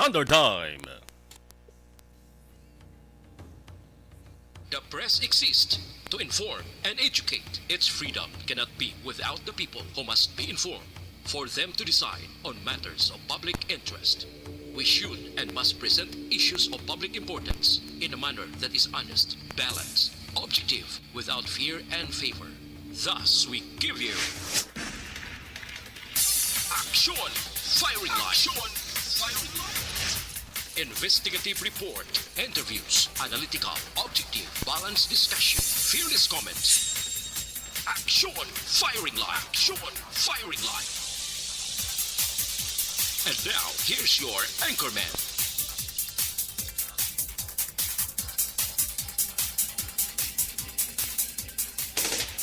Standard Time. The press exists to inform and educate. Its freedom cannot be without the people who must be informed for them to decide on matters of public interest. We should and must present issues of public importance in a manner that is honest, balanced, objective, without fear and favor. Thus, we give you Action Firing Line. Investigative report, interviews, analytical, objective, balanced discussion, fearless comments. Action Firing Line. And now, here's your anchorman.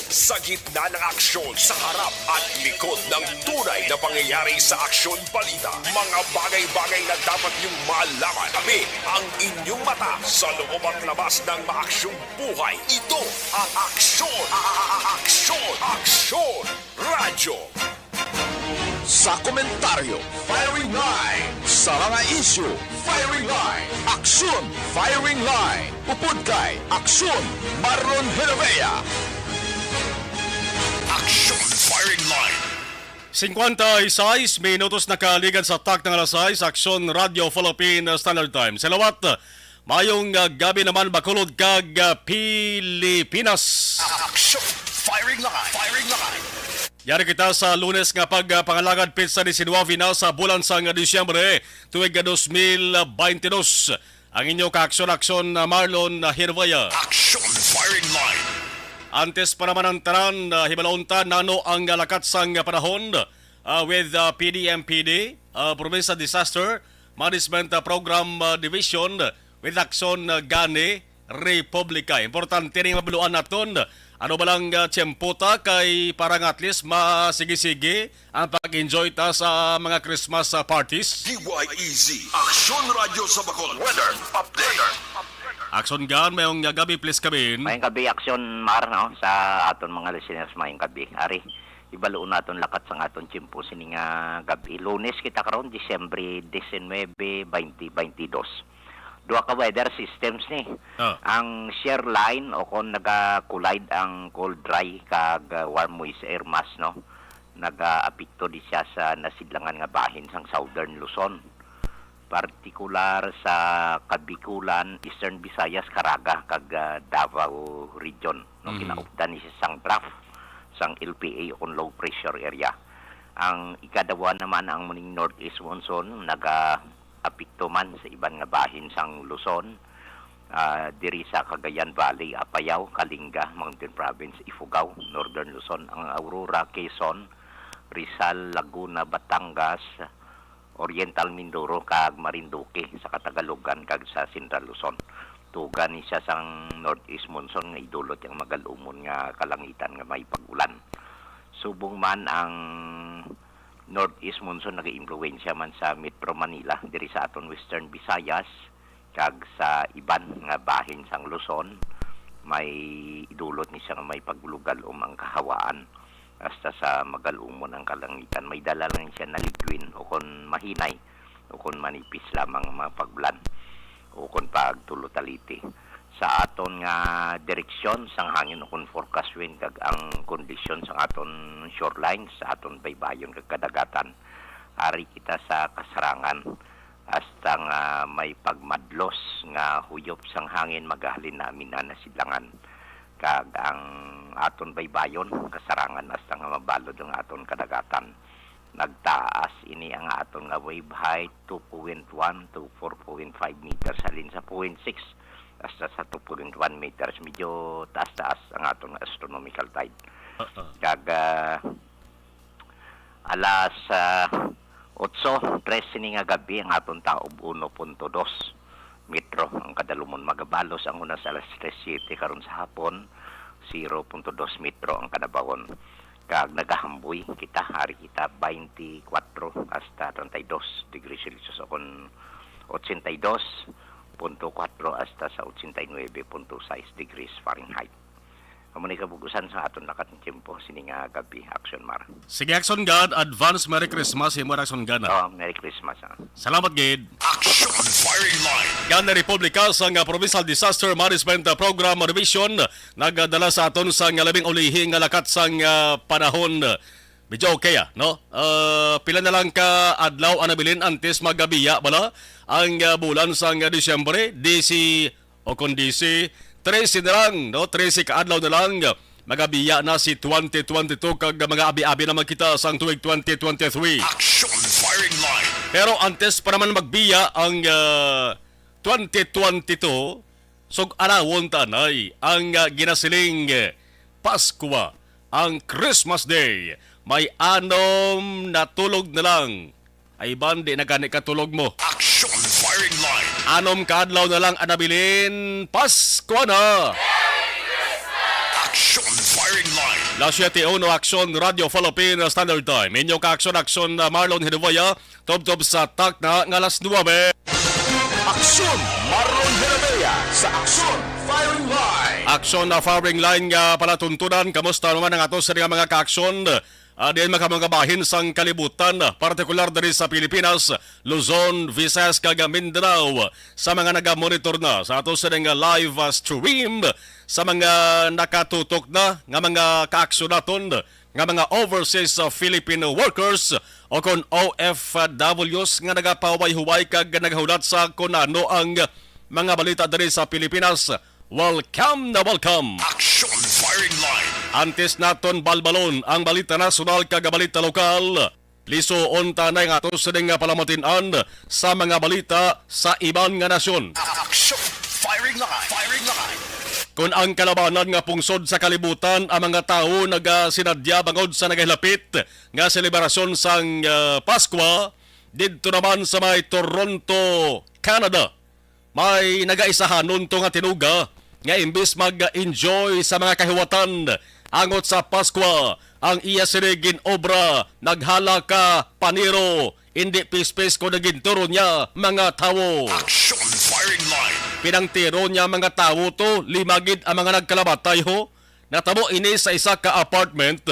Sa gitna ng aksyon sa harap at likod ng tunay na pangyayari sa aksyon balita, mga bagay-bagay na dapat niyong malaman. Kami ang inyong mata sa loob at labas ng maaksyong buhay. Ito ang Aksyon Radyo. Sa komentaryo, Firing Line. Sa mga issue, Firing Line. Aksyon, Firing Line. Upod kay Aksyon, Marlon Heravea. Aksyon Firing Line. 56 minutos na kaaligan sa tak ng alas 6, Aksyon Radio Philippine Standard Time. Salawat, mayong gabi naman bakulod kag Pilipinas. Aksyon Firing Line. Yari kita sa Lunes nga pagpangalagad pizza ni Sinuavi na sa bulan sa Disyembre tuwig 2022. Ang inyo ka-aksyon Marlon Heravea. Aksyon Firing Line. Antes pa naman ang taran, hibalaunta nano ang lakat sang panahon with PDMPD, Provincial Disaster Management Program Division with Aksyon Gani Republika. Importante rin mabuluan naton. Ano ba lang tiyemputa kay parang at least masigi-sige ang pag-enjoy ta sa mga Christmas parties? DYEZ. Aksyon Radyo sa Bacol. Weather Update. Aksyon Gan, mayong gabi please kabin. Mayong gabi, Aksyon Mar, no? Sa aton mga listeners, mayong gabi. Ari, ibaluon naton lakat sa aton tiyempo sining gabi. Lunes kita karon Disyembre 19, 2022. Dua ka weather systems ni. Ang shear line o kung naga-collide ang cold dry kag warm moist air mass, no? Naga-apekto di siya sa nasidlangan nga bahin sang Southern Luzon. Partikular sa Kabikulan, Eastern Visayas, Caraga, kag Davao region. No, kinaupdan ni sang trough, sang LPA o low pressure area. Ang ikadawa naman ang muning northeast monsoon, naga-apekto man sa iban nga bahin sang Luzon, diri sa Cagayan Valley, Apayao, Kalinga, Mountain Province, Ifugao, Northern Luzon, ang Aurora, Quezon, Rizal, Laguna, Batangas, Oriental Mindoro kag Marinduque sa Katagalugan kag sa Central Luzon. Tugan ni siya sang northeast monsoon nga idulot yang magalumon nga kalangitan nga may pag-ulan. Subong man ang northeast monsoon nag-impluwensya man sa Metro Manila diri sa aton Western Visayas kag sa iban nga bahin sang Luzon, may idulot ni siya nga may paglugalom ang kahawaan. Hasta sa magalumon ang kalangitan. May dala lang siya na liquid o kon mahinay o kon manipis lamang mga pagbulan o kon pagtulutaliti. Sa aton nga direksyon sang hangin o kon forecast wind kag ang kondisyon sa aton shoreline, sa aton baybayon kag kadagatan. Ari kita sa kasarangan hasta nga may pagmadlos nga huyop sang hangin magahalin namin na nasidlangan. Kag ang aton baybayon kasarangan hasta nga mabalod ang aton kadagatan. Nagtaas ini ang aton nga wave height 2.1 to 4.5 meters halin sa 0.6 hasta sa 2.1 meters. Medyo taas-taas ang aton astronomical tide. Kag alas 8:13 ni nga gabi ang aton taob 1.2 metro ang kadalumon magabalos ang una sa alas 3:07 karon sa hapon 0.2 metro ang kadabawon. Kag nagahamboy kita hari kita 24 hasta 32 degrees Celsius o kon 82.4 hasta sa 89.6 degrees Fahrenheit. Amo ni kabugusan sa aton lakat ng tiyempo sini nga gabi Action Mar. Sige, Action God, advance Merry Christmas, himo Action God. Oh, Merry Christmas. Salamat, Gid. Action Firing Line. Yan na Republika sa Provincial Disaster Management Program Revision nagdala sa aton sa labing ulihing lakat sang panahon. Medyo okay no? Pila na lang ka adlaw anabilin antes magabiya bala ang bulan sang Disyembre, DC o kondisi 13 na lang, no? 13 ka adlaw na lang magabiya na si 2022 kag mga abi-abi na magkita sang tuig 2023. Action Firing Line. Pero antes pa naman magbiya ang 2022, sug alawon tanay ang ginasiling Pasko, ang Christmas Day. May anom na tulog na lang. Ay bandi na gani katulog mo. Action Firing Line. Anom ka adlaw na lang anabilin Pasko na. Action Firing Line. La 7:01 Action Radio Philippine Standard Time. Inyo ka Action Marlon Hinovaya. Tob-tob sa tak na ng alas 9. Aksyon Marlon Heredia sa Aksyon Firing Line. Action na firing line nga palatuntunan. Kamusta naman ang ato sa mga ka-aksyon? Diyan makamagabahin sang kalibutan, partikular dari sa Pilipinas, Luzon, Visayas, kag Mindanao. Sa mga naga-monitor na sa ato sa live stream, sa mga nakatutok na nga mga ka-aksyon naton, nga mga overseas Filipino workers o kon OFWs nga nagapaway-huway kag nagahulat sa kung ano ang mga balita dari sa Pilipinas. Welcome na welcome! Action Firing Line. Antes naton balbalon ang balita nasyonal kag balita lokal. Liso onta na nga ato sa nga palamatinan sa mga balita sa ibang nga nasyon. Action Firing Line. Firing Line. Kung ang kalabanan nga pungsod sa kalibutan, ang mga tao nagasinadya bangod sa nagahilapit nga selebrasyon sang Pasko, dito naman sa may Toronto, Canada. May nagaisahanon to nga tinuga nga imbis mag-enjoy sa mga kahiwatan angot sa Pasko, ang iya sinigin obra naghala ka paniro, hindi pispis ko naginturo niya mga tawo. Action Firing Line. Pinangtiro niya mga tawo to, limagid ang mga nagkalabatay ho. Natabo ini sa isa ka apartment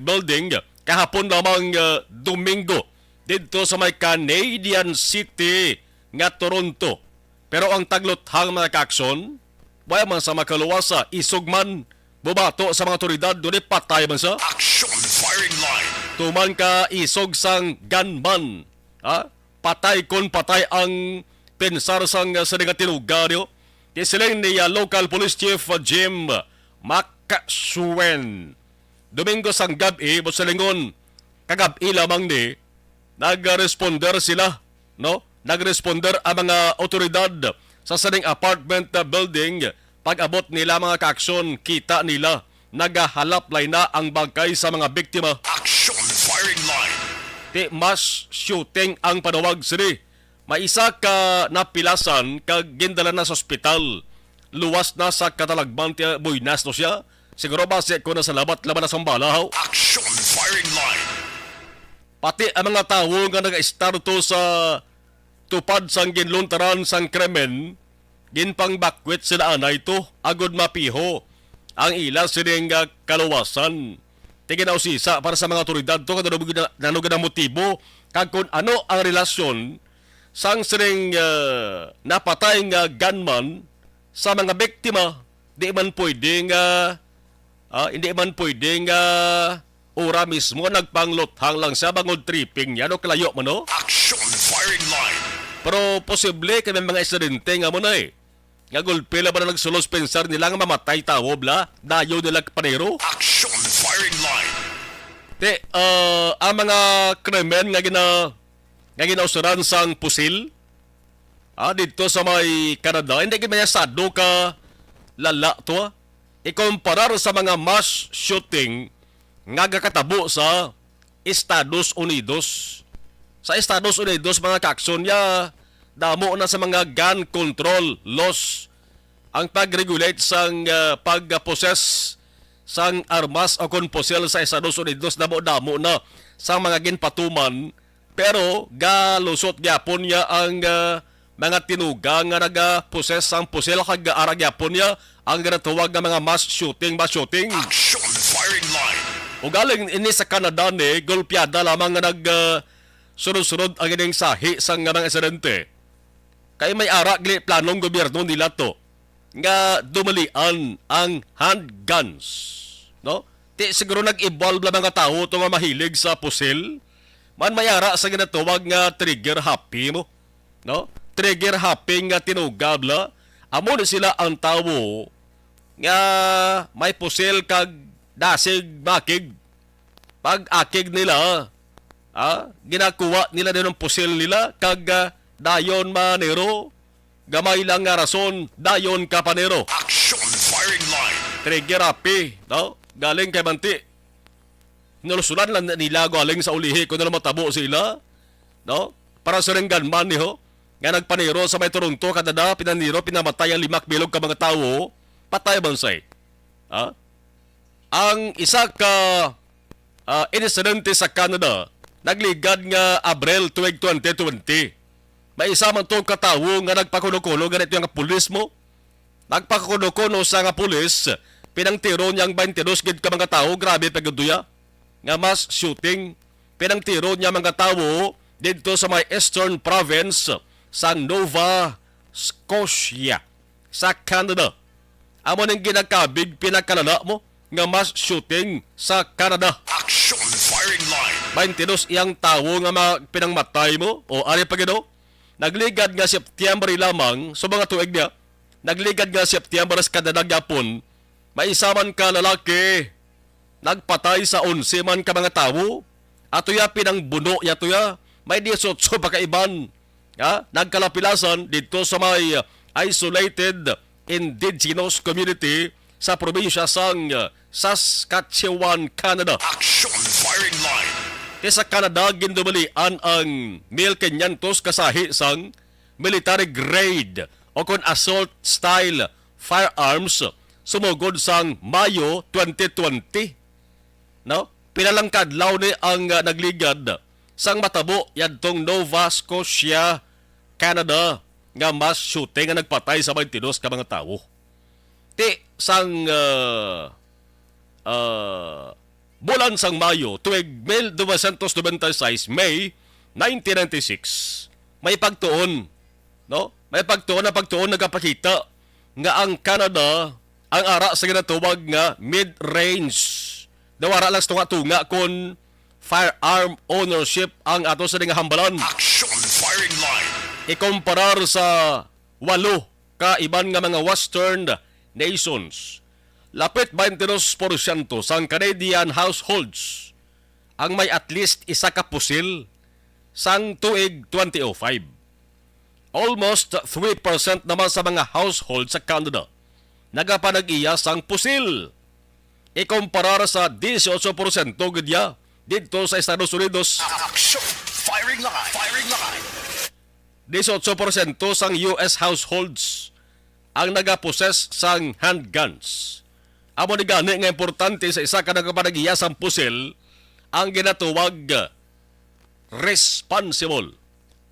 building kahapon lamang Domingo dito sa may Canadian City nga Toronto. Pero ang taglothang mga ka-aksyon, wala man sa makaluwasa, isugman, bubato sa mga otoridad, doon patay man sa. Action Firing Line. Tuman ka isog sang gunman. Patay kon patay ang pensar sang sa negatinuga niyo. Kisiling ni local police chief Jim Makasuen. Domingo sang gabi, busalingon, kagabi lamang ni, nag-responder sila, no? Nag-responder ang mga otoridad sa saning apartment building. Pag-abot nila mga ka-aksyon, kita nila nagahalaplay na ang bangkay sa mga biktima. Action Firing Line. Di mass shooting ang panawag sini. May isa ka napilasan kag gindala na sa ospital. Luwas na sa katalagban ti buinas no siya. Siguro base ko na sa labat-laban na sa balahaw. Action Firing Line. Pati ang mga tao nga nag-starto sa tupad sang ginluntaran sang krimen, ginpang bakwit sila anay to, agod mapiho ang ila sining kaluwasan. Tingin na usisa para sa mga otoridad to, nanugan ang motibo, kag kung ano ang relasyon sang sining napatay nga gunman sa mga biktima. Hindi man pwedeng ora mismo nagpanglothang lang sa bangod tripping niya, no kalayo mo no? Action Firing Line. Pero posible kami mga estudyante nga mo na Nga gulpila ba na nagsulos pensar nila nga mamatay tao bla? Dayo nila panero? Action Firing Line. Ang mga krimen nga ginausuran sang pusil, dito sa may Canada, hindi ginayasado ka lala to. Ikumparar sa mga mass shooting nga gakatabo sa Estados Unidos. Sa Estados Unidos, mga kaksyon niya, damo na sa mga gun control laws ang pag-regulate sang pag-possess sang armas o konposel sa Estados Unidos. Damo na sa mga ginpatuman, pero galusot gyapon niya ang mga tinuga nga naga-possess sang pusel kag arag gyapon niya ang ginatawag nga mga mass shooting. Action firing line. O galing ini sa Canada ni, golpyada lamang nga sunod-sunod ang ining sahi sa nga mga insidente. Kaya may ara gili planong gobyerno nila to nga dumalian ang handguns. No? Ti siguro nag-evolve lang mga tao to nga mahilig sa pusil. Man may ara sa ginatawag nga trigger happy mo. No? Trigger happy nga tinugab la. Amo ni sila ang tao nga may pusil kag dasig makig. Pag akig nila, ginakuha nila din ang pusil nila kag dayon manero. Gamay lang nga rason, dayon ka panero. Action firing line. Trigger happy, no? Galing kay Banti. Nulusulan lang nila galing sa ulihi kung na matabo sila, no? Para sa ring gunman niyo, nga nagpaniro sa may Toronto, Canada, pinaniro, pinamatay ang 5 bilog ka mga tao, patay bansay. Ang isa ka insidente sa Canada, nagligad nga Abril tuwig 2020. May isa man itong katawo nga nagpakuno-kuno, ganito yung pulis mo. Nagpakuno-kuno sa nga pulis, pinangtiro niyang 22 gid ka mga tao, grabe pagaduya. Nga mass shooting, pinangtiro niya mga tao dito sa may Eastern Province sa Nova Scotia sa Canada. Amo ning ginakabig pinakalala mo nga mass shooting sa Canada. Action firing line. 22 iyang tawo nga pinangmatay mo o ari pagino. Nagligad nga September lamang sa mga tuig niya. Nagligad nga September sa Canada gyapon. May isa man ka lalaki nagpatay sa 11 man ka mga tawo. Ato ya pinangbuno ya to ya. May 18 pa kaiban. Nagkalapilasan dito sa may isolated indigenous community sa probinsya sang Saskatchewan, Canada. Action firing line. Sa Canada, gindumalian ang 1,500 kasahi sang military grade o kon assault style firearms sumugod sang Mayo 2020. No? Pinalangkadlaw ni ang nagligad sang matabo yadtong Nova Scotia, Canada nga mass shooting nga nagpatay sa 22 ka mga tawo. Ti sang bulan sang Mayo tuig 1996, May 1996, may pagtuon, no? May pagtuon nagapakita nga ang Canada ang ara sa ginatawag nga mid-range. Nawara lang sa tunga kon firearm ownership ang ato sa nga hambalan. Action firing line. Ikomparar sa 8 ka iban nga mga western nations. Lapit 22% sang Canadian households ang may at least isa ka pusil sang tuig 2005. Almost 3% naman sa mga households sa Canada nagapanag-iya sang pusil. Ikomparar sa 18% gudya dito sa Estados Unidos. Action firing line. Firing line. 18% sang US households ang nagaposes sang handguns. Amo ni gani nga importante sa isa ka nagapanagiya sang pusil ang ginatuwag responsible.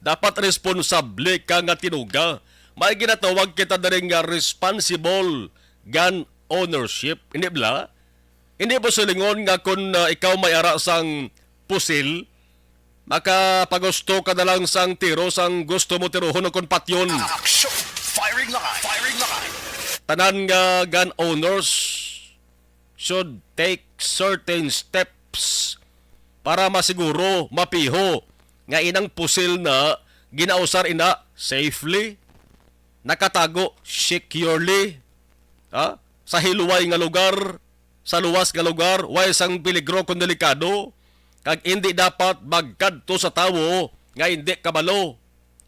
Dapat responsable ka nga tinuga. May ginatawag kita na rin nga responsible gun ownership. Hindi ba? Hindi po silingon nga kung ikaw may ara sang pusil, makapagusto ka na lang sang tiro sang gusto mo tirohon o kung patyon. Action firing line. Firing line. Tanan nga gun owners should take certain steps para masiguro, mapiho nga inang pusil na ginausar ina safely, nakatago securely, sa hiluway nga lugar, sa luwas nga lugar, way sang peligro kung delikado, kag hindi dapat magkadto sa tawo nga hindi kabalo.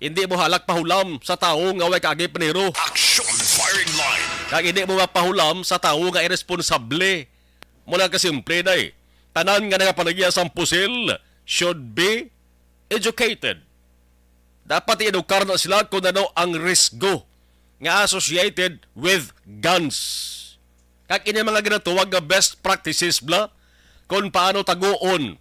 Hindi mo halak pahulam sa tawo nga way kagi paniro. Action firing line. Kag hindi mo mapahulam sa tawo nga irresponsable. Mula kasimple day, tanan nga nagapanagiya sang pusil should be educated. Dapat i-edukar na sila kung ano ang risgo nga associated with guns. Kag ini mga ginatuwag nga best practices bla kung paano taguon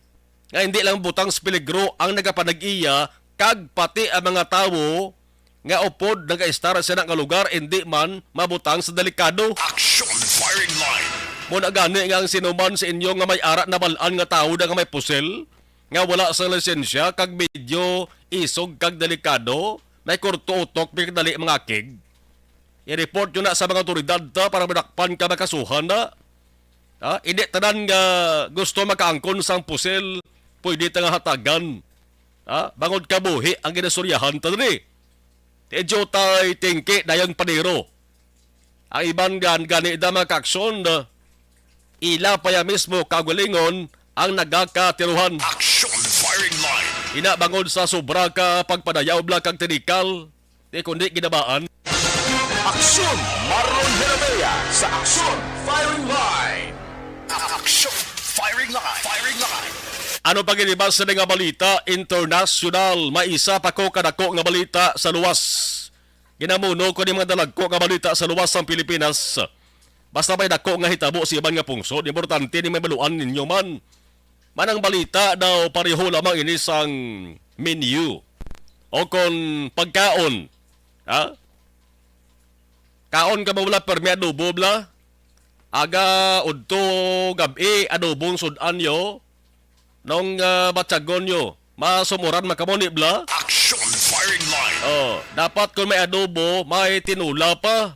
nga hindi lang butang sa peligro ang nagapanag-iya kag pati ang mga tawo nga upod nag-estar sa nga lugar hindi man mabutang sa delikado. Action firing line. Muna gani nga ang sinuman sa inyo nga may ara na balaan nga tao nga may pusel, nga wala sa lisensya, kag medyo isog kag delikado, may kurto-utok, may dali mga kig. I-report nyo na sa mga otoridad para madakpan ka makasuhan na. Hindi tanan nga gusto makaangkon sang pusel, pwede ta nga hatagan. Bangod ka buhi ang ginasuryahan ta ni. Medyo tay tingki dayang paniro. Ang iban gani da mga kaaksyon, ila pa ya mismo kagalingon ang nagakatiruhan. Action firing line. Ina bangod sa sobra ka pagpadayaw bla kag tinikal, di kundi ginabaan. Aksyon Marlon Jeremia sa Aksyon Firing Line. Action firing line. Firing line. Ano pa ginibas sa nga balita international? Maisa pa ko kadako nga balita sa luwas. Ginamuno ko ni mga dalagko nga balita sa luwas ng Pilipinas. Basta may dako nga hitabo sa iban nga pungsod, importante ni may baluan ninyo man. Manang balita daw pareho lamang ini sang menu. O kon pagkaon. Kaon ka ba wala permi adobo bla? Aga udto gabi adobong sudan yo. Nung batsagon nyo, masumuran makamuni bla? Action firing line. Dapat kung may adobo, may tinula pa.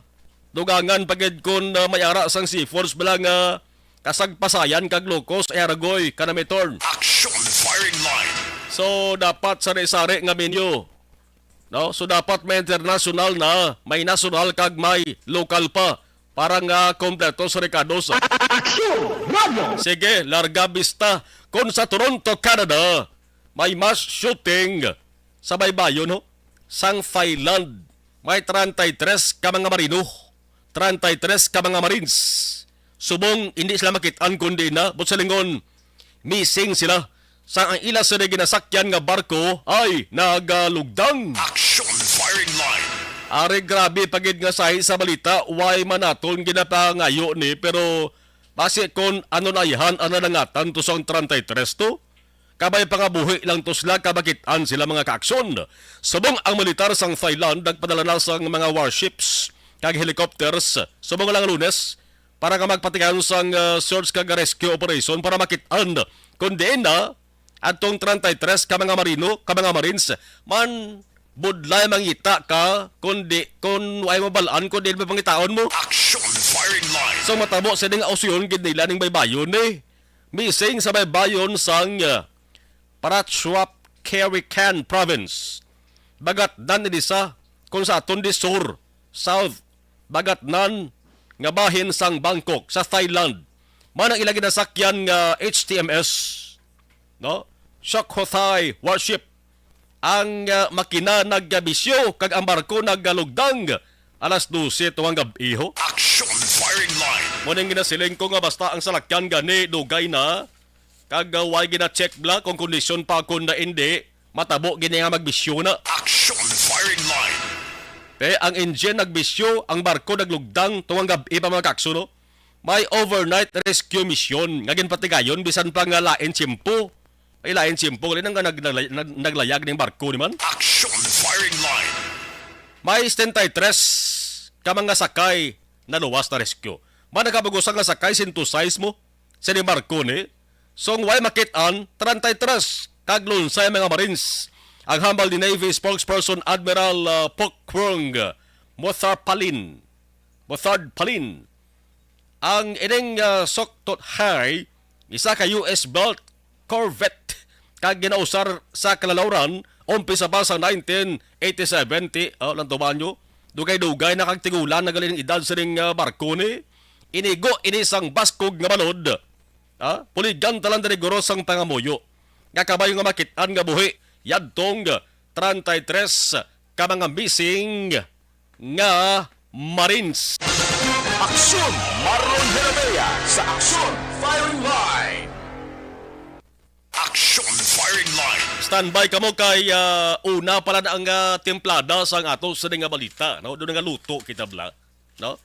Dugangan pagid kung may ara sang seafoods bala nga kasagpasayan kag lukos ay aragoy kanamitorn. Action firing line. So dapat sari-sari nga menu. No? So dapat may international na, may national kag may local pa. Para nga kompleto sa Ricardo's. Sige, larga vista. Kung sa Toronto, Canada, may mass shooting sa baybayon, no? Sang Thailand, may 33 ka mga marino, 33 ka mga marines. Subong, hindi sila makitaan kundi na, but sa lingon, missing sila. Sa ang ila sa ginasakyan nga barko ay nagalugdang. Action firing line. Ari grabe pagid nga sahi sa balita, why manaton ginapangayo ni, pero base kon ano na ihan, ano nangatan to sang 33 to? Kabay pangabuhi lang to sila, kabakitan sila mga kaaksyon. Subong ang militar sang Thailand, nagpadala na sang mga warships, kag helicopters, subong lang Lunes, para nga magpatikan sang search kag rescue operation para makitaan. Kundi na, atong 33 ka mga marino, ka mga marines, man budlay mangita ka kundi kun way mo balaan kundi may pangitaon mo. Action firing line. So matabo sa ding ausyon gid nila ning baybayon eh. Missing sa baybayon sang Prachuap Khirikan province. Bagat nan ni sa kung sa aton di sur south bagat nan nga bahin sang Bangkok sa Thailand. Man ang ilang ginasakyan nga HTMS, no? Sukhothai warship. Ang makina naggabisyo kag ang barko naggalugdang alas 12 tuwang gabi ho. Action firing line. Munang ginasiling ko nga basta ang salakyan gani dugay na kag way gina-check bla kung kondisyon pa kun na hindi matabo gini nga magbisyo na. Action firing line. Ang engine nagbisyo, ang barko naglugdang tuwang gabi pa mga kakso, no? May overnight rescue mission nga ginpatigayon bisan pa nga lain tiyempo. Ay lain tiyempo rin nga naglayag ng barko ni man. Action firing line. May 73 ka mga sakay na luwas na rescue. Man nagkabagusang nga sakay sintusize mo sa ni barko ni. So way makitaan 33 kaglunsay mga marines. Ang hambal ni Navy spokesperson Admiral Pokprong Mothard Palin. Ang ining Soktot High, isa ka US built Corvette kag ginausar sa kalalauran umpisa pa sa 1987 lang tumanyo dugay-dugay na kag tigulan na galing edad sa ring barko ni inigo inisang baskog nga balod puligan talan rigoro sang pangamuyo nga kabayo nga makitaan nga buhi yadtong 33 ka mga missing nga Marines. Aksyon Marlon Jeremia sa Aksyon Firing Line. Action firing line. Standby ka mo kay una pala na ang templada sa ato sa nga balita, no? Doon nga luto kita bla, no?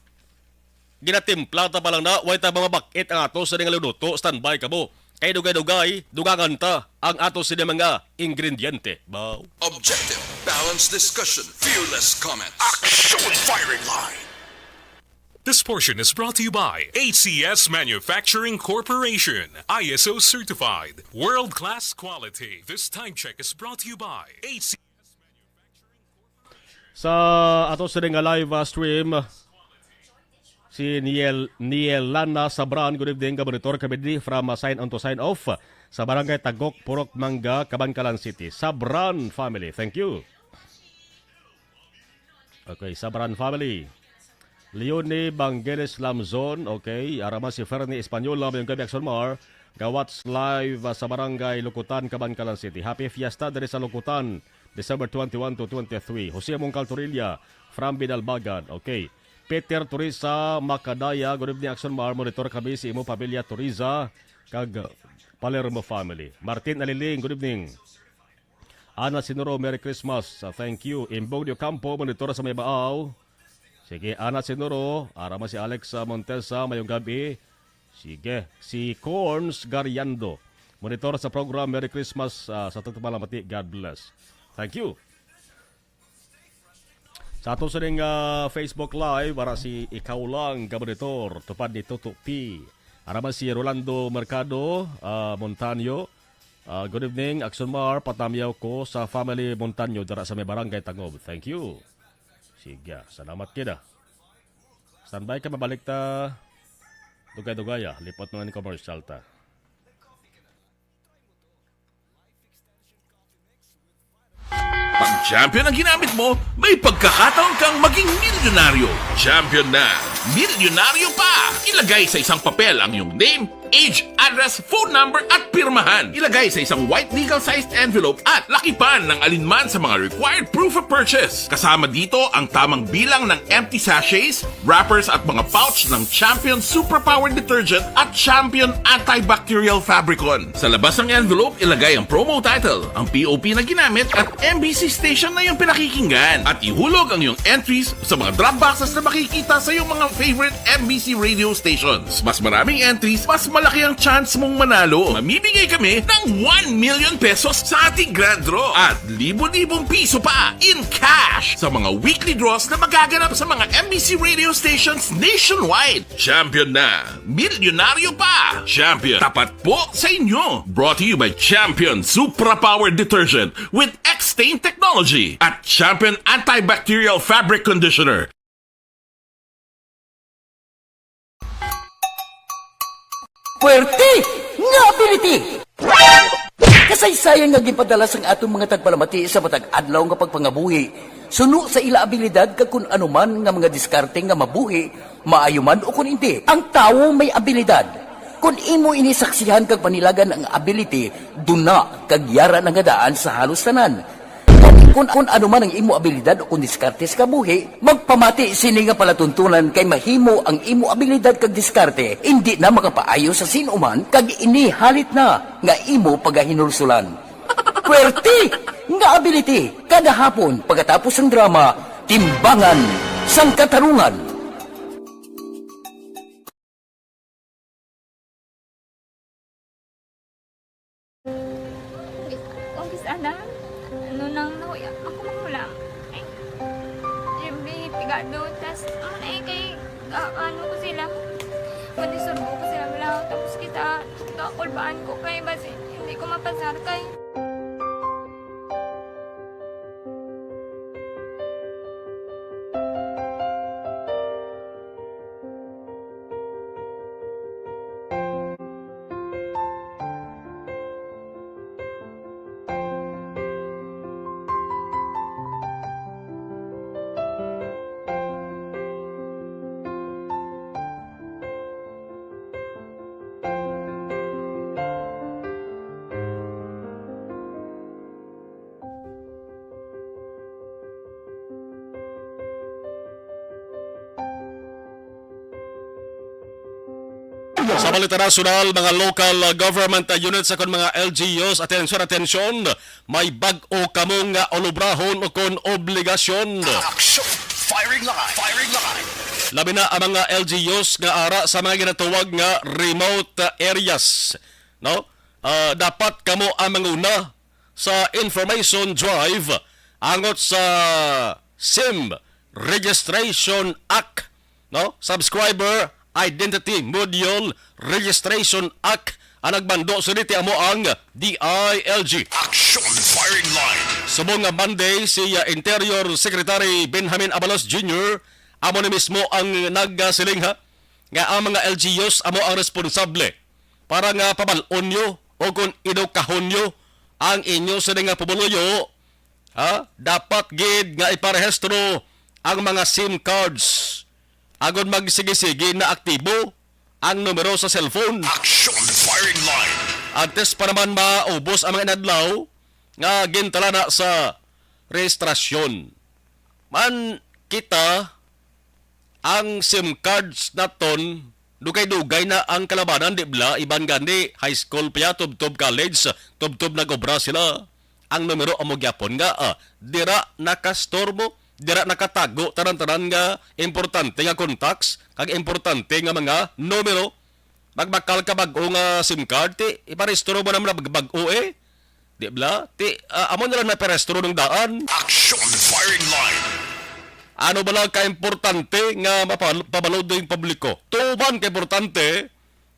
Ginatimpla ta pa lang na way ta mga bakit ang ato sa nga luto, standby ka mo. kay dugay-dugay, dugangan ta ang ato sila mga ingrediente. Baw. Objective, balanced discussion, fearless comments. Action Firing Line. This portion is brought to you by HCS Manufacturing Corporation, ISO certified, world-class quality. This time check is brought to you by HCS. Sa ato sa nga live stream, si Niel Lana Sabran, good evening, ka monitor kami from sign on to sign off sa Barangay Tagok, Purok Mangga, Cabancalan City. Sabran family, thank you. Okay, Sabran family. Leone Bangeles Lamzon, okay. Arama si Fernie Espanyola, mayong gabi Action Mar. Gawats live sa Barangay Lukutan, Cabancalan City. Happy Fiesta dari sa Lukutan, December 21 to 23. Jose Mongcal Torilla from Binalbagan, okay. Peter Turiza Macadaya, good evening Action Mar. Monitor kami si imo pamilya Turiza, kag Palermo family. Martin Aliling, good evening. Ana Sinuro, Merry Christmas. Thank you. Imbog Dio Campo, monitor sa may baaw. Sige, Ana Sinuro, arama si Alex Montesa, mayong gabi. Sige, si Corns Gariando, monitor sa program, Merry Christmas sa Tatumalamati, God bless. Thank you. Sa ato sa ning Facebook Live, para si Ikaw Lang, Kabonitor, tupad ni Toto P. Arama si Rolando Mercado, Montaño. Good evening, Action Mar, patamyaw ko sa family Montaño, dara sa may Barangay Tangob. Thank you. Sige, salamat kita. Standby ka, mabalik ta. Dugay-dugaya, lipot mga ni commercial ta. Pag champion ang ginamit mo, may pagkakataon kang maging milyonaryo. Champion na, milyonaryo pa! Ilagay sa isang papel ang iyong name, age, address, phone number at pirmahan. Ilagay sa isang white legal-sized envelope at lakipan ng alinman sa mga required proof of purchase. Kasama dito ang tamang bilang ng empty sachets, wrappers at mga pouch ng Champion Superpower Detergent at Champion Antibacterial Fabricon. Sa labas ng envelope, ilagay ang promo title, ang POP na ginamit at MBC station na yung pinakikinggan. At ihulog ang iyong entries sa mga drop boxes na makikita sa iyong mga favorite MBC radio stations. Mas maraming entries, mas malaki ang chance mong manalo. Mamimigay kami ng 1 million pesos sa ating grand draw at libo-libong piso pa in cash sa mga weekly draws na magaganap sa mga MBC radio stations nationwide. Champion na, milyonaryo pa. Champion, tapat po sa inyo. Brought to you by Champion Supra Power Detergent with X-Stain Technology at Champion Antibacterial Fabric Conditioner. Puwerte nga ability! Kasaysayan nga gipadala sang atong mga tagpalamati sa matag adlaw nga pagpangabuhi. Suno sa ila abilidad kag kun anuman nga mga diskarte nga mabuhi, maayo man o kun hindi. Ang tawo may abilidad. Kung imo inisaksihan kag panilagan ang ability, duna kag yara nga daan sa halos tanan. Kung ano man ang imo abilidad o kung diskarte sa kabuhi, magpamati sini nga palatuntunan kay mahimo ang imo abilidad kag diskarte, hindi na makapaayo sa sinuman kag inihalit na nga imo pagahinulsulan. Puwerte nga ability, kada hapon pagkatapos ng drama, Timbangan sang Katarungan. Umpis ana, ano nang nahuya ako mangulang. Ay, siyempre, pigado, tas kay, ano ko sila, manisurbo ko sila lang, tapos kita, kakulbaan ko kay, basi, hindi ko mapasar kay. Sa balita nasyonal, mga local government units sa mga LGUs, atensyon, may bag-o kamong olubrahon o kon obligasyon. Action Firing Line. Firing Line. Labi na ang mga LGUs nga ara sa mga ginatawag nga remote areas. No? dapat kamo ang manguna sa information drive angot sa SIM Registration Act, no? Subscriber Identity Module Registration Act ang nagbando sa diti amo ang DILG. Action firing line. Subong nga Monday, si Interior Secretary Benjamin Abalos Jr. amo na mismo ang nagsiling nga ang mga LGUs amo ang responsable para nga pabalon nyo o kung edukahon nyo ang inyo sa nga pabuluyo, dapat gid nga iparehistro ang mga SIM cards agon magsige-sige na aktibo ang numero sa cellphone. Action firing line. Antes pa naman maubos ang mga inadlaw nga gintala na sa rehistrasyon. Man kita ang SIM cards naton dugay-dugay na ang kalabanan, di bla? Iban gani high school pa tub-tub college, tub-tub nag-obra sila. Ang numero amo gyapon nga dira nakastorbo, dira nakatago tanan-tanan nga importante nga contacts kag importante nga mga numero. Magbakal ka bag-o nga SIM card ti iparehistro mo naman bag-o di bla? Ti amo na lang na perehistro ng daan. Action firing line. Ano ba lang ka-importante nga mapabalood yung publiko? Tuban ka-importante,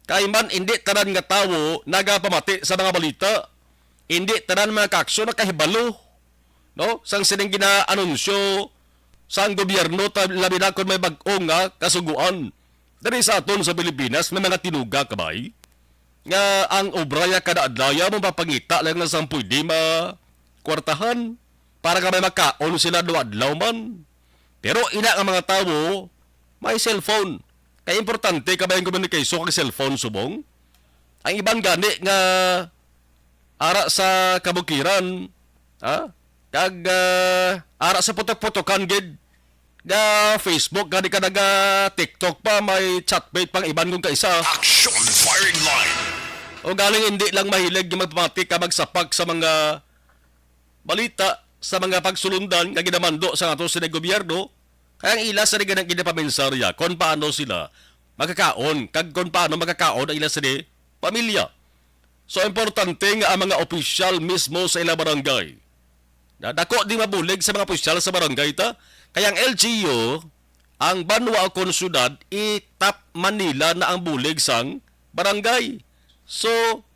kay man hindi tanan nga tawo nagapamati sa mga balita. Hindi tanan mga kaksyo na kahibalo. No? Sang sining gina-anunsyo sang gobyerno labi na kung may bag-o nga kasuguan. Dari sa aton sa Pilipinas may mga tinuga kabay nga ang obraya kada adlaya mo mapangita lang na sang pwede makwartahan para ka may makaon sila do adlaw man. Pero ina ang mga tao, may cellphone. Kaya importante ka ba yung communication kag cellphone subong? Ang ibang gani nga ara sa kabukiran, kag ara sa putok-putokan gid, nga Facebook, gani ka naga TikTok pa, may chatmate pang iban kong kaisa. Action firing line. O galing hindi lang mahilig yung magpamati ka magsapak sa mga balita, sa mga pagsulundan nga ginamando sa ato sa gobyerno, kaya ang ila sa ganang ginapaminsarya kung paano sila magkakaon, kag kung paano magkakaon ang ila sa pamilya. So importante nga ang mga opisyal mismo sa ila barangay. Dako di mabulig sa mga opisyal sa barangay ta, kaya ang LGU, ang Banwa Konsyudad, itap Manila na ang bulig sang barangay. So,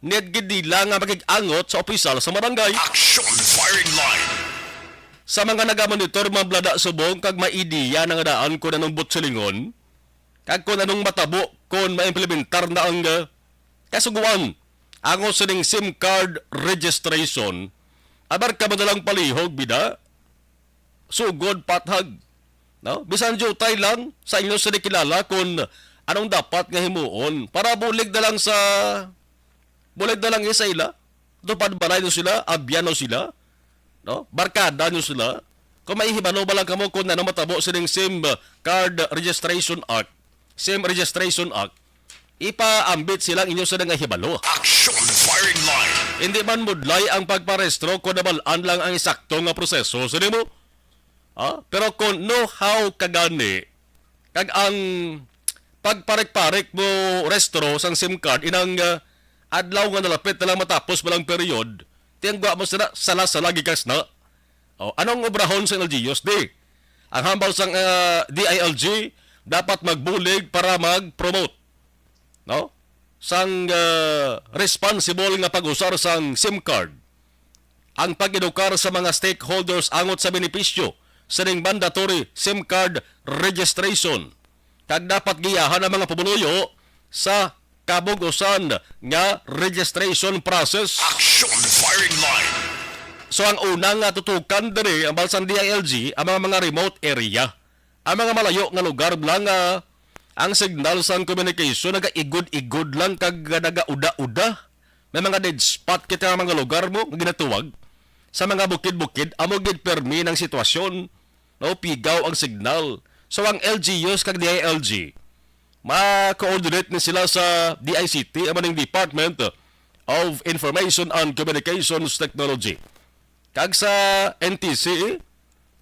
nedgidila nga magig-angot sa opisyal sa barangay. Action firing line. Sa mga nagamonitor mga blada subong kag maidiya nga daan kung anong butsulingon, kag kung anong matabo kung maimplementar na ang kasuguan ang sining SIM card registration, abar ka madalang palihog bida, sugod patag. No? Bisan jutay lang sa inyo sa kilala kung anong dapat nga himuon para bulig na lang isa ila, tupad balay no sila, abyano sila, no? Barkada nyo sila. Kung may hibalo ba lang kamo kung ano matabo sining SIM Card Registration Act, SIM Registration Act, ipaambit silang inyo sa nga hibalo. Action firing line. Hindi man mudlay ang pagparehistro kung nabalaan lang ang isakto nga proseso. Sino mo? Pero kung know-how kagani, kag ang pagparik-parik mo restro sang SIM card, inang adlaw nga nalapit na lang matapos malang period, tiyangwa mo sala gikas na. Anong obrahon sa LGUs di? Ang hambal sang DILG dapat magbulig para mag-promote, no? Sang responsible nga pag-usar sang SIM card. Ang pag-edukar sa mga stakeholders angot sa benepisyo sa ning mandatory SIM card registration. Kag dapat giyahan ang mga pumunuyo sa kabugusan nga registration process. Action firing line. So ang unang tutukan diri ang balsang DILG ang mga remote area. Ang mga malayo nga lugar lang ang signal sa communication naga-igod-igod lang kag naga-uda-uda. May mga dead spot kita mga lugar mo ginatuwag. Sa mga bukid-bukid amo gid permi ng sitwasyon, no, pigaw ang signal. So ang LGUs kag DILG ma-coordinate ni sila sa DICT, ang Department of Information and Communications Technology. Kag sa NTC,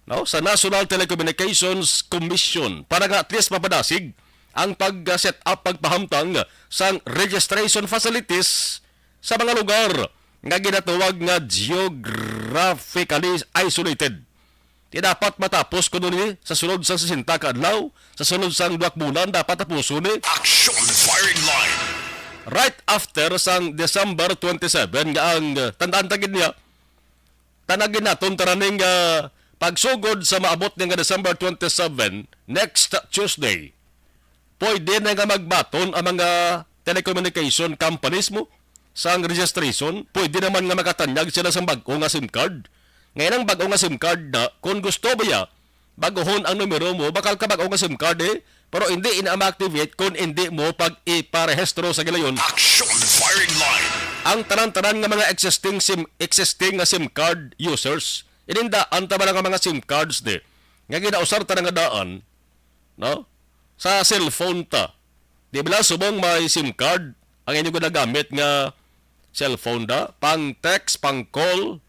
no, sa National Telecommunications Commission para nga at least mapadasig ang pag-set up, pagpahamtang sang registration facilities sa mga lugar nga ginatawag nga geographically isolated. Di dapat matapos kuno ni sa sunod sa 60 ka adlaw, sa sunod sa 2 bulan dapat tapuson ni Action Firing Line. right after sang December 27 nga ang tandaan tagid niya tanagin naton taraning pagsugod sa maabot nga December 27 next Tuesday. Pwede na nga magbaton ang mga telecommunication companies mo sang registration, pwede naman nga makatanyag sila sa bag-o nga SIM card. Ngayon ang bag-o nga SIM card na, kung gusto ba ya, baguhon ang numero mo, bakal ka bag-o nga SIM card pero hindi ina-activate kung hindi mo pag iparehistro sa gilayon. Action Firing Line. Ang tanan-tanan nga mga existing nga SIM card users, inindaan ta ba nga mga SIM cards nga ginausar ta nga daan, no? Sa cellphone ta. Di ba subong may SIM card ang inyong ginagamit nga cellphone pang text, pang call,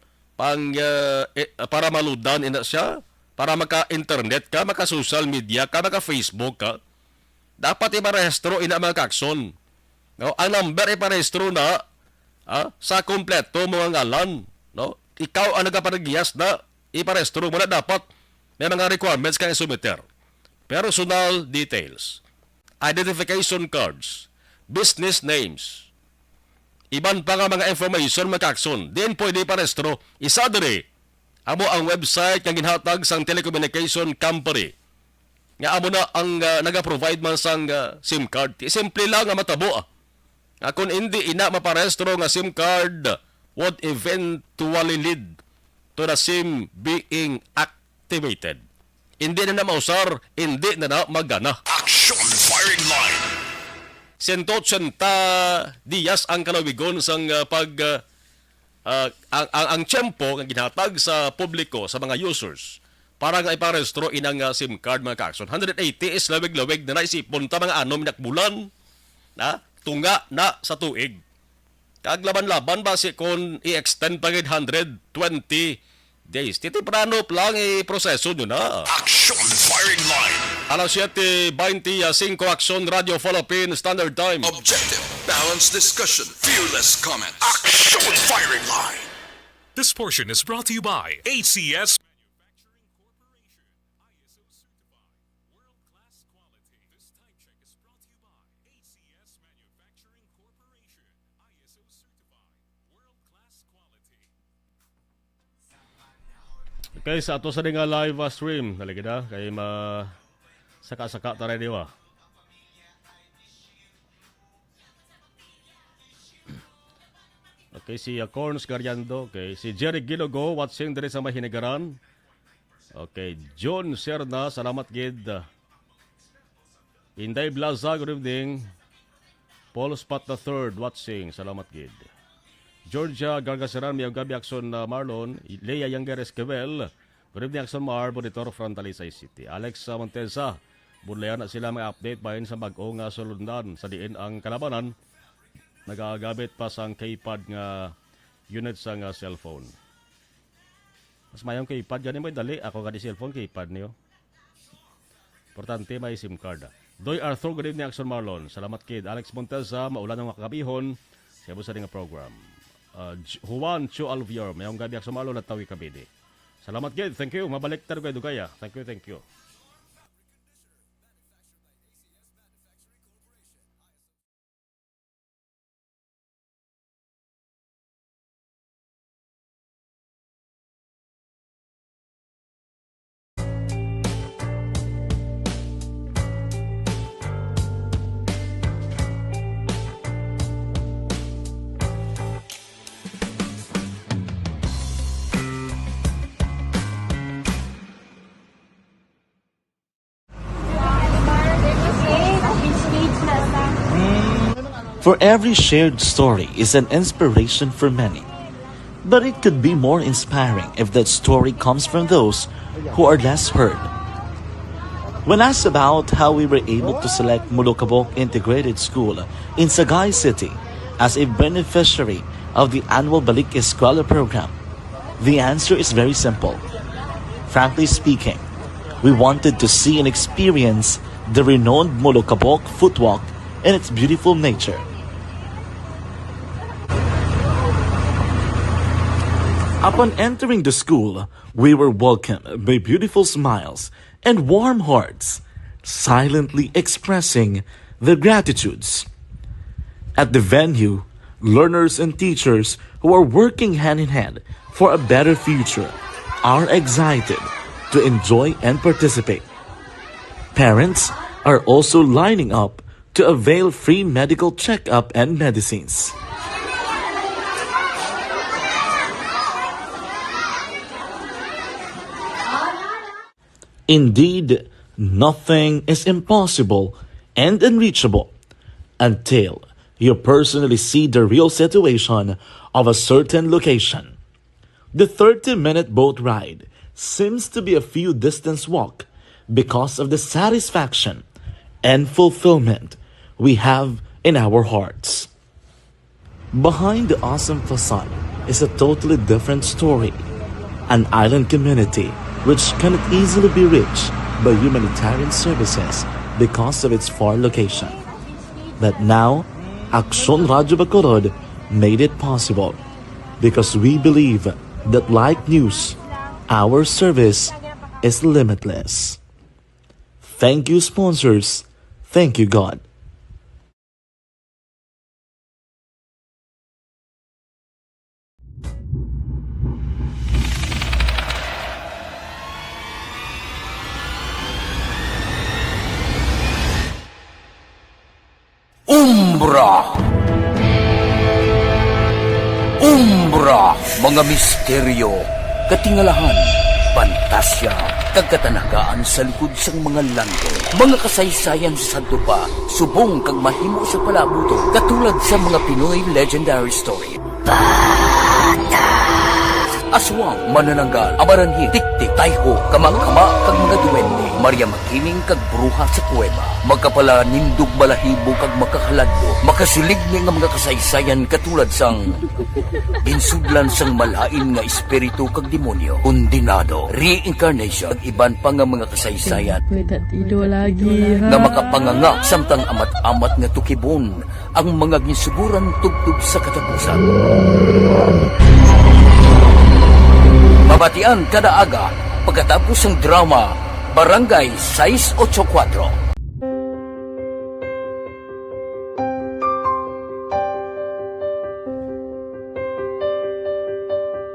para maludan ina siya, para maka-internet ka, maka-social media ka, maka-Facebook ka. Dapat iparehistro ina mga kakson. No? Ang number iparehistro na sa kompleto mga ngalan. No? Ikaw ang nagpapanagiyas na iparehistro mo na dapat may mga requirements kang isumiter. Personal details, identification cards, business names, iban pa nga mga information makakson. Din pwede parehistro. Isa diri amo ang website nga ginhatag sang telecommunication company. Nga amo na ang naga-provide man sang SIM card. Simple lang nga matabo. Kung hindi ina maparehistro nga SIM card would eventually lead to the SIM being activated. Hindi na mausar, hindi na magana. Action Firing Line. 180 Dias ang kalawigon sang ang tiyempo nga ginhatag sa publiko sa mga users para nga iparehistro inang SIM card mga kakson. 180 is lawig-lawig na naisipon ta mga anom minakbulan na tunga na sa tuig. Kaglaban-laban ba si kung i-extend pa 120 days. Titiprano lang proseso nyo na. Action Firing Line. Alas 7:25 Action Radio Philippine Standard Time. Objective, balanced discussion, fearless comment. Action Firing Line. This portion is brought to you by ACS Okay, sa ato sa nga live stream, naligid na, kay saka-saka taray diwa. Okay, si Corns Gariando, okay, si Jerry Gilogo, watching diri sa Mahinigaran. Okay, John Serna, salamat gid. Inday Blaza, good evening. Paul Spot III, watching, salamat gid. Georgia Gargaseran, Miyang Gabi Akson Marlon, Leia Younger Esquivel, good evening Akson Mar, Bonitor from Talisay City. Alex Montesa, bunlayan na sila may update bahin sa bag-o nga sulundan sa diin ang kalabanan. Nagagamit pa sang keypad nga unit sa nga cellphone. Mas mayong keypad, ganyan mo dali, ako nga di cellphone, keypad niyo. Importante may SIM card. Doy Arthur, good evening Akson Marlon, salamat kid. Alex Montesa, maulan ng makakabihon, siya po sa nga program. Juan Cho Alvior, mayong gabi sa malo na tawi kabidi. Salamat gid, thank you. Mabalik tayo kayo dugaya. Thank you. For every shared story is an inspiration for many. But it could be more inspiring if that story comes from those who are less heard. When asked about how we were able to select Mulukabok Integrated School in Sagay City as a beneficiary of the annual Balik Eskwela program, the answer is very simple. Frankly speaking, we wanted to see and experience the renowned Mulukabok footwalk in its beautiful nature. Upon entering the school, we were welcomed by beautiful smiles and warm hearts, silently expressing their gratitudes. At the venue, learners and teachers who are working hand in hand for a better future are excited to enjoy and participate. Parents are also lining up to avail free medical checkup and medicines. Indeed, nothing is impossible and unreachable until you personally see the real situation of a certain location. The 30-minute boat ride seems to be a few distance walk because of the satisfaction and fulfillment we have in our hearts. Behind the awesome facade is a totally different story. An island community which cannot easily be reached by humanitarian services because of its far location. But now, Aksyon Radio Bacolod made it possible because we believe that like news, our service is limitless. Thank you, sponsors. Thank you, God. Umbra! Umbra! Mga misteryo, katingalahan, pantasya, kagkatanagaan sa likod sang mga lando. Mga kasaysayan sa sadtupa, subong kag mahimo sa palabuto, katulad sa mga Pinoy legendary story. Aswang, manananggal, amaranhi, tiktik, tayho, kamang-kama, kag mga duwende, Maria Makining kag bruha sa kuweba, magkapala nindog balahibo kag makahaladlo, makasilig ni nga mga kasaysayan katulad sang ginsudlan sang malain nga espiritu kag demonyo, kondinado, reincarnation, kag iban pa nga mga kasaysayan nga makapanganga samtang amat-amat nga tukibon ang mga ginsuguran tugtog sa katapusan. Mabatian kada aga pagkatapos ng drama Barangay 684.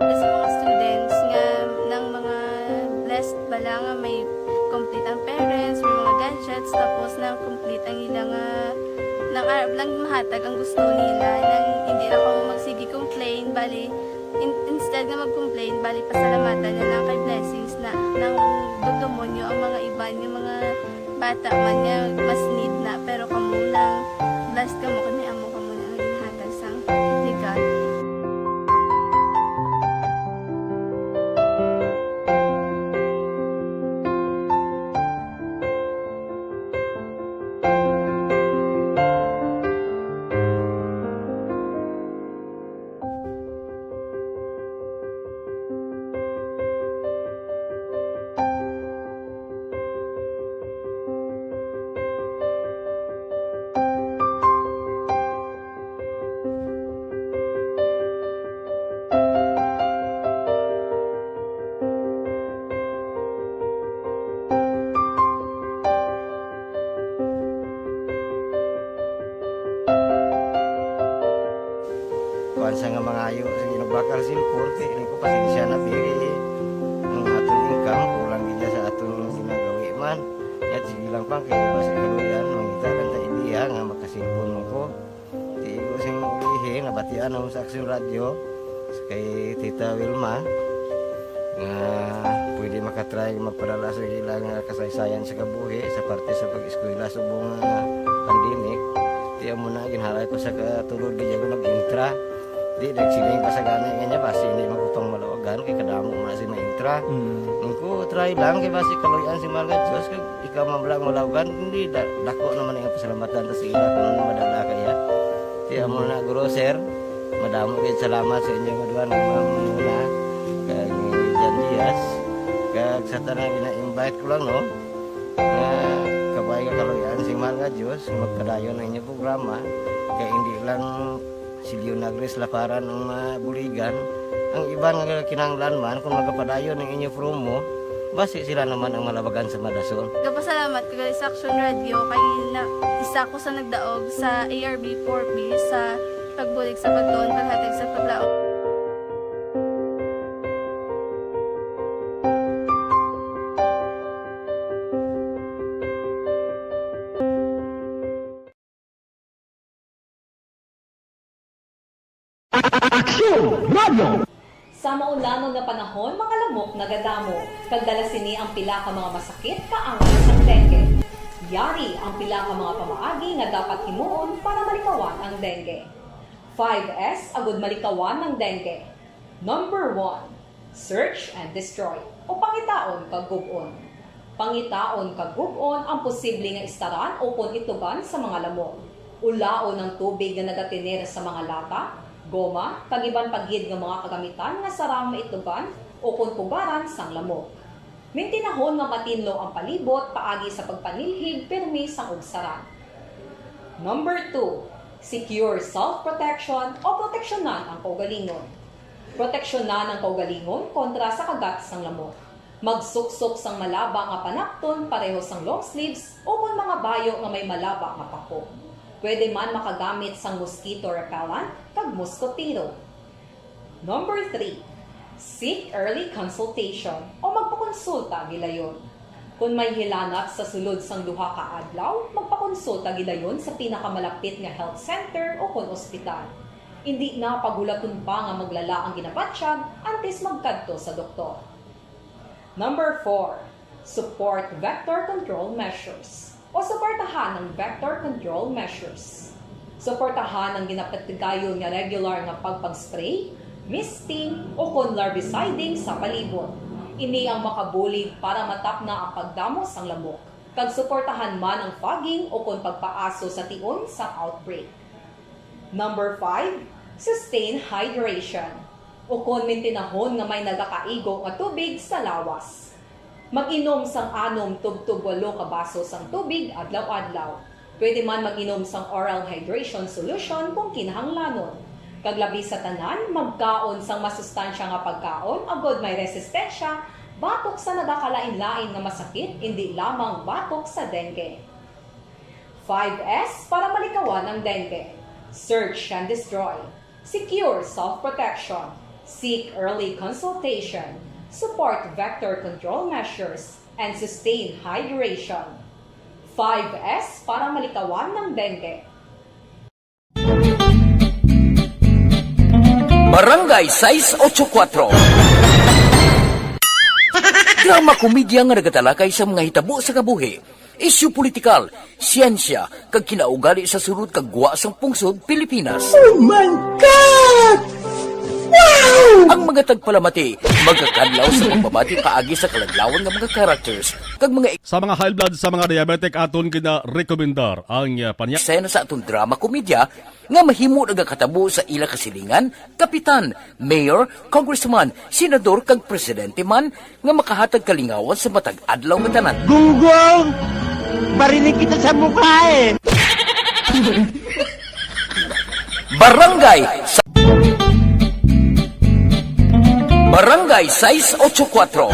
Sa mga students nga ng mga blessed bala nga may complete ang parents, may mga gadgets, tapos na complete ang ilang nang arab lang mahatag ang gusto nila nang hindi na ako magsigi complain bali instead na mag-complain, bali pasalamatan na lang kay blessings na nang demonyo ang mga iba yung mga bata man niya mas need na pero kamo lang blessed kamo kani amo kamo na ang ginhatag sang ni God. Sa nga mga ayo sa ginabakal silpon kay ini ko pasensya na biri ang atong income kulang gid sa atong ginagawi man at sige lang pang kay basta kaluyan mangita lang ta ideya nga makasilpon mo ko di ko sing ulihi nga batian ang sa Aksyon Radio kay Tita Wilma nga pwede makatry magpadala sa ilang kasaysayan sa kabuhi sa parte sa pag-eskwela subong pandemic di mo na ginhalay ko sa katulod gid ko nag-intra. Di nagsiling pa sa gana nga basi hindi magutong malawagan kay kadamo man si maintra. Ningko try lang kay basi kaloyan si Malga Dios kay ikaw mablang malawagan hindi dako naman ang pasalamatan ta sa ila kung madala kaya. Di amo na guro sir, madamo kay salamat sa inyo nga duha nga mamuna kag Jan Diaz kag sa tanan ina-invite ko lang no. Kabay ka kaloyan si Malga Dios magkadayon ang inyong programa kay hindi lang si Leonagres Laparan ng buligan ang iba nga kinahanglan man kung magapadayon ng inyo promo, basi sila naman ang malabagan sa Madason. Kapasalamat ko sa Action Radio kay na isa ko sa nagdaog sa ARB 4B sa pagbulig sa pagtuon paghatag sa paglaog. Sa maulamang na panahon, mga lamok nagadamo. Kagdala sini ang pila ka mga masakit kaangay sa dengue. Yari ang pila ka mga pamaagi nga dapat himuon para malikawan ang dengue. 5S agud malikawan ng dengue. Number 1, search and destroy o pangitaon kag gub-on. Pangitaon kag gub-on ang posible nga istaran o pon ituban sa mga lamok. Ulaon ng tubig nga nagatinir sa mga lata, goma, kagiban pagid ng mga kagamitan nga sarang maituban o kunpugaran sang lamok. Mintinahon nga matinlo ang palibot paagi sa pagpanilhig permi sang ugsaran. Number 2, secure self-protection o proteksyonan ang kaugalingon. Proteksyonan ang kaugalingon kontra sa kagat sang lamok. Magsuksok sang malaba nga panakton pareho sang long sleeves o kung mga bayo nga may malaba nga pako. Pwede man makagamit sang mosquito repellent kag mosquitero. Number 3, seek early consultation o magpakonsulta gilayon. Kung may hilanat sa sulod sang duha ka adlaw, magpakonsulta gilayon sa pinakamalapit nga health center o kon ospital. Hindi na pagulaton pa nga maglala ang ginabatsyag antes magkadto sa doktor. Number 4, support vector control measures o suportahan ng vector control measures. Suportahan ang ginapatigayon nga regular nga pagpag-spray, misting o kon larviciding sa palibot. Ini ang makabulig para matap na ang pagdamo sang lamok. Kag suportahan man ang fogging o kon pagpaaso sa tion sa outbreak. Number 5, sustain hydration o kon mintinahon nga may nagakaigo nga tubig sa lawas. Mag-inom sang 6 tub 8 ka baso sang tubig adlaw-adlaw. Pwede man mag-inom sang oral hydration solution kung kinahanglanon. Kaglabi sa tanan, magkaon sang masustansya nga pagkaon, agod may resistensya, batok sa nagakalain-lain nga masakit, hindi lamang batok sa dengue. 5S para malikawan ang dengue. Search and destroy. Secure self-protection. Seek early consultation. Support vector control measures. And sustain hydration. 5S para malikawan ng dengue. Barangay 684. Drama komedya nga nagatalakay sa mga hitabo sa kabuhi, isyu politikal, siyensya, kag kinaugali sa surut kag guwa sang pungsod Pilipinas. Oh my God! Wow! Ang mga tagpalamati, magkakadlaw sa pagbabati paagi sa kalaglawan ng mga characters, kag mga Sa mga high blood, sa mga diabetic, aton kina-rekomendar ang panya. eksena sa atong drama komedya nga mahimo nagakatabo sa ila kasilingan, kapitan, mayor, congressman, senador kag presidente man nga makahatag kalingawan sa matag adlaw nga tanan. Gunggong! Barinig kita sa mukha eh! Barangay 684.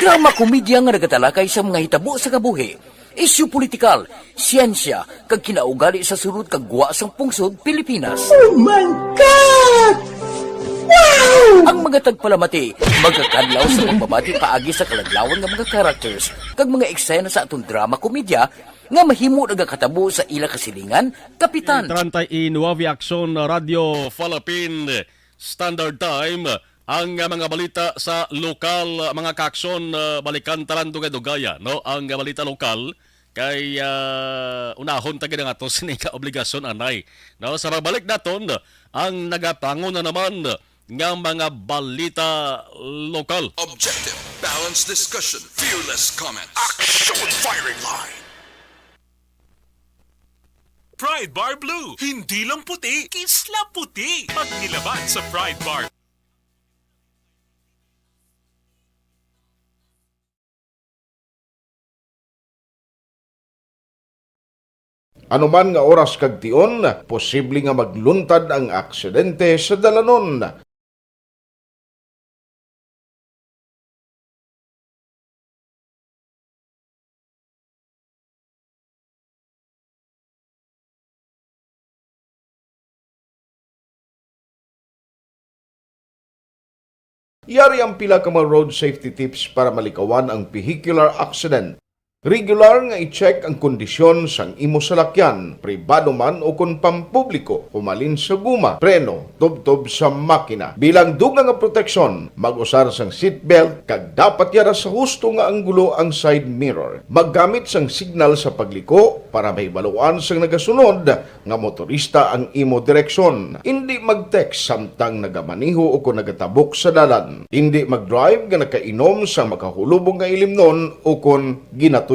Drama komedya nga nagatalakay sa mga hitabo sa kabuhi, isyu politikal, siyensya, kag kinaugali sa surut kag guwa sang pungsod Pilipinas. Oh my God! Wow! Ang mga tagpalamati, magkakadlaw sa pagbabati paagi sa kalaglawan ng mga characters, kag mga eksena sa atong drama komedya nga mahimo nagakatabo sa ila kasilingan, kapitan. Trantay in Nuavi Action Radio Philippine Standard Time ang mga balita sa lokal mga kaaksyon balikan talan dugay-dugaya no ang balita lokal kay unahon ta gid nga to sini ka obligasyon anay no sa pagbalik naton ang nagapango na naman nga mga balita lokal. Objective, balanced discussion, fearless comments. Action Firing Line. Pride Bar Blue. Hindi lang puti, kisla puti. Pag nilaban sa Pride Bar. Anuman nga oras kag tion, posible nga magluntad ang aksidente sa dalanon. Yari ang pila ka mga road safety tips para malikawan ang vehicular accident. Regular nga i-check ang kondisyon sang imo salakyan, pribado man o kung pampubliko, humalin sa guma, preno, tubtob sa makina. Bilang dugang nga proteksyon, mag-usar sang seatbelt kag dapat yara sa husto nga anggulo ang side mirror. Maggamit sang signal sa pagliko para mahibaluan sang nagasunod nga motorista ang imo direksyon. Hindi mag-text samtang nagamaniho o kung nagatabok sa dalan. Hindi mag-drive nga nakainom sa makahulubong nga ilimnon o kung ginatuyo.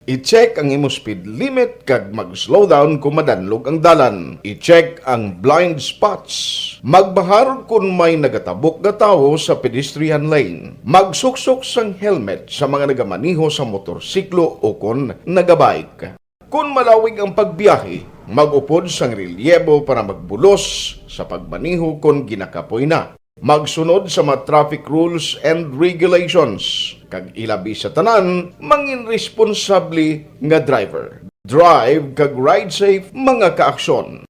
I-check ang imo speed limit kag mag-slow down kung madanlog ang dalan. I-check ang blind spots. Magbahar kung may nagatabok nga tawo sa pedestrian lane. Magsuksok sang helmet sa mga nagamaniho sa motorsiklo o kung nagabike. Kung malawig ang pagbiyahe, mag-upod sang relyebo para magbulos sa pagmaniho kung ginakapoy na. Magsunod sa mga traffic rules and regulations. Kag ilabi sa tanan, mangin responsable nga driver. Drive kag ride safe mga kaaksyon.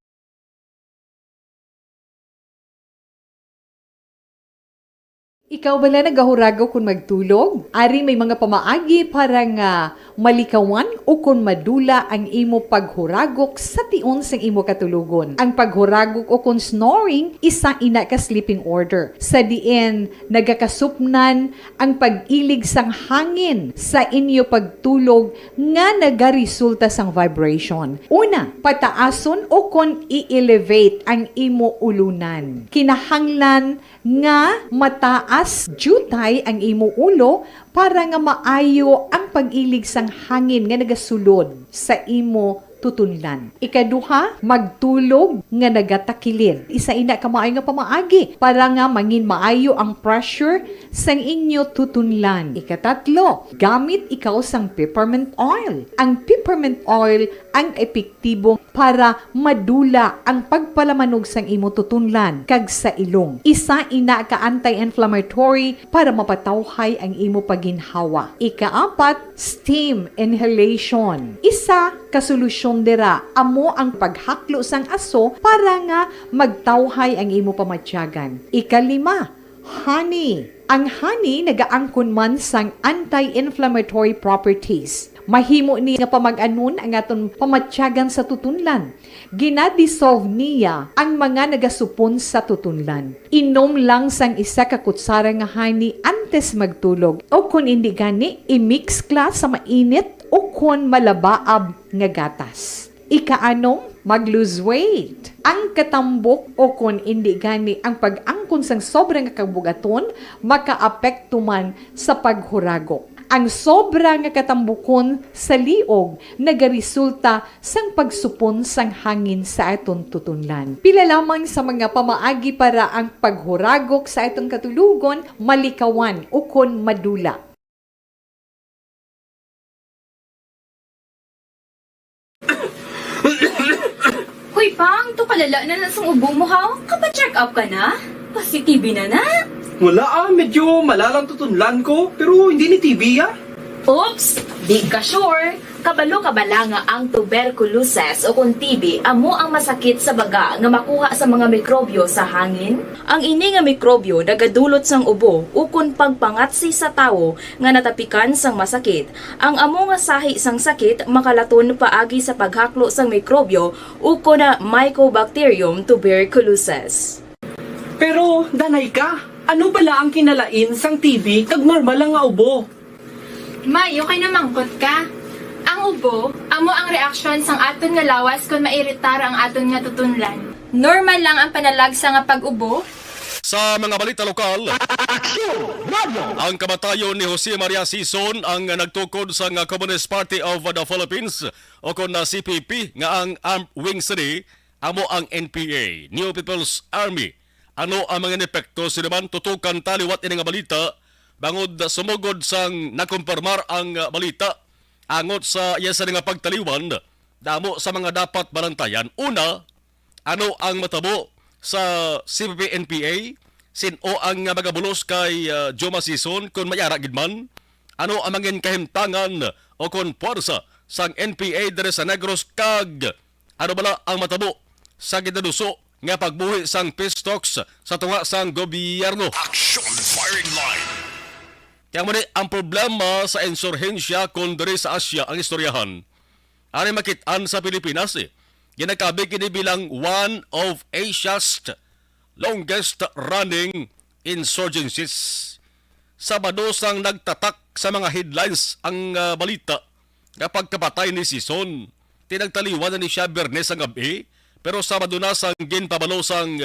Ikaw bala nagahuragaw kung magtulog? Ari may mga pamaagi para nga malikawan o kung madula ang imo paghuragok sa tion sang imo katulugon. Ang paghuragok o kung snoring, isa ina ka sleeping order. Sa diin, nagakasupnan ang pag-ilig sang hangin sa inyo pagtulog nga nagaresulta sang vibration. Una, pataason o kung i-elevate ang imo ulunan. Kinahanglan nga mataas jutay ang imo ulo para nga maayo ang pag-ilig sang hangin nga nagasulod sa imo tutunlan. Ikaduha, magtulog nga nagatakilid. Isa ina ka maayo nga pamaagi para nga mangin maayo ang pressure sang inyo tutunlan. Ikatatlo, gamit ikaw sang peppermint oil. Ang peppermint oil ang epektibo para madula ang pagpalamanog sang imo tutunlan kag sa ilong. Isa ina ka anti-inflammatory para mapatawhay ang imo paginhawa. Ikaapat, steam inhalation. Isa ka solusyon dira amo ang paghaklo sang aso para nga magtawhay ang imo pamatyagan. Ikalima, honey. Ang honey nagaangkon man sang anti-inflammatory properties. Mahimo ni nga pamag-anon ang aton pamatyagan sa tutunlan. Ginadissolve niya ang mga nagasupon sa tutunlan. Inom lang sang isa ka kutsara nga honey antes magtulog. O kung hindi gani, i-mix kla sa mainit o kung malabaab nga gatas. Ikaanom, mag-lose weight. Ang katambok o kung hindi gani ang pag-angkon sang sobrang kabugaton, makaapekto man sa paghuragok. Ang sobra nga katambukon sa liog nagaresulta sang pagsupon sang hangin sa aton tutunlan. Pila lamang sa mga pamaagi para ang paghuragok sa aton katulugon malikawan o kon madula. Hoy pang, to kalala na sang ubo mo ha? Kapa-check up ka na? Positibe na na? Wala medyo malalang tutunlan ko, pero hindi ni TB Oops! Di ka sure. Kabalo kabala nga ang tuberculosis o kung TB amo ang masakit sa baga nga makuha sa mga mikrobyo sa hangin. Ang ini nga mikrobyo nagadulot sang ubo o kung pagpangatsi sa tawo nga natapikan sang masakit. Ang amo nga sahi sang sakit makalaton paagi sa paghaklo sang mikrobyo o kung na Mycobacterium tuberculosis. Pero, danay ka, ano bala ang kinalain sang TB kag normal lang nga ubo? Mayo kay namangkot ka. Ang ubo, amo ang reaksyon sang aton nga lawas kung mairitar ang aton nga tutunlan. Normal lang ang panalagsa nga pag-ubo. Sa mga balita lokal, ang kamatayon ni Jose Maria Sison ang nagtukod sa Communist Party of the Philippines o kung na CPP nga ang Armed Wing City, amo ang NPA, New People's Army. Ano ang mga epekto sinaman tutukan taliwat ini nga balita bangod sumugod sang nakumpirmar ang balita angot sa iya sa nga pagtaliwan damo sa mga dapat balantayan. Una, ano ang matabo sa CPP-NPA? Sino ang magabulos kay Joma Sison kung mayara gid man? Ano ang mangin kahimtangan o kung puwersa sang NPA dere sa Negros kag ano bala ang matabo sa gidaduso nga pagbuhi sang peace talks sa tunga sang gobyerno? Action firing line. Kaya mo ang problema sa insurhensya kung diri sa Asya ang istoryahan. Ari makitaan sa Pilipinas ginakabi kini bilang one of Asia's longest running insurgencies. Sabado sang nagtatak sa mga headlines ang balita kapag kapatay ni Sison. Tinagtaliwan ni siya Bernes ang gabi, pero Sabado na sang ginpabalo sang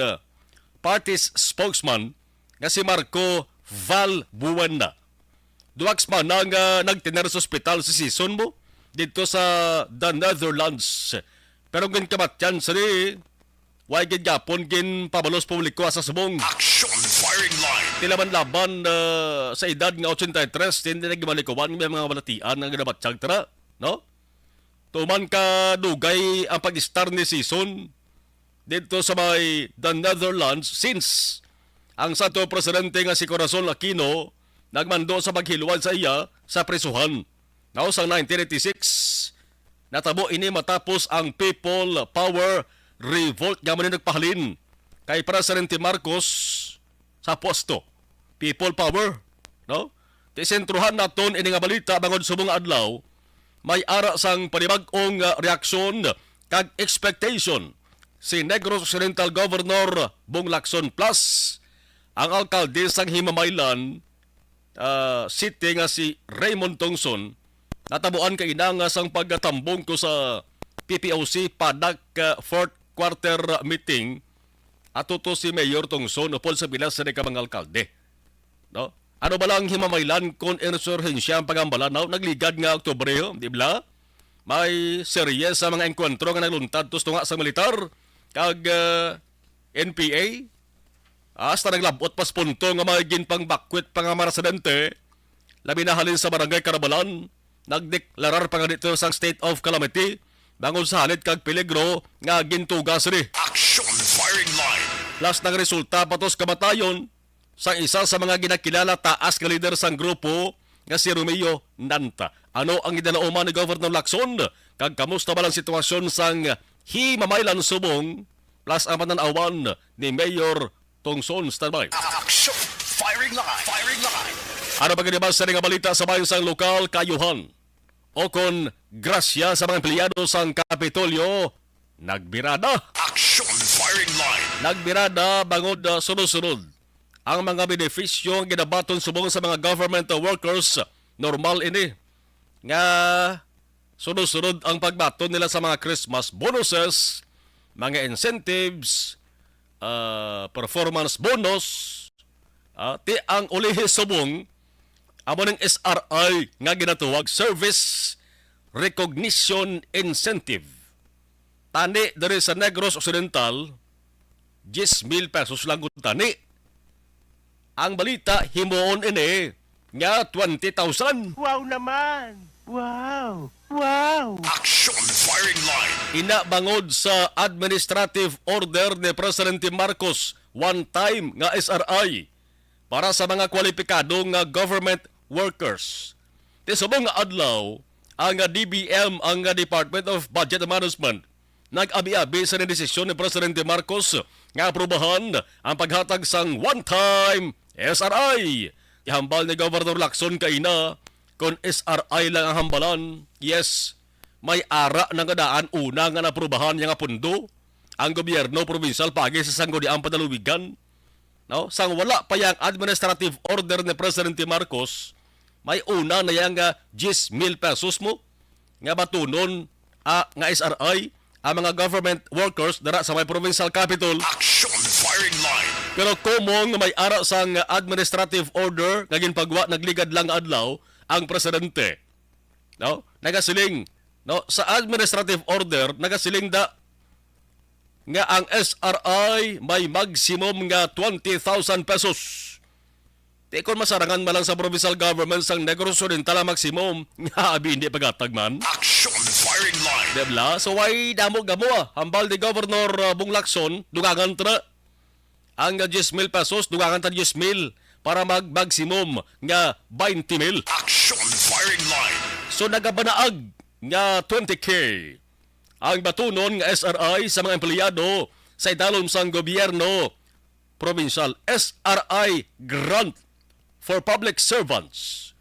party's spokesman nga si Marco Valbuena. Duwaks man ang nagtiner sa ospital si Sison mo dito sa the Netherlands. Pero ginkamatyan sa ni why gid gapon gin pabalos publiko sa subong. Action firing line. Tilaban-laban sa edad nga 83 hindi nagmalikuan may mga balatian nga ginabatsyag tara, no? Tuman ka dugay ang pag-star ni Sison dito sa may the Netherlands since ang Santo Presidente nga si Corazon Aquino nagmando sa paghilwad sa iya sa prisuhan. Now, sa 1986, natabo ini matapos ang People Power Revolt nga man nagpahalin kay Presidente Marcos sa posto. People Power, no? Tisentruhan naton ini nga balita bangod subong adlaw may ara sang panibag-ong reaksyon kag expectation si Negros Occidental Governor Bong Lacson plus ang alkalde sang Himamaylan City nga si Raymond Tongson natabuan kay ina nga sang pagtambong ko sa PPOC padak fourth quarter meeting ato to si Mayor Tongson upol sa bilas sa mga alkalde, no? Ano ba lang Himamaylan kung insurhensya ang pagambalan? No? Nagligad nga Oktubre, di ba? May serye sa mga engkwentro nga nagluntad tos tunga sa militar kag NPA. Hasta naglabot pas punto nga magiging pang bakwit pa nga mga residente. Labi na halin sa barangay Carabalan. Nagdeklarar pa nga dito sa state of calamity. Bangon sa halit kag peligro nga gintugas rin. Action firing line. Plus ng resulta patos kamatayon sa isa sa mga ginakilala taas ka leader sang grupo nga si Romeo Nanta. Ano ang idalauman ni Governor Lacson? Kag kamusta ba lang sitwasyon sang Himamaylan subong plus ang pananawan ni Mayor Tongson standby. Action firing line. Firing line. Ano ba ganibas sa nga balita sa bayan sang lokal kayuhan? O kon grasya sa mga empleyado sang Kapitolyo nagbirada. Action firing line. Nagbirada bangod sunod-sunod ang mga benepisyo ang ginabaton subong sa mga government workers. Normal ini nga sunod-sunod ang pagbaton nila sa mga Christmas bonuses, mga incentives, performance bonus, ti ang ulihis subong amo ng SRI nga ginatuwag Service Recognition Incentive. Tani dari sa Negros Occidental 10,000 pesos lang kung tani. Ang balita himuon ini nga 20,000. Wow naman! Wow! Wow! Action firing line. Ina bangod sa administrative order ni Presidente Marcos one time nga SRI para sa mga kwalipikadong nga government workers. Tisubong nga adlaw ang DBM ang Department of Budget and Management nag-abi-abi sa desisyon ni Presidente Marcos nga aprobahan ang paghatag sang one-time SRI. Ihambal ni Governor Lacson kaina kung SRI lang ang hambalan. Yes, may ara ng kadaan una nga naprubahan nga pundo ang gobyerno provincial pagi sa sangguniang padaluwigan. No? Sang wala pa yang administrative order ni Presidente Marcos, may una na yang 10,000 pesos mo nga batunon nga SRI ang mga government workers dara sa may provincial capital. Action firing line. Pero kumong may ara sang administrative order nga ginpagwa nagligad lang adlaw ang presidente. No? Nagasiling no sa administrative order nagasiling da nga ang SRI may maximum nga 20,000 pesos. Di kon masarangan malang sa provincial government sang Negros Occidental ang maximum nga abi hindi pagatag man. Action firing firing line. Debla, so why damo gamo hambal ni Governor Bong Lacson, dugangan tra ang 10,000 pesos, dugangan ta 10,000 para mag-maximum nga 20,000. Action firing line. So nagabanaag nga 20K ang batunon nga SRI sa mga empleyado sa idalom sang gobyerno provincial. SRI grant for public servants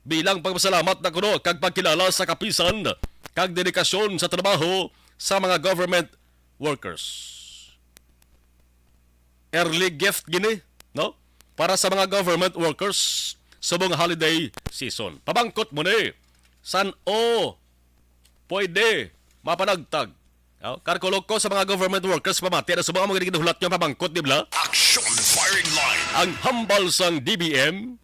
bilang pagpasalamat na kuno kag pagkilala sa kapisan kag dedikasyon sa trabaho sa mga government workers. Early gift gini, no? Para sa mga government workers sa mga holiday season. Pabangkot mo ni, san o pwede mapanagtag. No? Karkulog ko sa mga government workers pamati na sa mga mga ginuhulat nyo pabangkot, di ba? Action firing line. Ang hambal sang DBM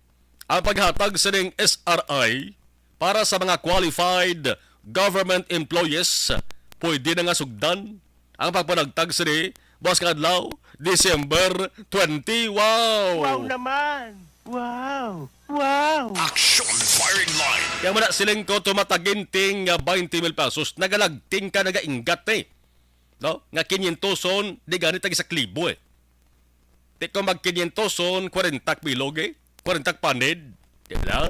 ang paghatag sa ning SRI para sa mga qualified government employees pwede na nga sugdan ang pagpanagtag sa ni Boss Kadlaw, December 20. Wow! Wow naman! Wow! Wow! Action firing line. Kaya man siling ko tumataginting 20,000 pesos, nagalagting ka nagaingat eh. No? Nga 500 di ganit tag 1,000 eh. Di ko mag 500 40 bilog eh. 40 panid. Diba?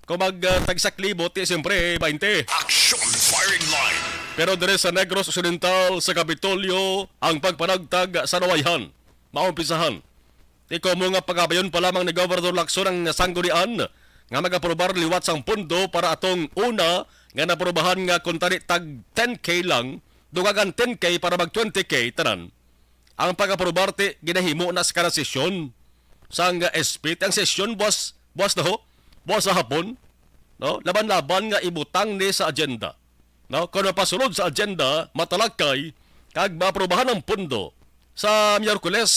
Kung mag tag 1,000, ti siyempre 20. Action firing line. Pero dire sa Negros Occidental sa Kapitolyo ang pagpanagtag sa nawayhan. Maumpisahan. Di ko mo nga pagabayon pa lamang ni Governor Lacson ang sanggunian nga magaprobar liwat sang pundo para atong una nga naprobahan nga kuntani tag 10K lang, dugagan 10K para mag 20K tanan. Ang pag-aprobar ti ginahimo na sa kada sesyon sang SP. Ang sesyon buwas na ho, buwas sa hapon, no? Laban-laban nga ibutang ni sa agenda. No, kung napasunod sa agenda, matalakay, kag maaprobahan ang pundo sa Miyerkules,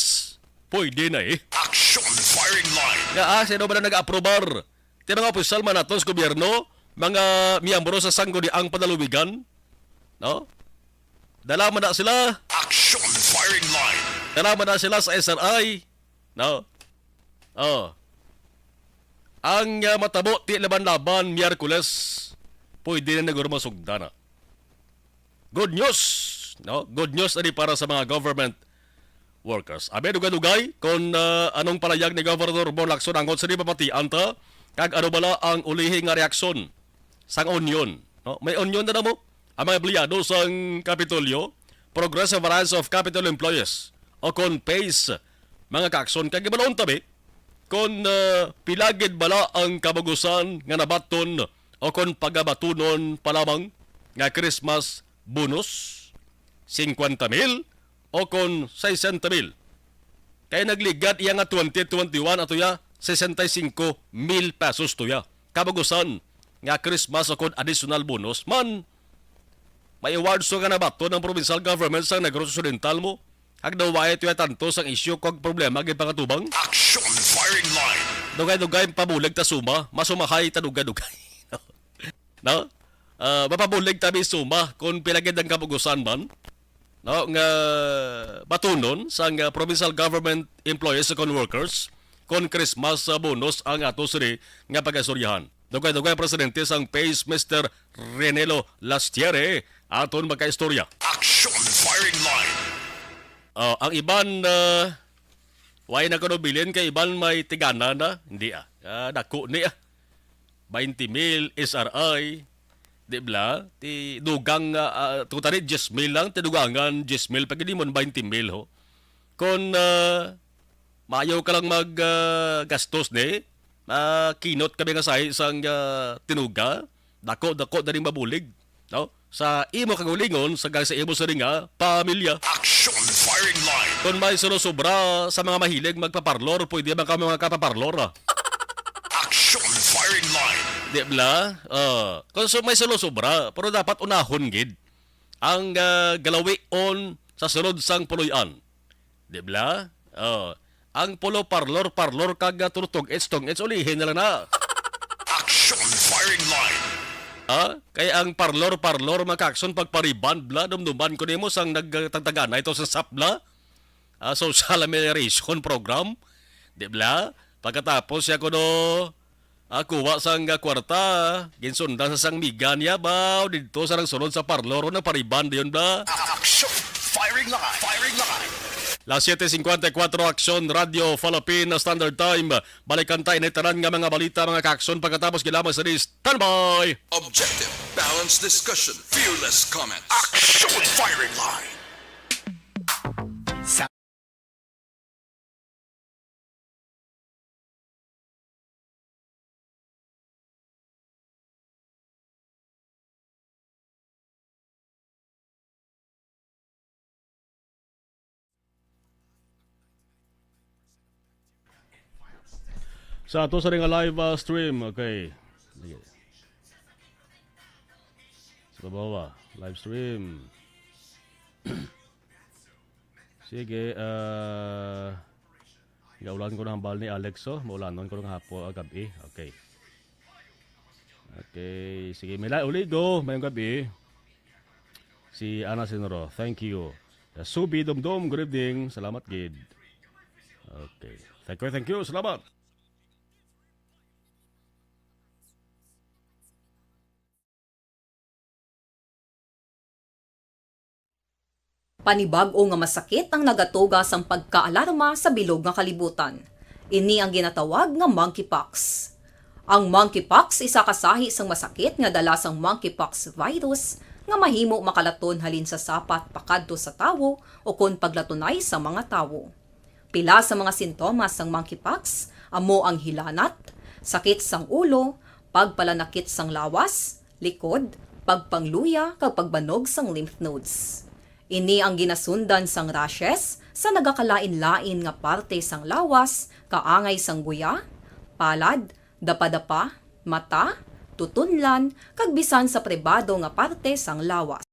pwede na eh. Action firing line. Nga sino ba na nag-aprobar? Ti mga opisyal man nato sa gobyerno, mga miyembro sa sangguniang panalubigan, no? Dala man na sila. Action firing line. Dala man na sila sa SRI, no? Oh. Ang matabo ti laban-laban Miyerkules, pwede na nagurmasugdana. Good news, no? Good news ani para sa mga government workers. Abe dugay-dugay kung anong palayag ni Governor Bong Lacson angkot sa pamati anta kag ano bala ang ulihi nga reaksyon sang union, no? May union na mo ang mga empleyado sang Kapitolyo, Progressive Alliance of Capital Employees o kon PACE mga kakson kag ibalon tabi kung pilagid bala ang kabagusan nga nabaton o kon pagabatunon pa lamang nga Christmas bonus 50,000 o kon 60,000. Kaya nagligad iya nga 2021 ato ya 65,000 pesos to ya. Kabagusan nga Christmas o kon additional bonus man may awards so nga nabato ng provincial government sa Negros Occidental mo. Hag daw wae ito tanto sang isyu kog problema gid pangatubang. Action firing line. Dugay-dugay pabulig ta suma, masumahay ta dugay-dugay. No? Mapabulig tabi suma kung pilagid ang kapugusan man. No? Nga batunon sa provincial government employees kon workers kon Christmas bonus ang ato siri nga pagasuryahan. Dugay-dugay presidente sang PACE Mr. Renelo Lastiere aton magkaistorya. Action firing line. Ang iban way na kuno bilin kay iban may tigana na hindi dako ni 20,000 SRI, di ba? Ti dugang tutari 10,000 lang, ti dugangan 10,000 pag hindi mo 20,000 ho. Kung maayaw ka lang mag gastos ni, kinot kami nga sa isang tinuga, dako na rin mabulig, no? Sa imo kagulingon, sa imo sa ringa, pamilya. Action firing line. Kung may sobra sa mga mahilig magpaparlor, pwede ba kami mga kapaparlor Action firing line. Di ba? Kung may sobra, pero dapat unahon gid ang galawion sa sunod sang puloy-an. Di ba? Ang pulo parlor kag turtog it's ulihin na lang na. Action firing line. Kaya ang parlor makakson pagpariban bla dumduman ko nimo sang nagtagtagan na ito sa SAPLA, social amelioration program, di ba? Pagkatapos siya ko no Kuha sang kwarta. Ginsundan sa sang miga niya ba? Dito sa nang sunod sa parloro na pariban diyon ba? Action! Firing line! Firing line! Las 7:54 Aksyon Radio Philippine Standard Time. Balikan tayo tanan nga mga balita mga kaaksyon pagkatapos gilamang sa standby. Objective, balanced discussion, fearless comments. Action! Firing line! Sa ato sa ring live stream, okay. Sige. Sa baba, live stream. Sige, gaulan ko ng bal ni Alexo, maulanon ko ng hapo gabi. Okay. Okay, sige, may ulit go, mayong gabi. Si Ana Sinoro, thank you. Subi Dumdum, good evening. Salamat, Gid. Okay. Thank you, salamat. Panibag-o nga masakit ang nagatuga sang pagkaalarma sa bilog nga kalibutan. Ini ang ginatawag nga monkeypox. Ang monkeypox isa kasahi sang masakit nga dala sang monkeypox virus nga mahimo makalaton halin sa sapat pakadto sa tawo o kon paglatunay sa mga tawo. Pila sa mga sintomas sang monkeypox amo ang hilanat, sakit sang ulo, pagpalanakit sang lawas, likod, pagpangluya kag pagbanog sang lymph nodes. Ini ang ginasundan sang rashes sa nagakalain-lain nga parte sang lawas, kaangay sang guya, palad, dapadapa, mata, tutunlan, kag bisan sa pribado nga parte sang lawas.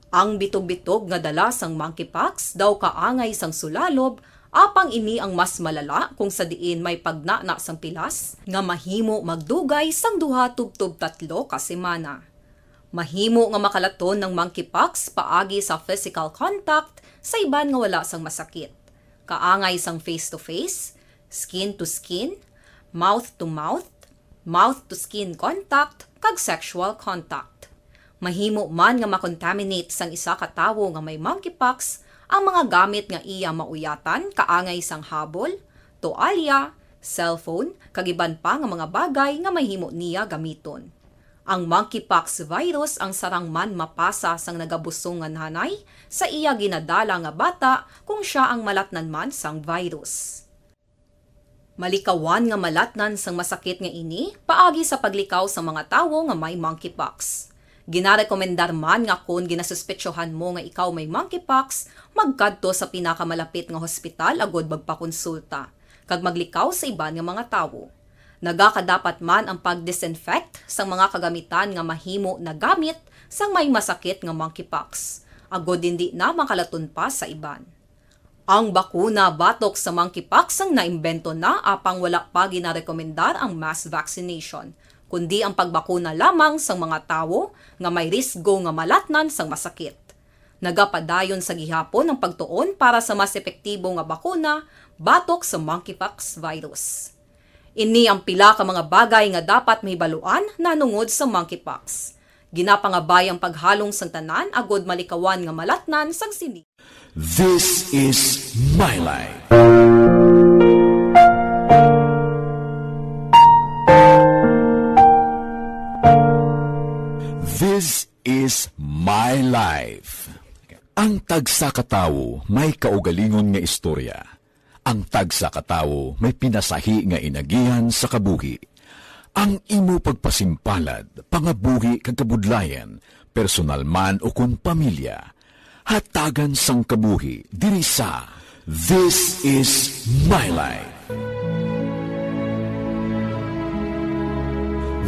Ang bitog-bitog nga dala sang monkeypox daw kaangay sang sulalob, apang ini ang mas malala kung sa diin may pagnana sang pilas nga mahimo magdugay sang 2 tubtob 3 ka semana. Mahimo nga makalaton ng monkeypox paagi sa physical contact sa iban nga wala sang masakit. Kaangay sang face-to-face, skin-to-skin, mouth-to-mouth, mouth-to-skin contact, kag sexual contact. Mahimo man nga makontaminate sang isa ka tawo nga may monkeypox ang mga gamit nga iya mauyatan kaangay sang habol, toalya, cellphone, kag iban pa nga mga bagay nga mahimo niya gamiton. Ang monkeypox virus ang sarang man mapasa sang nagabusong nga nanay sa iya ginadala nga bata kung siya ang malatnan man sang virus. Malikawan nga malatnan sang masakit nga ini paagi sa paglikaw sa mga tawo nga may monkeypox. Ginarekomendar man nga kung ginasuspetsyohan mo nga ikaw may monkeypox, magkadto sa pinakamalapit nga hospital agod magpakonsulta kag maglikaw sa iban nga mga tawo. Nagakadapat man ang pag-disinfect sa mga kagamitan nga mahimo na gamit sang may masakit nga monkeypox. Agod hindi na makalaton pa sa iban. Ang bakuna batok sa monkeypox ang naimbento na apang wala pa ginarekomendar ang mass vaccination, kundi ang pagbakuna lamang sang mga tawo nga may risgo nga malatnan sang masakit. Nagapadayon sa gihapon ang pagtuon para sa mas epektibo nga bakuna batok sa monkeypox virus. Ini ang pila ka mga bagay nga dapat mahibaluan nanungod sa monkeypox. Ginapangabay ang paghalong sang tanan agod malikawan nga malatnan sang sini. This is my life. This is my life. Ang tagsa ka tawo may kaugalingon nga istorya. Ang tagsa ka tawo may pinasahi nga inagihan sa kabuhi. Ang imo pagpasimpalad, pangabuhi kag kabudlayan, personal man o kun pamilya, hatagan sang kabuhi diri sa This is my life.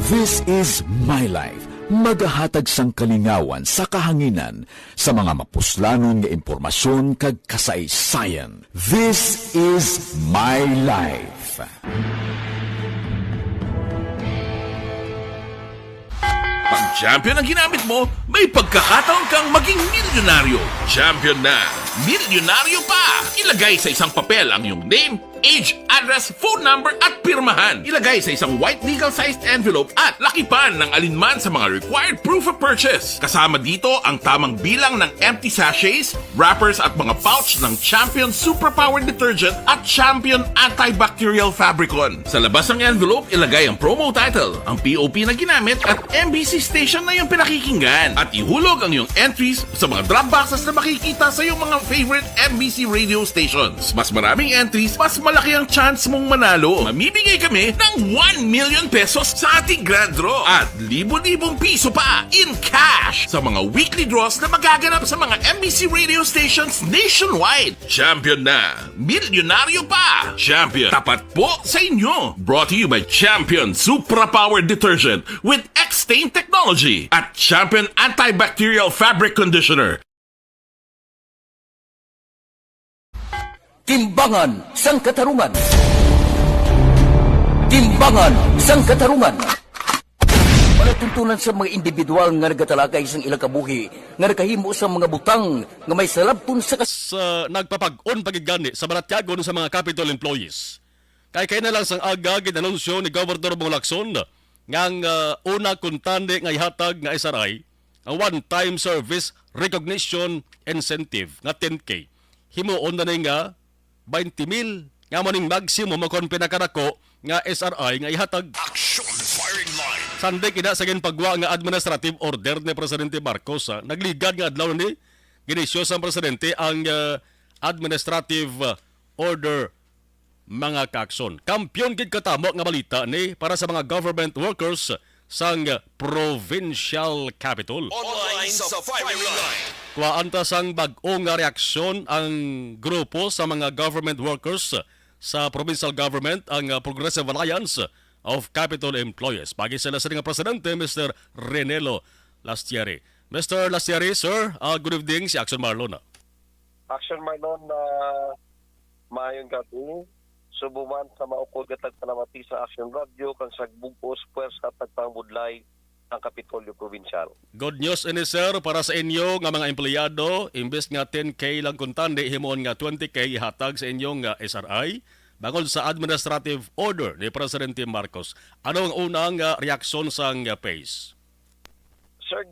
This is my life. Magahatag sang kalingawan sa kahanginan sa mga mapuslanon nga impormasyon kag kasaysayan. This is my life. Pag champion ang ginamit mo, may pagkakataon kang maging milyonaryo. Champion na! Milyonaryo pa! Ilagay sa isang papel ang iyong name, age, address, phone number at pirmahan. Ilagay sa isang white legal-sized envelope at lakipan ng alinman sa mga required proof of purchase. Kasama dito ang tamang bilang ng empty sachets, wrappers at mga pouch ng Champion Superpower Detergent at Champion Antibacterial Fabricon. Sa labas ng envelope, ilagay ang promo title, ang POP na ginamit at MBC station na yung pinakikinggan. At ihulog ang iyong entries sa mga drop boxes na makikita sa iyong mga favorite MBC radio stations. Mas maraming entries, mas malaki ang chance mong manalo. Mamibigay kami ng 1 million pesos sa ating grand draw at libo-libong piso pa in cash sa mga weekly draws na magaganap sa mga MBC radio stations nationwide. Champion na, milyonaryo pa. Champion, tapat po sa inyo. Brought to you by Champion Supra Power Detergent with X-Stain Technology at Champion Antibacterial Fabric Conditioner. Timbangan sang katarungan. Timbangan sang katarungan. Palatuntunan sa mga individual nga nagatalakay sang ilang kabuhi nga nakahimo sa mga butang nga may salabton sa nagpapag-on pagigani sa Baratyagon sa mga Capitol employees. Kay na lang sang aga ginanunsyo ni Governor Bong Lacson ngang una kuntande nga ihatag nga SRI ang one-time service recognition incentive nga 10K. Himuon na nga 20,000 nga maning maximum makon pinakadako nga SRI nga ihatag. Action firing line. Sunday kina sa pagwa nga administrative order ni Presidente Marcos. Nagligad nga adlaw ni ginisyo sa presidente ang administrative order mga kakson. Kampiyon gid katamo nga balita ni para sa mga government workers sang provincial capital. Online sa firing line. Kuwaanta sang bag-o nga reaksyon ang grupo sa mga government workers sa provincial government, ang Progressive Alliance of Capital Employees. Pagi sila sa nga presidente, Mr. Renelo Lastieri. Mr. Lastieri, sir, good evening, si Action Marlon. Action Marlon, maayong gabi. Subuman sa maupod gatag palamati sa Action Radio kang sagbugos puwersa at tagpangudlay ang Kapitolyo Provincial. Good news ini sir para sa inyo nga mga empleyado, imbes nga 10K lang kuntande himon nga 20K ihatag sa inyong SRI bangod sa administrative order ni Presidente Marcos. Ano ang unang reaksyon sang PACE? Sir,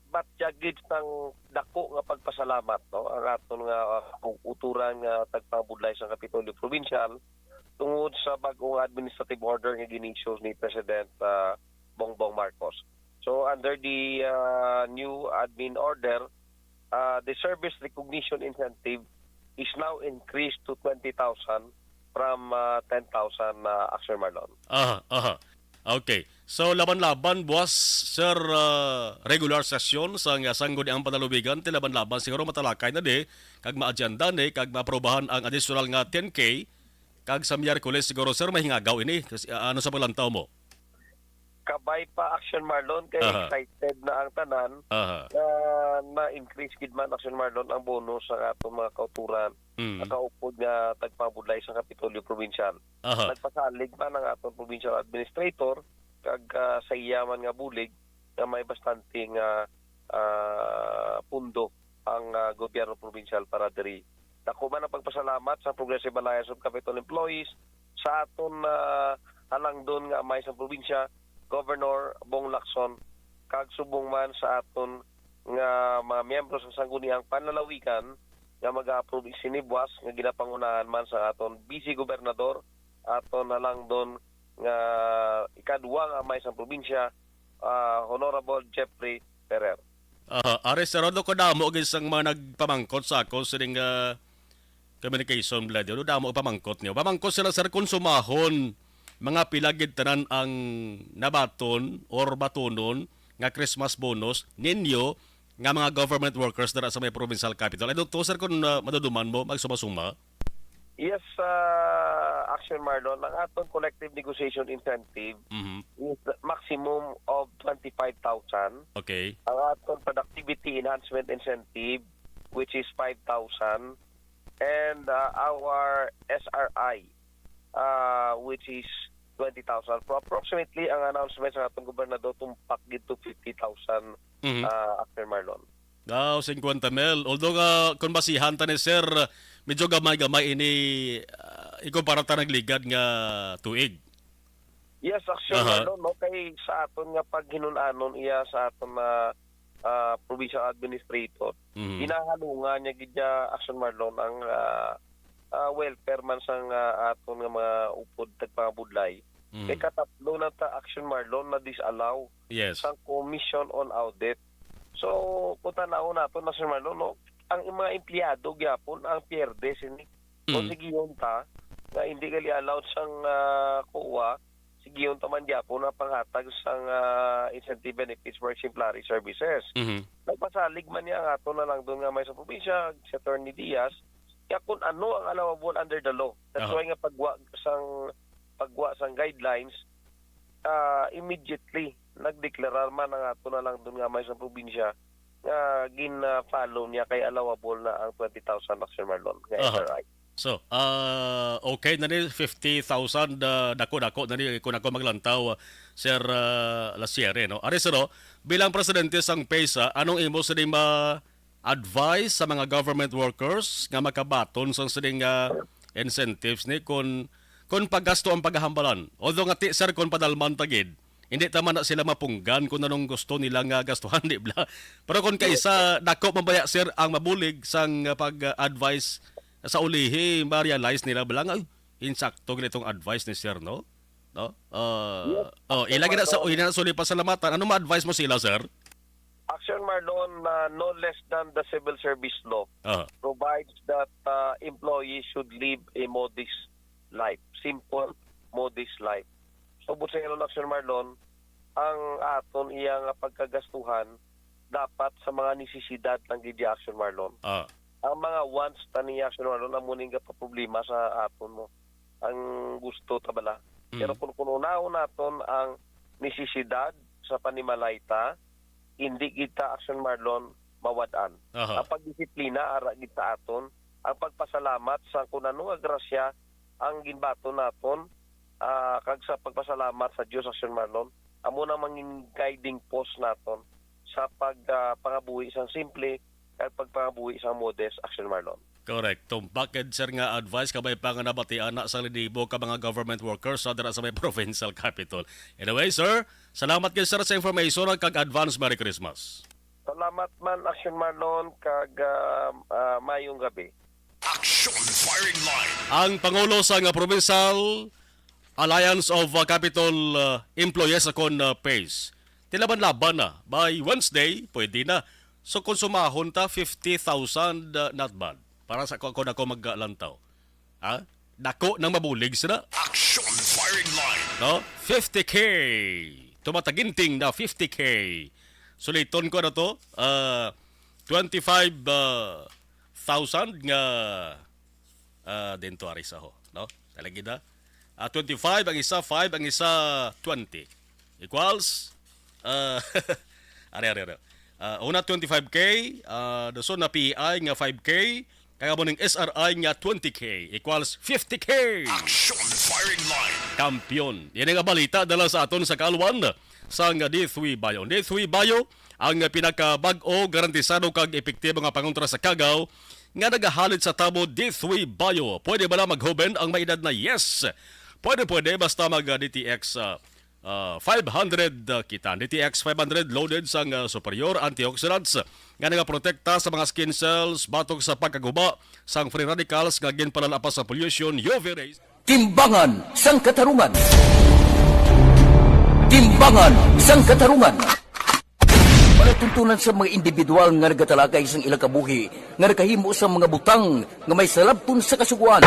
batyagid ng dako nga pagpasalamat, no, ang aton nga uturan nga tagpangudlay sa Kapitolyo Provincial tungod sa bagong administrative order nga ginisyo ni President Bongbong Marcos. So under the new admin order, the service recognition incentive is now increased to 20,000 from 10,000 Action Marlon. Okay. So laban-laban buwas sir regular session sa sangguni ang panalubigan ti laban-laban siguro matalakay na di kag maagenda ni kag maaprobahan ang additional nga 10K kag sa Miyerkules siguro sir mahingagaw ini ano sa paglantaw mo? Kabay pa Action Marlon kay excited na ang tanan na increase gid man Action Marlon ang bonus sa atong mga kauturan nakaupod nga tagpabudlay sa Kapitolyo Provincial. Nagpasalig man ang atong provincial administrator kag sa iyaman nga bulig nga may bastante nga pundo ang gobyerno provincial para diri. Dako man ang pagpasalamat sa Progressive Alliance of Capital Employees sa aton halang doon nga may sa probinsya Governor Bong Lacson kag subong man sa aton nga mga miyembro sa sangguniang panlalawigan nga mag-approve sinibwas nga ginapangunahan man sa aton vice gobernador aton nalang doon nga ikadua nga may sa probinsya Honorable Jeffrey Ferrer. Ares Rodo ko damo gid sang mga nagpamangkot sa ako sa communication blad. Damo pamangkot niyo. Pamangkot sila sir kung sumahon mga pilagid tanan ang nabaton or batunon nga Christmas bonus ninyo nga mga government workers dara sa may provincial capital. Ay to sir kung maduduman mo magsuma-suma. Yes, Action Marlon, ang aton collective negotiation incentive is maximum of 25,000. Okay. Ang aton productivity enhancement incentive which is 5,000 and our SRI which is 20,000. So approximately, ang announcement sa atong gobernador tumpak dito 50,000 after Marlon. Daw 50 mil. Although kung basihan ta ni sir, medyo gamay-gamay ini ikumpara ta nagligad nga tuig. Yes, actually, no, kay sa aton nga paghinunanon iya sa aton na provincial administrator, ginahalungan niya gidya Action Marlon ang welfare man sang aton nga mga upod tagpangabudlay. Kay katatlo na ta Action Marlon na disallow sang Commission on Audit. So, kung tanaw nato na Action Marlon, no, ang mga empleyado gyapon ang pierde sini. O sige yun ta, na hindi gali allowed sang kuwa, sige yun ta man gyapon na panghatag sang incentive benefits for exemplary services. Nagpasalig man niya ang ato na lang doon nga may sa probinsya, si Attorney Diaz, kaya kung ano ang allowable under the law. That's why nga pagwa sang guidelines, immediately nagdeklarar man ang ato na lang doon nga may sa probinsya nga gin-follow niya kay allowable na ang 20,000 Action Marlon nga SRI. So, okay na ni 50,000 dako-dako na ni kung ako maglantaw Sir Lasiere, no? Ari no, bilang presidente sang PESA, anong imo sa ma-advise sa mga government workers nga makabaton sa sining incentives ni kung paggasto ang paghahambalan? Although nga sir kung padalman tagid, hindi tama na sila mapunggan kung anong gusto nila nga gastuhan, di ba? Pero kung kaisa, dako mabaya sir ang mabulig sang pag-advise sa ulihi, ma-realize nila ba lang, ay, insakto ganitong advice ni sir, no? No? Ilagay na sa suli pasalamatan. Ano ma-advise mo sila, sir? Action Marlon, no less than the Civil Service Law provides that employees should live a modest life. Simple, modest life. So, sa Action Marlon, ang aton iyang pagkagastuhan dapat sa mga nisisidad ng Gidi Action Marlon. Ang mga wants ni Action Marlon ang muning pa problema sa aton mo. Ang gusto tabala. Pero kung unaon naton ang nisisidad sa panimalayta, hindi kita Action Marlon mawadaan. Ang pagdisiplina ara kita aton, ang pagpasalamat sa kunano nga grasya ang ginbato naton, kag sa pagpasalamat sa Diyos Action Marlon, amo na mangin guiding post naton sa pagpangabuhi isang simple kag pagpangabuhi isang modest Action Marlon. Correct. Tumpakid sir nga advice kabay pa nga nabatian na sa lidibo ka mga government workers sa dira sa may provincial capital. Anyway, sir, salamat kay sir sa information kag advance Merry Christmas. Salamat man Action Marlon kag mayong gabi. Action Firing Line. Ang Pangulo sa nga Provincial Alliance of Capital Employees akon PACE. Tilaban-laban na. By Wednesday, pwede na. So kung sumahon ta, 50,000 not bad. Para sa ako maglantaw. Dako nang mabulig sila. Action Firing Line. No? 50K. Tumataginting na 50K. Suliton ko na to. 25,000 nga dento arisa ho. No? Talagi na. 25 ang isa, 5 ang isa, 20. Equals, una 25K, doon na PEI nga 5K, kaya mo ng SRI nga 20K, equals 50K. Action Firing Line. Kampiyon. Yan ang balita dala sa aton sa Kalwan sa D3 Bayo. D3 Bayo, ang pinakabag-o, garantisado kag epektibo nga pangontra sa kagaw, nga nagahalit sa tabo D3 Bayo. Pwede ba na maghoben ang maedad na yes? Pwede basta mag-DTX 500 kita. DTX 500 loaded sang superior antioxidants nga nagaprotekta sa mga skin cells batok sa pagkaguba sang free radicals nga ginpalalapas sa pollution UV rays. Timbangan sang katarungan. Timbangan sang katarungan. Palatuntunan sa mga individual nga nagatalagay sang ilang kabuhi nga nakahimo sa mga butang nga may salabton sa kasuguan.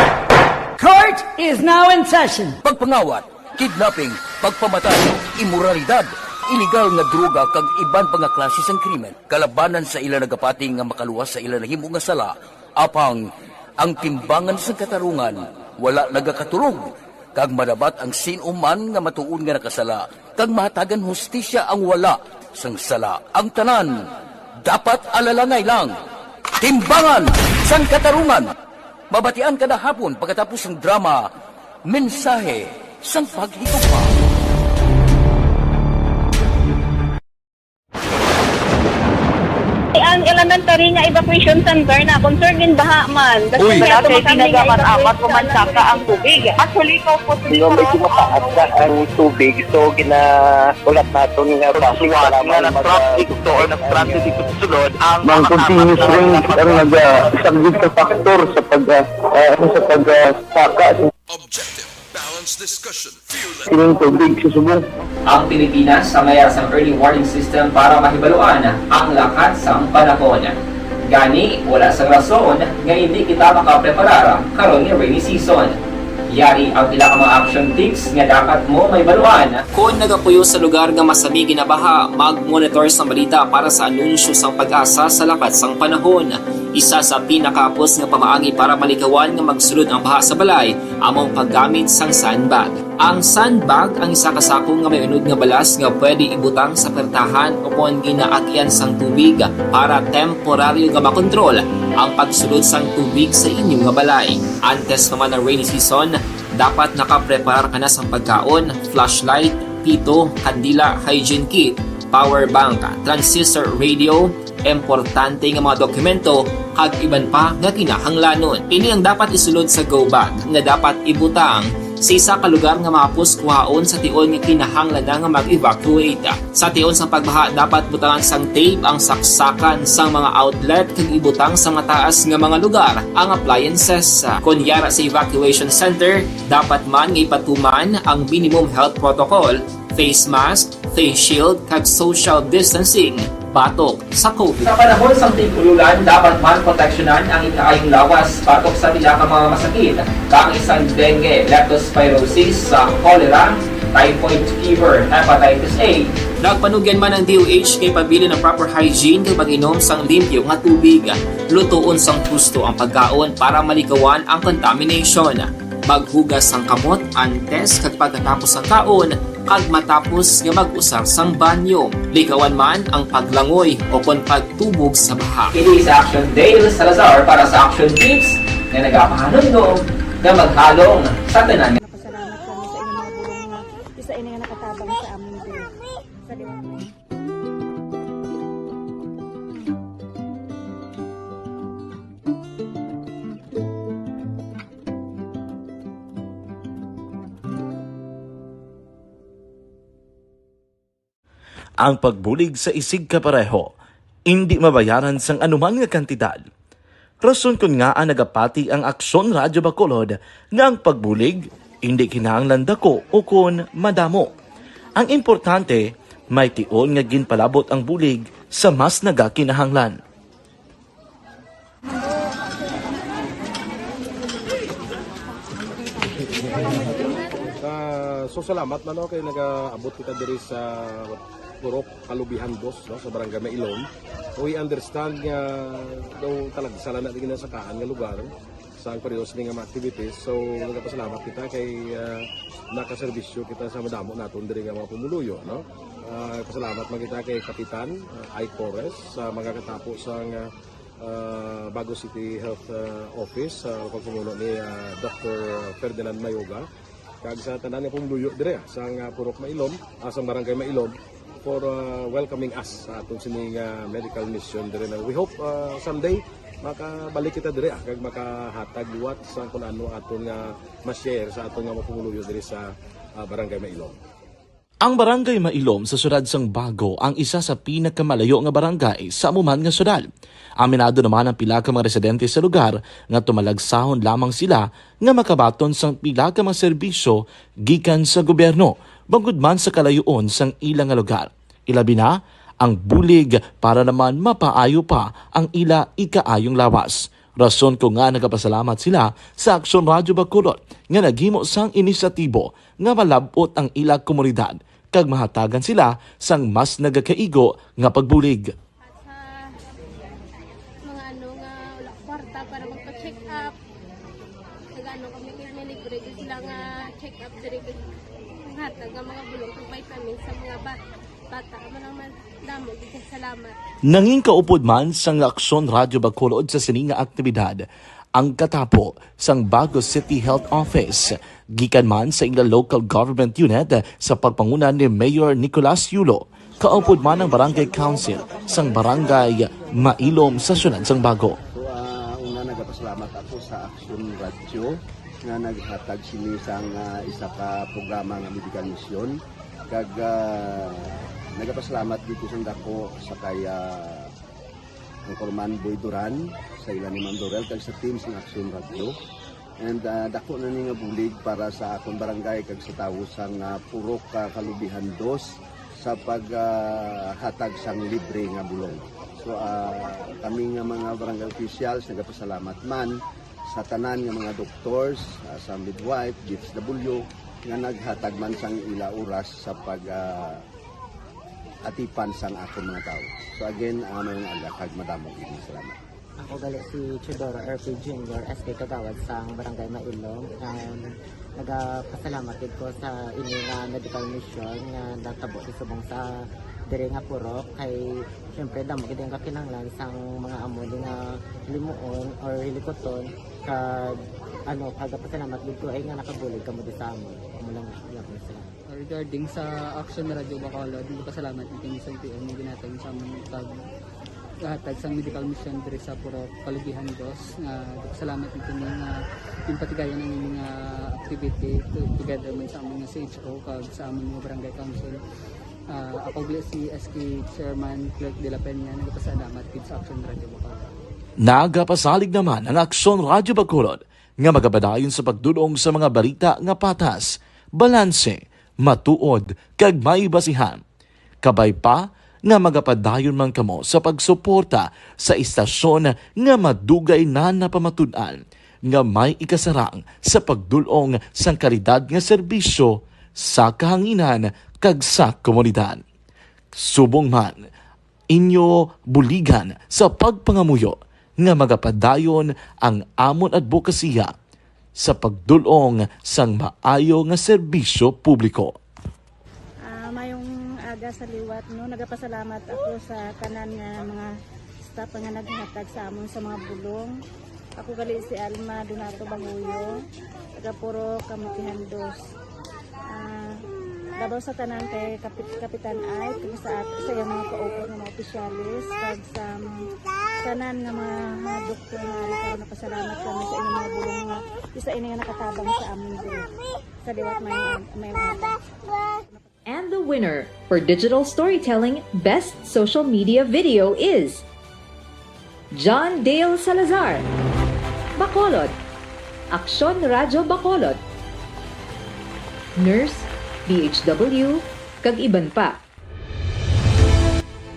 Court is now in session. Pagpangawat, kidnapping, pagpamatay, imoralidad, illegal nga droga kag iban pa nga klase sang krimen. Kalabanan sa ila nagapati nga makaluwas sa ila nahimo nga sala, apang ang timbangan sa katarungan wala nagakatulog. Kag madabat ang sinuman nga matuon nga nakasala, kag mahatagan hustisya ang wala sang sala. Ang tanan dapat alalangay lang. Timbangan sang katarungan. Babatian kada hapon pagkatapos ng drama, mensahe sang paghigugma. ang elementary nga evacuation center na concern din baha man. Uy, nga kaya pinagaman-apat pumansaka ang tubig. Actually, ikaw po Yung medyo mataas na ang tubig, so ulat natin nga pasiwala nga nag-traffic to or nag-traffic dito sa sulod. Ang continuous rin ang nag-subject sa factor sa pagsaka. Objective, balanced discussion, fearless. Yung tubig sa subong. Ang Pilipinas sa mayroon sa early warning system para mahibaluan ang lakat sa panahon. Gani, wala sa rason nga hindi kita makapreparar karon nga rainy season. Yari ang pila ka mga action tips nga dapat mo may baluan. Kung nagapuyo sa lugar nga masabi ginabaha, mag-monitor sa balita para sa anunsyo sang pag-asa sa lakat sang panahon. Isa sa pinakapos nga pamaagi para malikawan nga magsulod ang baha sa balay, among paggamit sang sandbag. Ang sandbag ang isa kasakong nga may unod nga balas nga pwede ibutang sa pertahan upon ginaagyan sang tubig para temporaryo nga makontrol ang pagsulod sang tubig sa inyong nga balay. Antes naman ng rainy season, dapat nakaprepare ka na sa pagkaon, flashlight, pito, kandila, hygiene kit, power bank, transistor radio, importante nga mga dokumento, kag iban pa nga kinahanglanon. Ini ang dapat isulod sa go bag nga dapat ibutang sa isa ka lugar nga mapus kuhaon sa tion nga kinahanglan nga mag-evacuate. Sa tion sa pagbaha dapat butangan sang tape ang saksakan sang mga outlet kag ibutang sa mataas nga mga lugar ang appliances. Kunyara sa evacuation center, dapat man nga ipatuman ang minimum health protocol, face mask, face shield kag social distancing. Batok sa COVID. Sa panahon sa tigululan, dapat man proteksyonan ang ikaayong lawas batok sa pila ka mga masakit, kang isang dengue, leptospirosis, cholera, typhoid fever, hepatitis A. Nagpanugyan man ang DOH kay pabili ng proper hygiene kay pag-inom sang limpyo nga tubig. Lutuon sang husto ang pagkaon para malikawan ang contamination. Maghugas sang kamot antes kag pagkatapos ang kaon kag matapos nga mag-usar sang banyo. Likawan man ang paglangoy o kon pagtubog sa baha. Kini sa Action Dale Salazar para sa Action Tips na nagapahanundong nga maghalong sa tanan. Pasalamat kami sa inyong mga bulong nga isa ini nga nakatabang sa amin din. Sa liwanag. Ang pagbulig sa isig kapareho, hindi mabayaran sang anuman nga kantidad. Rason kun nga ang nagapati ang Aksyon Radyo Bacolod nga ang pagbulig hindi kinahanglan dako o kun madamo. Ang importante, may tion nga ginpalabot ang bulig sa mas nagakinahanglan. So salamat na kay nag-abot kita diri sa Purok Kalubihan 2 no, sa Barangay Mailom. We understand nga daw talaga sala na din sa kaan nga lugar sa periods nga mga activities. So nagpasalamat kita kay nakaserbisyo kita sa madamo naton diri nga mga pumuluyo no. Pasalamat man kita kay Kapitan I. Torres sa mga katapos sang Bago City Health Office sa pagpumuno ni Dr. Ferdinand Mayoga kag sa tanan nga pumuluyo dire sa Purok Mailom, sa Barangay Mailom for welcoming us sa atong sining medical mission dire. We hope someday makabalik kita dire kag makahatag liwat sa kun ano aton nga ma-share sa aton nga mapumuluyo dire sa Barangay Mailom. Ang Barangay Mailom sa syudad sang Bago ang isa sa pinakamalayo nga barangay sa amuman nga syudad. Aminado naman ang pila ka mga residente sa lugar nga tumalagsahon lamang sila nga makabaton sang pila ka mga serbisyo gikan sa gobyerno bangod man sa kalayuon sang ilang nga lugar. Ilabi na ang bulig para naman mapaayo pa ang ila ikaayong lawas. Rason ko nga nagapasalamat sila sa Aksyon Radyo Bacolod nga naghimo sang inisyatibo nga malabot ang ila komunidad kag mahatagan sila sang mas nagakaigo nga pagbulig. Mga ano nga wala kwarta para magpa-check up. Nagano kami may libre sila nga check up diri hatag ang mga bulong kag vitamin sa mga bata man damo gid salamat. Nanging kaupod man sang Aksyon Radyo Bacolod sa sining nga aktibidad ang katapo sang Bago City Health Office gikan man sa ila local government unit sa pagpangunan ni Mayor Nicolas Yulo. kaupod man ang Barangay Council sang Barangay Mailom sa syudad sang Bago. So, una nagapasalamat ako sa Action Radio nga naghatag sini sang isa ka programa nga medical mission. Kag nagapasalamat dito sang dako sa kaya ang Corman Boy Duran sa ilan ni Ma'am Dorel kag sa team sang Action Radio. And dako na ni nga bulig para sa akong barangay kag sa tawo sang Purok Kalubihan 2 sa paghatag sang libre nga bulong. So kami nga mga barangay officials nagapasalamat man sa tanan nga mga doctors, sa midwife, DSW nga naghatag man sang ila oras sa pag atipan sang akong mga tao. So again, mga alakag madamong ini salamat. Ako gali si Chidoro RP Jr. SK Kagawad sa Barangay Mailom. Nagapasalamat din ko sa ini nga medical mission nga natabo sa subong sa diri nga Purok kay syempre damo gid ang kakinahanglan sang mga amo nga limuon or hilikoton kag pagpasalamat din ko ay nga nakabulig kamo di sa amon. Amo lang sila. Regarding sa Action Radio Bacolod, nagpasalamat din sa PN nga ginatag sa amon hatag sa medical mission diri sa Purok Kalubihan 2 nga salamat dito nga yung patigayon ng mga activity together man sa among CHO kag sa among mga barangay council. Ako si SK Chairman Clerk de la Peña nagpasalamat din sa Action Radio Bacolod. Nagapasalig naman ang Action Radio Bacolod nga magabadayon sa pagdulong sa mga balita nga patas, balanse, matuod kag may basihan. Kabay pa nga magapadayon man kamo sa pagsuporta sa istasyon nga madugay na napamatud-an nga may ikasarang sa pagdulong sang kalidad nga serbisyo sa kahanginan kag sa komunidad. Subong man inyo buligan sa pagpangamuyo nga magapadayon ang amon advokasya sa pagdulong sang maayo nga serbisyo publiko. Sa liwat nagapasalamat ako sa tanan nga mga staff nga naghatag sa amon sa mga bulong. Ako gali si Alma Donato Banguyo, taga Purok Kalubihan 2. Dabaw sa tanan kay Kapitan Ay, sa yung mga kaupod ng mga opisyalis, kag sa tanan nga mga doktor nga napasalamat kami sa inyong mga bulong nga isa ini nga nakatabang sa amin dito. Sa liwat may And the winner for Digital Storytelling Best Social Media Video is John Dale Salazar, Bacolod, Action Radio Bacolod, Nurse, DHW, kag iban pa.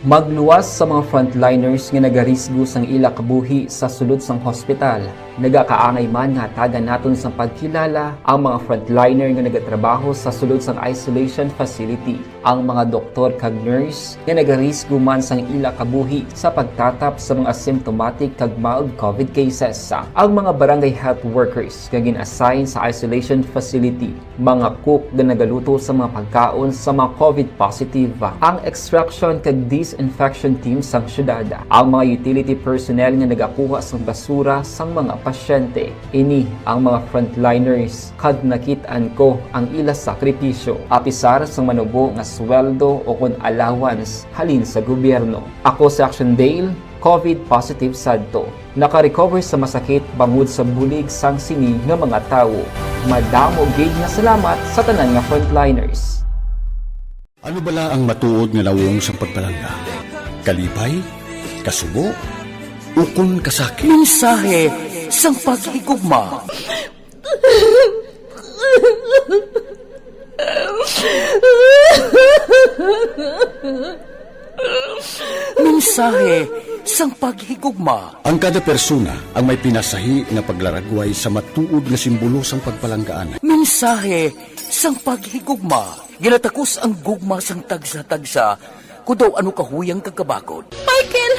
Magluwas sa mga frontliners nga nagarisgo sang ila kabuhi sa sulod sang hospital. Nagakaangay man nga hatagan naton sa pagkilala ang mga frontliner nga nagatrabaho sa sulod sang isolation facility. Ang mga doktor kag nurse nga nagarisgo man sang ila kabuhi sa pagtatap sa mga asymptomatic kag mild COVID cases. Ang mga barangay health workers nga gin-assign sa isolation facility, mga cook nga nagaluto sa mga pagkaon sa mga COVID positive. Ang extraction kag disinfection team sang syudad, ang mga utility personnel nga nagakuha sang basura sang mga pasyente. Ini ang mga frontliners kad nakitaan ko ang ila sakripisyo apisar sang manubo nga sweldo o kun allowance halin sa gobyerno. Ako sa Action Dale, COVID positive sadto. Naka-recover sa masakit bangod sa bulig sang sini nga mga tawo. Madamo gay nga salamat sa tanan nga frontliners. Ano bala ang matuod nga lawong sa pagpalangga? Kalipay? Kasubo? Ukon kasakit? Mensahe sang paghigugma. Mensahe sang paghigugma. Ang kada persona ang may pinasahi nga paglaragway sa matuod nga simbolo sang pagpalanggaan. Mensahe sang paghigugma. Ginatakos ang gugma sang tagsa-tagsa kung daw ano kahuyang kagkabakod. Michael!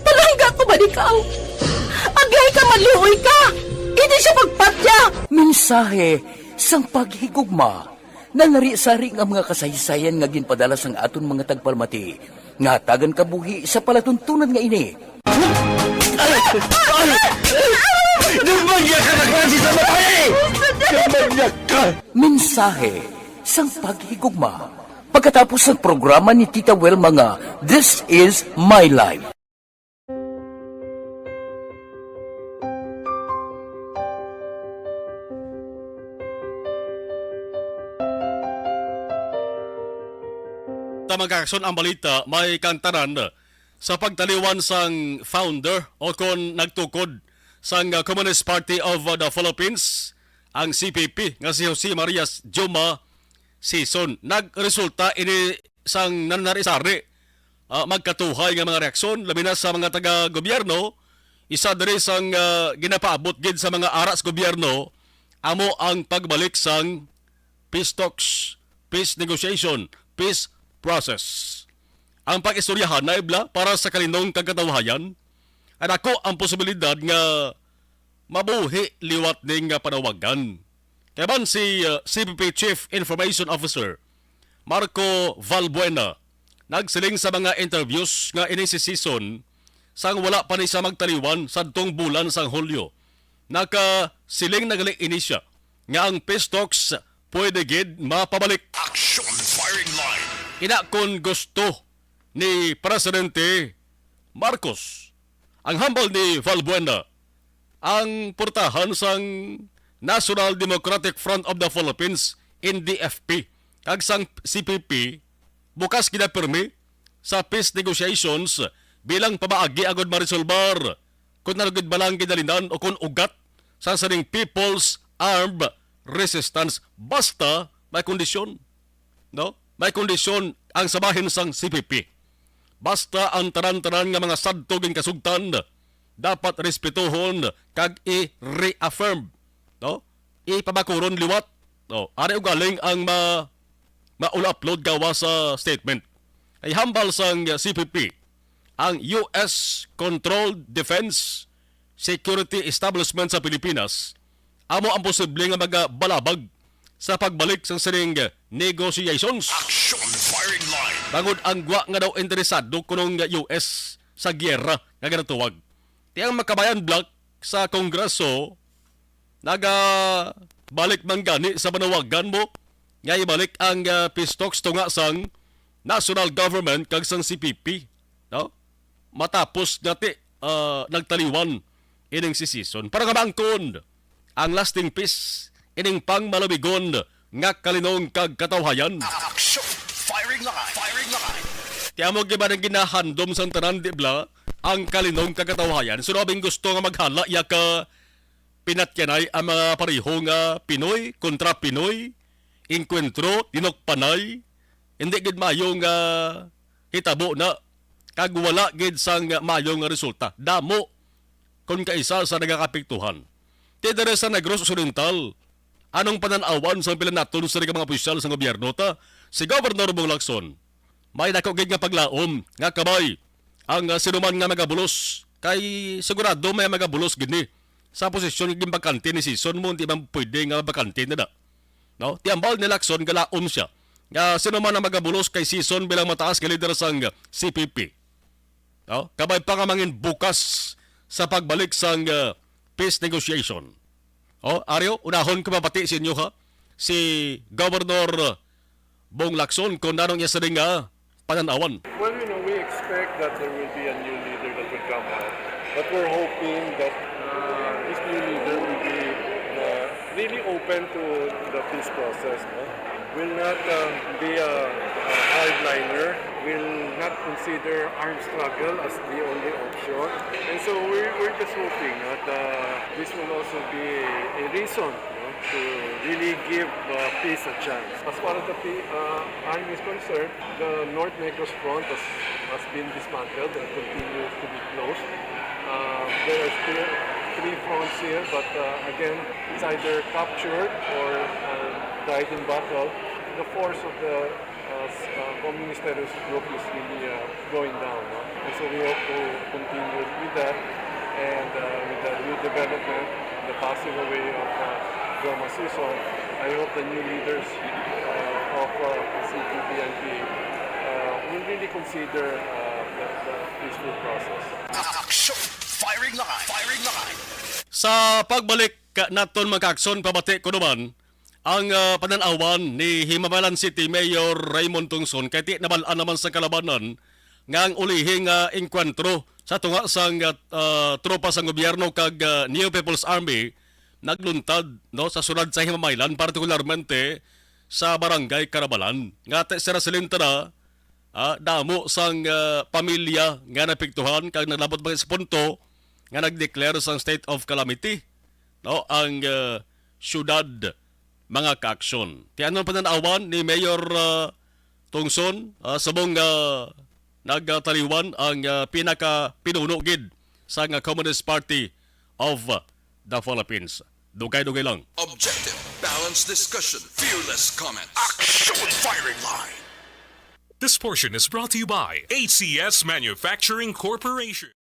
Palangga ko ba di ka? Agay ka malihoy ka! Hindi siya magpatya! Mensahe sang paghigugma. Nanari-sari nga mga kasaysayan nga ginpadala sang aton mga tagpalmati. Nga tagan kabuhi sa palatuntunan nga ini. Nagmagyak ka na klase sa matay! Nagmagyak ka! Mensahe sang paghigugma. pagkatapos ng programa ni Tita Welma nga This Is My Life. Tamang kakson ang balita, may kantaran sa pagtaliwan sang founder o kon nagtukod sang Communist Party of the Philippines, ang CPP nga si Jose Maria Joma Sison. Nagresulta ini sang nanarisari magkatuhay nga mga reaksyon labi na sa mga taga-gobyerno. Isa diri sang ginapaabot gid sa mga aras gobyerno amo ang pagbalik sang peace talks, peace negotiation, peace process. Ang pag-istoryahan na ibla para sa kalinong kagkatawahayan, at ako ang posibilidad nga mabuhi liwat ning panawagan. Kaya man si CPP Chief Information Officer Marco Valbuena nagsiling sa mga interviews nga ini si season sang wala pa ni sa magtaliwan sa tong bulan sang Hulyo. Nakasiling nagali ini siya nga ang peace talks pwede gid mapabalik. Action Firing Line. Ina kon gusto ni Presidente Marcos, ang hambal ni Valbuena, ang portahan sang National Democratic Front of the Philippines, NDFP, kag sang CPP, bukas kinapirmi sa peace negotiations bilang pamaagi agod marisolbar kung narugid balang gidalinan o kung ugat sa saring People's Armed Resistance. Basta may kondisyon. No? May kondisyon ang sabahin sang CPP. Basta ang tanan-tanan nga mga sadtoging kasugtan dapat respetuhon kag i-reaffirm. No? Ipabakuron liwat. No? Ari ugaling ang ma-upload gawa sa statement. Ay hambal sang CPP ang US Controlled Defense Security Establishment sa Pilipinas amo ang posible nga magabalabag sa pagbalik sa sining negotiations. Action Firing Line. Bangod ang gwa nga daw interesado kunong US sa gyera nga ganatuwag. Tiyang makabayan block sa Kongreso balik man gani sa panawagan mo nga ibalik ang peace talks tunga sang national government kag sang CPP. No? Matapos ngati nagtaliwan ining si season para kabangkon ang lasting peace ining pang malabigon nga kalinong kag katawhayan. Action Firing Line. Firing Line. Kaya mo giba nang ginahandom sa tanan di bla ang kalinong kag katawhayan. Sunobing gusto nga maghala iya ka pinatyanay ang mga pareho nga Pinoy kontra Pinoy, inkwentro, tinokpanay, hindi gid mayo nga hitabo na kag wala gid sang mayo nga resulta. Damo kung kaisa sa nagakapiktuhan. Tidere sa Negros Occidental, anong pananawan sa pila naton sa mga opisyal sa gobyerno ta? Si Governor Bong Lacson, may nakogig nga paglaom nga kabay ang sinuman nga magabulos kay sigurado may magabulos gini sa posisyon ng bakante ni season mo, hindi man pwede nga bakante na da. No? Tiambal ni Lacson, galaom siya. Nga sinuman na magabulos kay season bilang mataas ka leader sang CPP. No? Kabay pa nga mangin bukas sa pagbalik sang peace negotiation. Aryo, unahon ko mapati sa inyo ha, si Governor Bong Lacson kung nanong iya sa ring pananawan. Well, we expect that there will be a new leader that will come out. But we're hoping that this new leader will be really open to the peace process. No? Will not be a hardliner, will not consider armed struggle as the only option. And so we're just hoping that this will also be a reason to really give peace a chance. As far as the army is concerned, the North Negros front has been dismantled and continues to be closed. There are still 3 fronts here, but again, it's either captured or died in battle. The force of the communist terrorist group is really going down. No? And so we hope to continue with that, and with the new development, the passing away of Joma Sison, I hope the new leaders of CPP-NP will really consider the peaceful process. Action Firing Line. Firing Line. Sa pagbalik naton magkakson pabati ko naman ang pananawan ni Himamalan City Mayor Raymond Tungson kay ti nabalaan naman sa kalabanan nga ang ulihing enkwentro sa tunga sang tropa sang gobyerno kag New People's Army nagluntad no sa sulad sa Himamaylan, partikularmente sa barangay Carabalan. Nga sira silintara damo sang pamilya nga napiktuhan kag naglabot ba sa punto nga nagdeclare sang state of calamity no ang syudad mga kaaksyon. Ti ano pananawan ni Mayor Tungson sabong nagtaliwan ang pinaka-pinuno gid sa Communist Party of the Philippines. Dugay-dugay lang. Objective, balanced discussion, fearless comment. Action Firing Line. This portion is brought to you by ACS Manufacturing Corporation.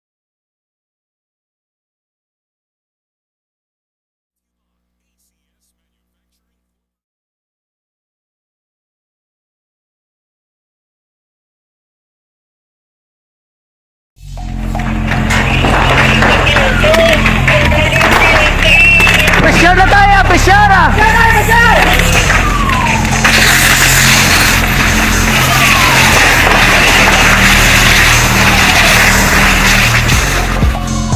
Presyar na tayo! Presyar!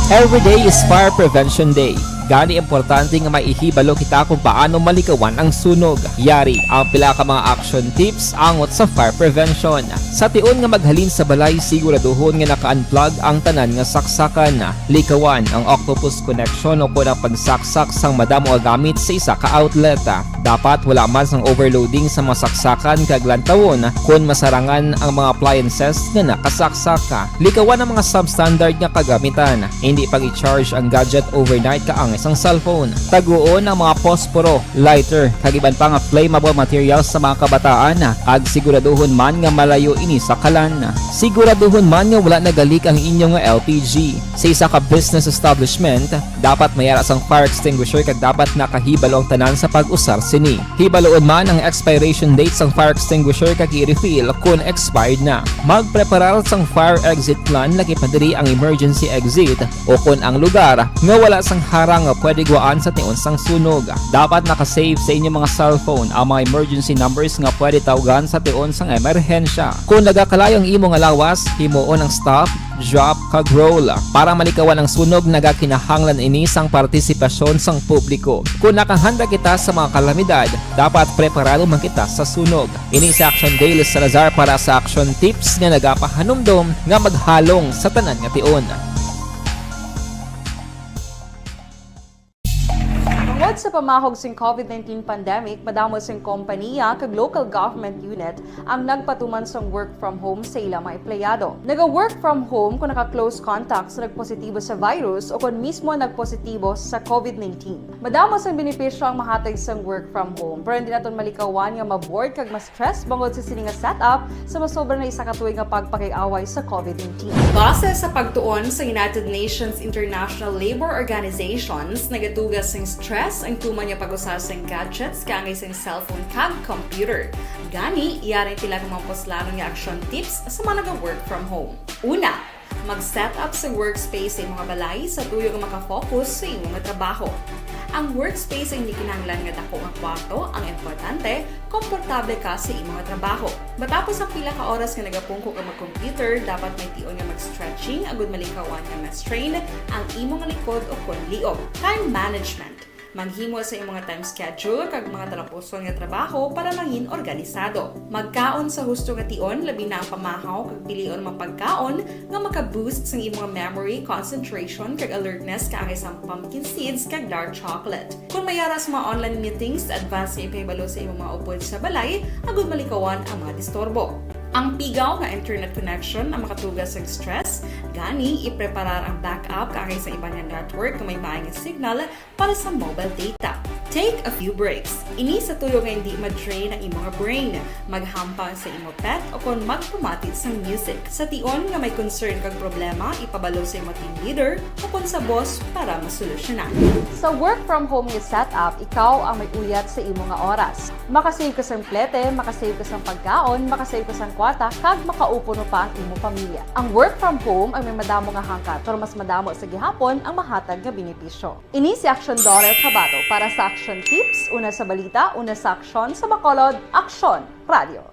Every day is Fire Prevention Day. Gani importante nga maihibalo kita kung paano malikawan ang sunog. Yari ang pila ka mga action tips angot sa fire prevention. Sa tion nga maghalin sa balay, siguraduhon nga naka-unplug ang tanan nga saksakan. Likawan ang octopus connection o kung ang pagsaksak sang madamo nga gamit sa isa ka outlet. Dapat wala man sang overloading sa mga saksakan kag lantawon kung masarangan ang mga appliances nga nakasaksaka. Likawan ang mga substandard nga kagamitan. Hindi pag i-charge ang gadget overnight kaang isang cellphone. Taguon ang mga posporo, lighter, kag iban pa nga flammable materials sa mga kabataan. Ag siguraduhon man nga malayo ini sa kalan. Siguraduhon man nga wala nagalik ang inyong LPG. Sa isa ka business establishment, dapat mayara sang fire extinguisher kag dapat nakahibalo ang tanan sa pag-usar sini. Hibaloon man ang expiration date sang fire extinguisher kag i-refill kung expired na. Magpreparar sang fire exit plan laki padiri ang emergency exit o kung ang lugar nga wala sang harang nga pwede guwaan sa tion sang sunog. Dapat nakasave sa inyong mga cellphone ang mga emergency numbers nga pwede tawagan sa tion sang emerhensya. Kung nagakalayo ang imo nga lawas, himuon ang stop, drop, kag roll. Para malikawan ang sunog, nagakinahanglan ini sang partisipasyon sang publiko. Kung nakahanda kita sa mga kalamidad, dapat preparado man kita sa sunog. Ini sa Action Daily Salazar para sa action tips nga nagapahanumdom nga maghalong sa tanan nga tion. Tungod sa pamahog sing COVID-19 pandemic, madamo sing kompanya kag local government unit ang nagpatuman sang work from home sa ilang mga empleyado. Naga-work from home kung naka-close contact sa nagpositibo sa virus o kung mismo nagpositibo sa COVID-19. Madamo sang benepisyo ang mahatag sang work from home, pero hindi naton malikawan nga ma-bored kag ma-stress bangod sa sini nga setup sa masobra na isa ka tuig nga pagpakiaway sa COVID-19. Base sa pagtuon sa United Nations International Labour Organizations, nagatugas sing stress ang tuman niya pag-usar sa gadgets kaangay sa cellphone kag computer. Gani, iyarin tila ng mga poslaro nga action tips sa mga nag-work from home. Una, mag-set up sa workspace sa mga balay sa tuyo nga makafocus sa imong trabaho. Ang workspace ay hindi kinahanglan nga dako nga kwarto, ang importante, komportable ka sa imong trabaho. Matapos ang pila ka oras nga nagapungko ka mag-computer, dapat may tion nga mag-stretching agud malikawan nga ma-strain ang imong likod o kon liog. Time management. Maghimo sa imong mga time schedule kag mga talapuson nga trabaho para mangin organisado. Magkaon sa husto nga tion, labi na ang pamahaw kag pilion mga pagkaon nga maka-boost sa imong memory, concentration kag alertness kaangay sa pumpkin seeds kag dark chocolate. Kung mayara sa mga online meetings, advance nga ipahibalo sa imong mga upod sa balay, agud malikawan ang mga disturbo. Ang pigaw nga internet connection ang makatugas sa stress, gani ipreparar ang backup kaangay sa ibang network na may maayong signal para sa mobile data. Take a few breaks. Ini sa tuyo nga hindi ma-drain ang imong brain. Maghampang sa imong pet o kung magpumati sa music. Sa tion nga may concern kag problema, ipabalo sa imong team leader o kung sa boss para masolusyonan. Sa work from home nga setup, ikaw ang may uyat sa imong nga oras. Makasave ka sang plete, makasave ka sang pagkaon, makasave ka sang kwarta, kag makaupo no pa ang imong pamilya. Ang work from home ay may madamo nga hangkat, pero mas madamo sa gihapon ang mahatag nga benepisyo. Ini si Action Dorel Cabato para sa action tips, una sa balita, una sa aksyon sa Bacolod, Aksyon Radio.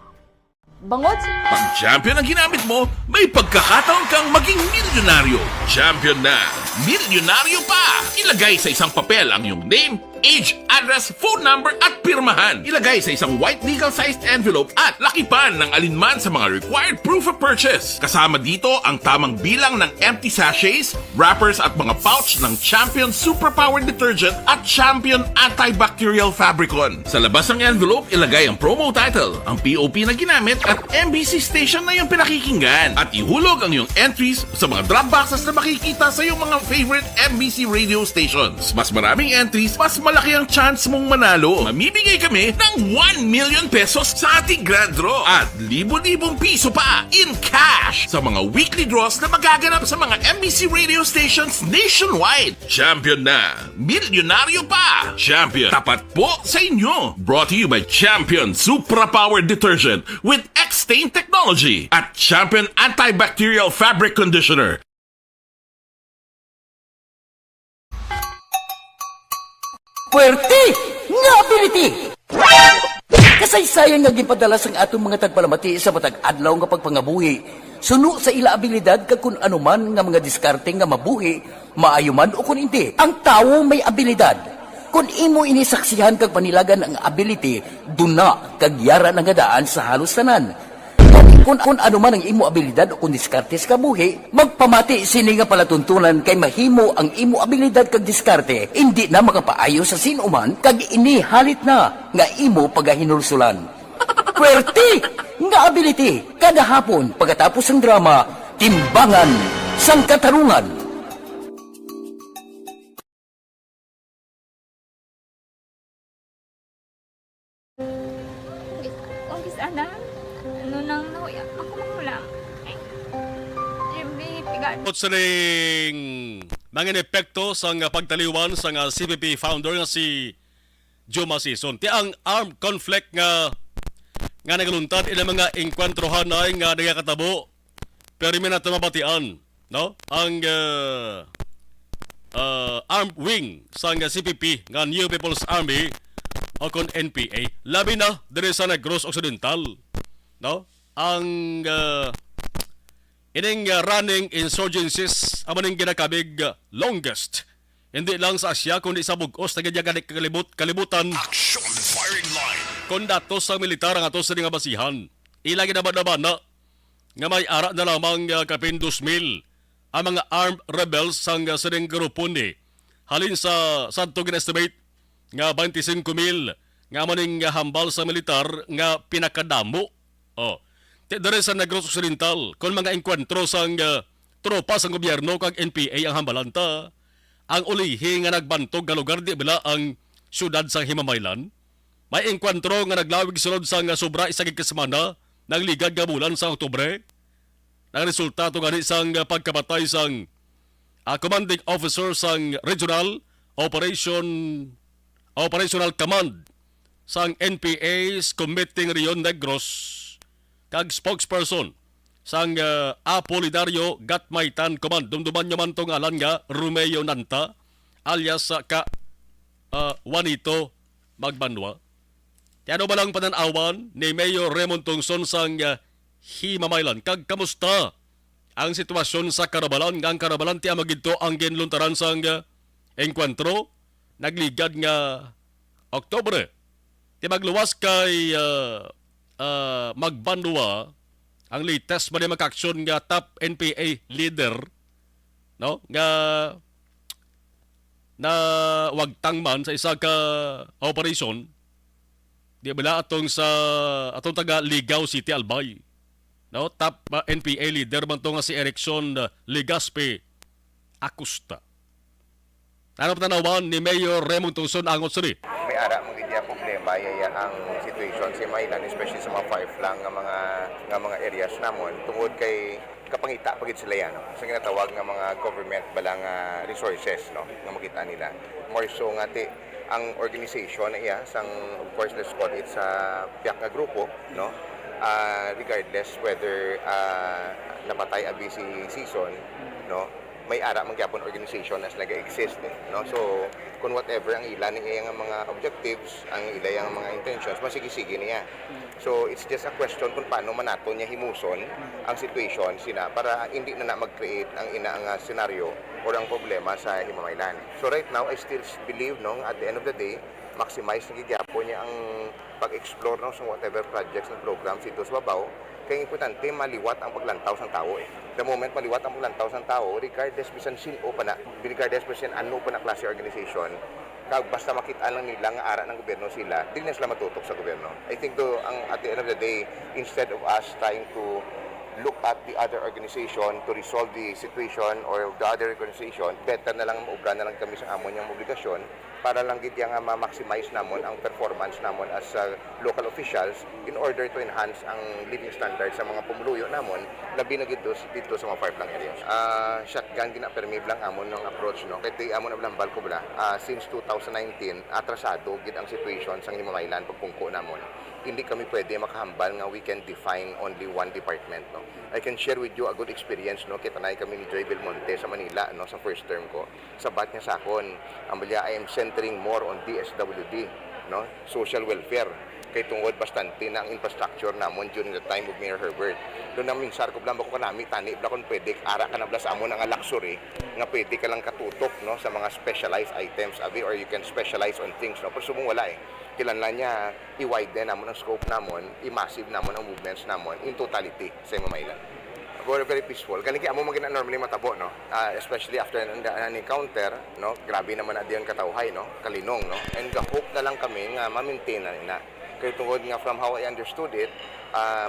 Bangod Pag champion ang ginamit mo, may pagkakataon kang maging milyonaryo. Champion na, milyonaryo pa! Ilagay sa isang papel ang iyong name, age, address, phone number at pirmahan. Ilagay sa isang white legal-sized envelope at lakipan ng alinman sa mga required proof of purchase. Kasama dito ang tamang bilang ng empty sachets, wrappers at mga pouch ng Champion Superpower Detergent at Champion Antibacterial Fabricon. Sa labas ng envelope, ilagay ang promo title, ang POP na ginamit at MBC station na iyong pinakikinggan. At ihulog ang iyong entries sa mga drop boxes na makikita sa iyong mga favorite MBC radio stations. Mas maraming entries, mas malaki ang chance mong manalo. Mamimigay kami ng 1 million pesos sa ating grand draw at libo-libong piso pa in cash sa mga weekly draws na magaganap sa mga MBC radio stations nationwide. Champion na, milyonaryo pa. Champion, tapat po sa inyo. Brought to you by Champion Superpower Detergent with X-Stain Technology at Champion Antibacterial Fabric Conditioner. Puwerte nga ability! Kasaysayan nga gipadala sang atong mga tagpalamati sa matag adlaw nga pagpangabuhi. Suno sa ila abilidad kag kun anuman nga mga diskarte nga mabuhi, maayo man o kun hindi. Ang tawo may abilidad. Kung imo inisaksihan kag panilagan ang ability, duna kag yara nga daan sa halos tanan. Kung ano man ang imo abilidad o kung diskarte sa kabuhi, magpamati sini nga palatuntunan kay mahimo ang imo abilidad kag diskarte, hindi na makapaayo sa sinuman kag inihalit na nga imo pagahinulsulan. Puwerte nga ability, kada hapon pagkatapos ng drama, Timbangan sang Katarungan. Office anak, ano nang nahuya ako mangulang. Sa ring mga epekto sa pagtaliwan sa CPP founder nga si Juma Sison. Ti ang armed conflict nga nagaluntad ila mga engkwentrohan ay nga nagakatabo pero may nato mabatian, no? Ang armed wing sa CPP nga New People's Army o kon NPA labi na diri sa Negros Occidental, no? Ang ining running insurgencies amaning ginakabig longest hindi lang sa Asya kundi sa bugos na ganyan kalibutan Action Firing Line. kung datos sa militar ang atos sa nga basihan ila ginabana nga may ara na lamang kapin 2,000 ang mga armed rebels sang sining grupo ni halin sa sadto gin-estimate nga 25,000 nga maning hambal sa militar nga pinakadamo. Dere sa Negros Occidental, kung mga enkwentro sang tropa sang gobyerno kag NPA ang hambalanta, ang ulihi nga nagbantog nga lugar di bala ang syudad sang Himamaylan, may enkwentro nga naglawig sulod sang sobra isa kasemana ng ligad nga bulan sa Oktubre. Ang resultato gani sang pagkabatay sang commanding officer sang Regional Operational Command sang NPA's Committing Rion Negros kag spokesperson sang Apolinario Gatmaitan Command. Dumduman nyo man itong alan nga Romeo Nanta alias Juanito Magbanwa. Tiano ba lang pananawan ni Mayor Raymond Tungson sang Himamaylan? Kag kamusta ang sitwasyon sa Karabalan? Ang Karabalan ti amagito ang ginluntaran sang enkwentro nagligad nga Oktubre. Ti magluwas kay Magbanwa ang latest ba maka-aksyon nga top NPA leader, no, nga na wagtang man sa isa ka operation di bala atong taga Ligaw City Albay, no, top NPA leader man to nga si Erickson Legaspi Acosta. Ano tanawan ni Mayor Raymond Tungson angot sini? May ara mo gid problema yaya ang situation sa Maylan, especially sa mga far-flung nga mga areas namon tungod kay kapangita pagid sila yan, no? Sa ginatawag nga mga government balang resources, no, nga makita nila. More so nga ti ang organization na iya sang, of course, let's call it sa piyak nga grupo, no, regardless whether napatay a busy season, no, may ara man gyapon organization as nag-exist no. So kung whatever ang ila niya nga mga objectives, ang ila yang mga intentions, masigi-sige niya. So it's just a question kung paano man nato niya himuson ang situation sina para hindi na mag-create ang ina nga scenario or ang problema sa himamaylan. So right now I still believe no at the end of the day maximize na gyapon niya ang pag-explore no sa whatever projects and programs dito sa babaw. Kaya importante maliwat ang paglantaw ng tao The moment maliwat ang paglantaw ng tao, regardless bisan sino pa na, regardless bisan ano pa na klase organization, kag basta makita lang nila nga ara ng gobyerno sila, di na sila matutok sa gobyerno. I think at the end of the day, instead of us trying to look at the other organization to resolve the situation or the other organization, better na lang maubra na lang kami sa amon yung obligasyon para lang gid nga ma-maximize namon ang performance namon as local officials in order to enhance ang living standards sa mga pumuluyo namon labi na dito sa mga farmland areas. Shotgun gina-permit lang amon ng approach no. Kay amon ablang balko bala since 2019 atrasado gid ang situation sa himamaylan pagpungko namon. Hindi kami pwede makahambal nga we can define only one department no. I can share with you a good experience no. Kitanay kami ni Joy Belmonte sa Manila no sa first term ko. Sabat niya sa akon, ambalya I am centering more on DSWD no, social welfare. Kay tungod bastante na ang infrastructure namon during the time of Mayor Herbert. Doon namin sarko lang ko kanami tani bla kon pwede ara ka na bla sa amon ang luxury nga pwede ka lang katutok no sa mga specialized items abi or you can specialize on things no. Pero sumong wala Kinahanglan niya i-widen namon ang scope namon, i-massive namon ang movements namon in totality sa Himamaylan. Very, very peaceful. Kani kaya mo magina normally matabo no, especially after an encounter no, grabe naman na diyan katawhay no, kalinong no. And the hope na lang kami nga ma-maintain na. Kaya tungod nga from how I understood it,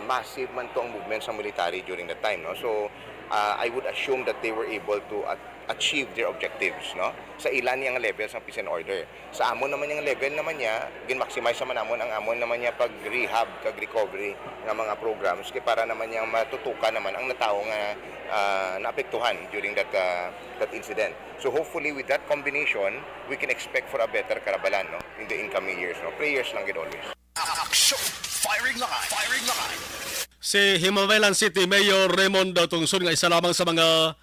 massive man to ang movement sa military during that time no. So I would assume that they were able to achieve their objectives no sa ilan niyang levels ng peace and order. Sa amon naman yung level naman niya gin-maximize naman ang amon naman niya pag rehab kag recovery ng mga programs kay para naman niyang matutukan naman ang natao nga naapektuhan during that incident. So hopefully with that combination we can expect for a better Karabalan no in the incoming years no. Prayers lang gid always. Action! Firing line! Firing line! Si Himamaylan City Mayor Raymond Tungson nga isa lamang sa mga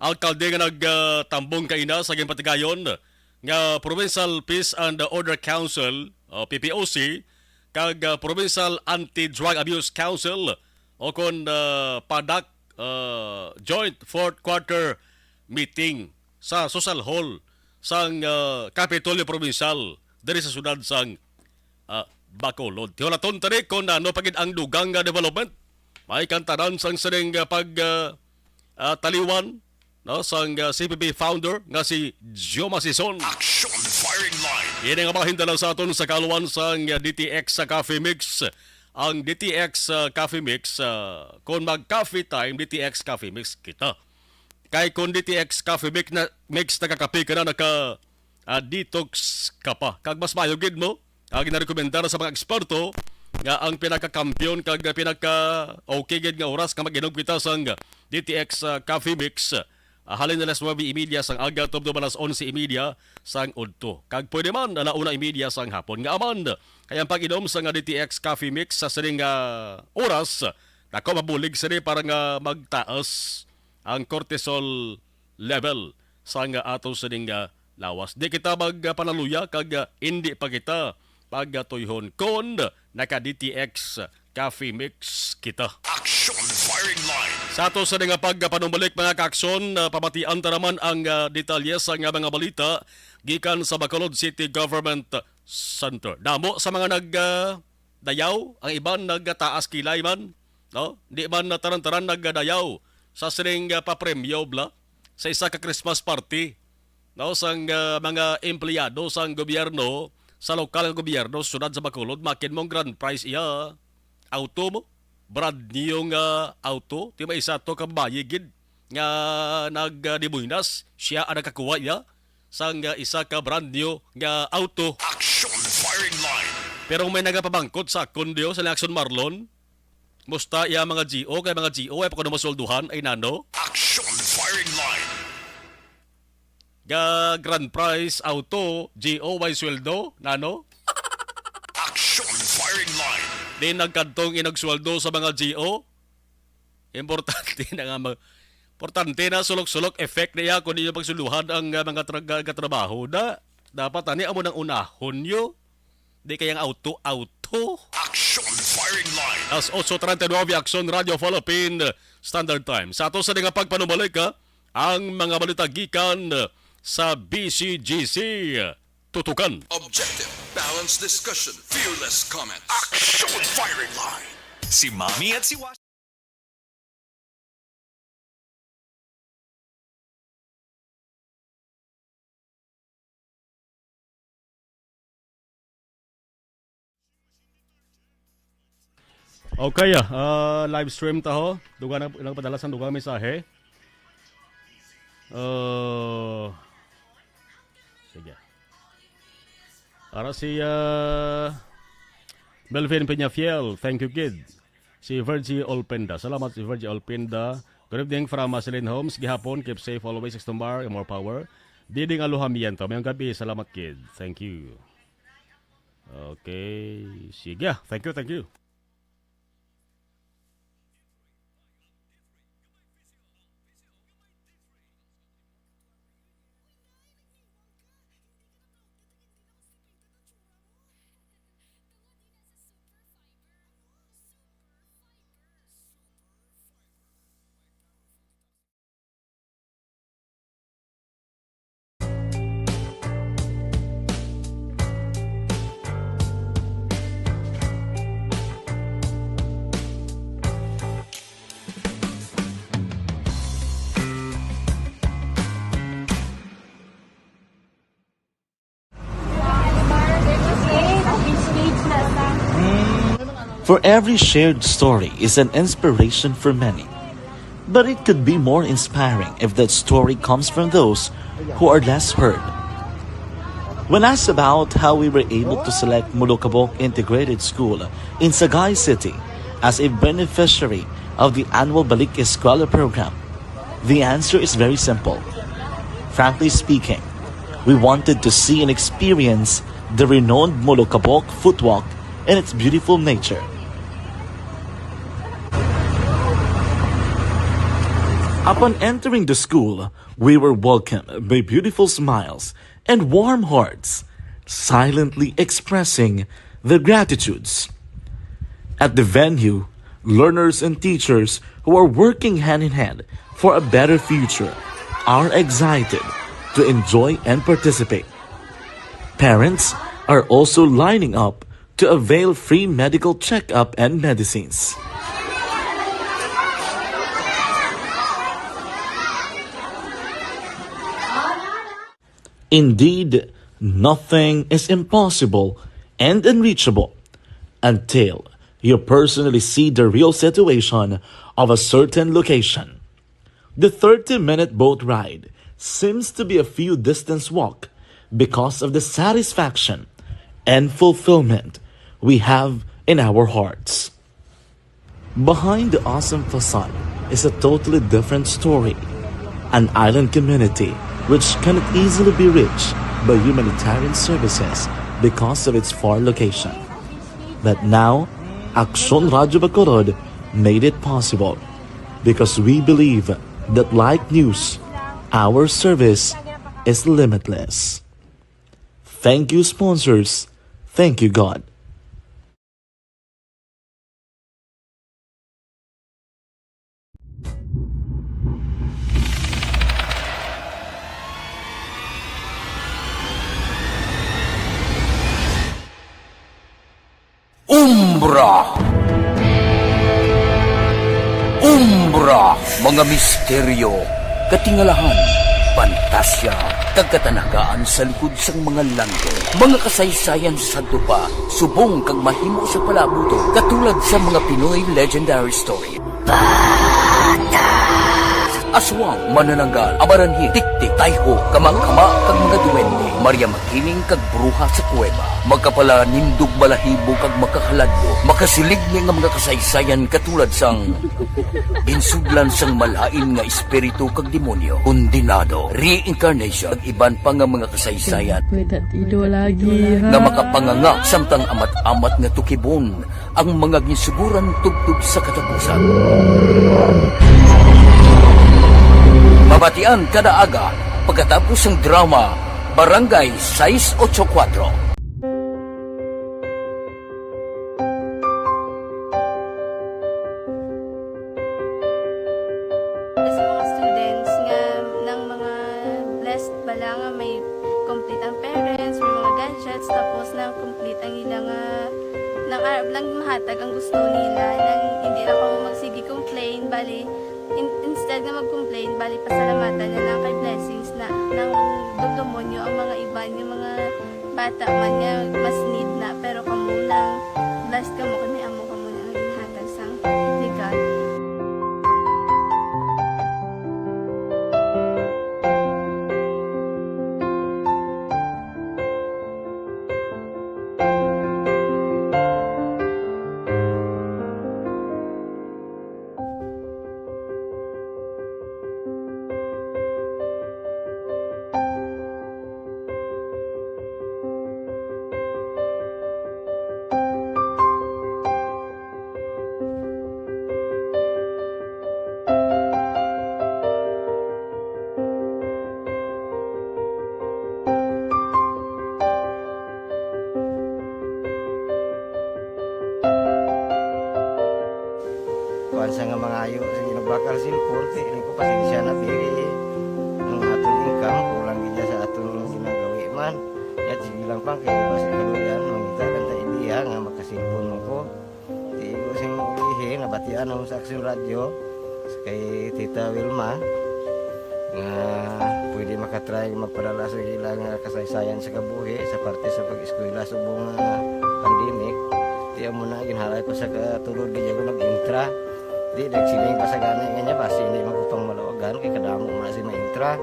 alkalde nga nagtambong kaina sa ginpatigayon nga Provincial Peace and Order Council PPOC kag Provincial Anti-Drug Abuse Council o kon PADAC Joint Fourth Quarter Meeting sa Social Hall sang Kapitolyo Provincial diri sa sudad sang Bacolod. Tiwalaton tani kung ano pagid ang dugang development may kantaran sang sering taliwan no sang CPP founder nga si Joe Masison. Action firing line. Yan nga mahindala sa aton sa kaluwan sang DTX sa Coffee Mix. Ang DTX Coffee Mix kung mag-coffee time DTX Coffee Mix kita. Kay kung DTX Coffee Mix nakakape ka na naka detox ka pa. Kag mas mayugid mo ang ginarekomendar sa mga eksperto nga ang pinaka-kampiyon kag pinaka-okay gid nga oras nga mag-inom kita sang DTX Coffee Mix. Halin na las 9:30 sang aga tubdo balas 11:30 sang udto. Kag pwede man na 1:30 sang hapon nga aman. Kaya ang pag-inom sang DTX Coffee Mix sa sining oras nako mabulig sini para nga magtaas ang cortisol level sang ato sining lawas. Di kita magpanaluya kag hindi pa kita pagtuyhon kon naka DTX Coffee Mix kita. Action firing line. Sa ato sa nga pagpanumbalik mga kaakson, pamatian ta naman ang detalye sa nga mga balita gikan sa Bacolod City Government Center. Damo sa mga nagdayaw, ang iban nagtaas kilay man, no? Di man taran-taran nagdayaw sa sining papremyo bla sa isa ka Christmas party. No, sang mga empleyado sang gobyerno sa lokal gobyerno sunod sa Bacolod makin mong grand prize iya auto mo. Brand new nga auto, ti may isa to kabayigid nga nagdibuinas, siya ang nakakuha niya sang isa ka brand new nga auto. Action firing line. Pero may nagapabangkot sa kondyo sa Lacson Marlon, musta iya mga GO, kay mga GO ay pagkano masolduhan ay nano. Action firing line. Ga grand prize auto, GO may sweldo, nano. Action firing line. Di nagkantong inagsweldo sa mga GO. Importante na nga Importante na sulok-sulok effect niya kung ninyo pagsuluhan ang mga katrabaho na dapat ani amo ng unahon nyo. Di kayang auto-auto. Action Firing Line. As 8:39 Action Radio Philippine Standard Time. Sa ato sa nga pagpanumalik ang mga balita gikan sa BCGC. Tutukan. Objective, balanced discussion, fearless comments. Action Firing Line. Si Mami at si Wash. Okay, live stream taho. Duga na ilang padalasan duga mensahe. Sige. Para si Melvin Peñafiel, thank you kid. Si Virgie Olpenda, salamat si Virgie Olpenda. Good evening from Marceline Homes, gihapon, keep safe always, Extumbar, and more power. Diding aluhamiento, mayong gabi, salamat kid. Thank you. Okay, sige, thank you. For every shared story is an inspiration for many. But it could be more inspiring if that story comes from those who are less heard. When asked about how we were able to select Mulukabok Integrated School in Sagay City as a beneficiary of the annual Balik Eskwela program, the answer is very simple. Frankly speaking, we wanted to see and experience the renowned Mulukabok footwalk in its beautiful nature. Upon entering the school, we were welcomed by beautiful smiles and warm hearts, silently expressing their gratitudes. At the venue, learners and teachers who are working hand in hand for a better future are excited to enjoy and participate. Parents are also lining up to avail free medical checkup and medicines. Indeed, nothing is impossible and unreachable until you personally see the real situation of a certain location. The 30-minute boat ride seems to be a few distance walk because of the satisfaction and fulfillment we have in our hearts. Behind the awesome facade is a totally different story. An island community which cannot easily be reached by humanitarian services because of its far location. But now, Action Radio Bacolod made it possible because we believe that like news, our service is limitless. Thank you, sponsors. Thank you, God. Umbra, mga misteryo, katingalahan, pantasya, kagkatanagaan sa likod sang mga lando, mga kasaysayan sa dupa, subong kag mahimo sa palabuto, katulad sa mga Pinoy legendary story. Aswang, manananggal, amaranhi, tiktik, tayho, kamang-kama, kag mga duwende, Maria Makining, kag bruha sa kuweba, magkapala nindog balahibo, kag makahaladlo, makasilig nga mga kasaysayan katulad sang ginsudlan sang malain nga espiritu kag demonyo, kondinado, reincarnation, kag iban pa nga mga kasaysayan, nga makapanganga, samtang amat-amat nga tukibon, ang mga ginsuguran tugtog sa katapusan. Nabatian kada aga pagkatapos ng drama Barangay 684. Sa mga students nga ng mga blessed bala nga may complete ang parents, may mga gadgets, tapos na complete ang ilang nang arab lang mahatag ang gusto nila nang hindi na ako magsigi complain bali instead na mag-complain bali pasalamatan na lang kay blessings na nang dudumonyo ang mga iba yung mga bata man nga mas need na pero kamo lang blessed kamo kani amo kamo na ang ginhatag sang ligat. Kuan sa nga mga ayo sa ginabakal silpon kay ini ko pasensya na biri ang atong income kulang gid sa atong ginagawi man ya sige lang pang kay basi kaluyan mangita kan ta idea nga makasilpon mo ko di ko sing ulihi nabatian ang sa Aksyon Radio kay Tita Wilma nga pwede makatry magpadala sa ilang kasaysayan sa kabuhi sa parte sa pag-eskwela subong pandemic di mo na ginhalay ko sa katulod gid ko nag-intra di nagsiling pa sa gana nga basi hindi magupang malawagan kay kadamo mo na si maintra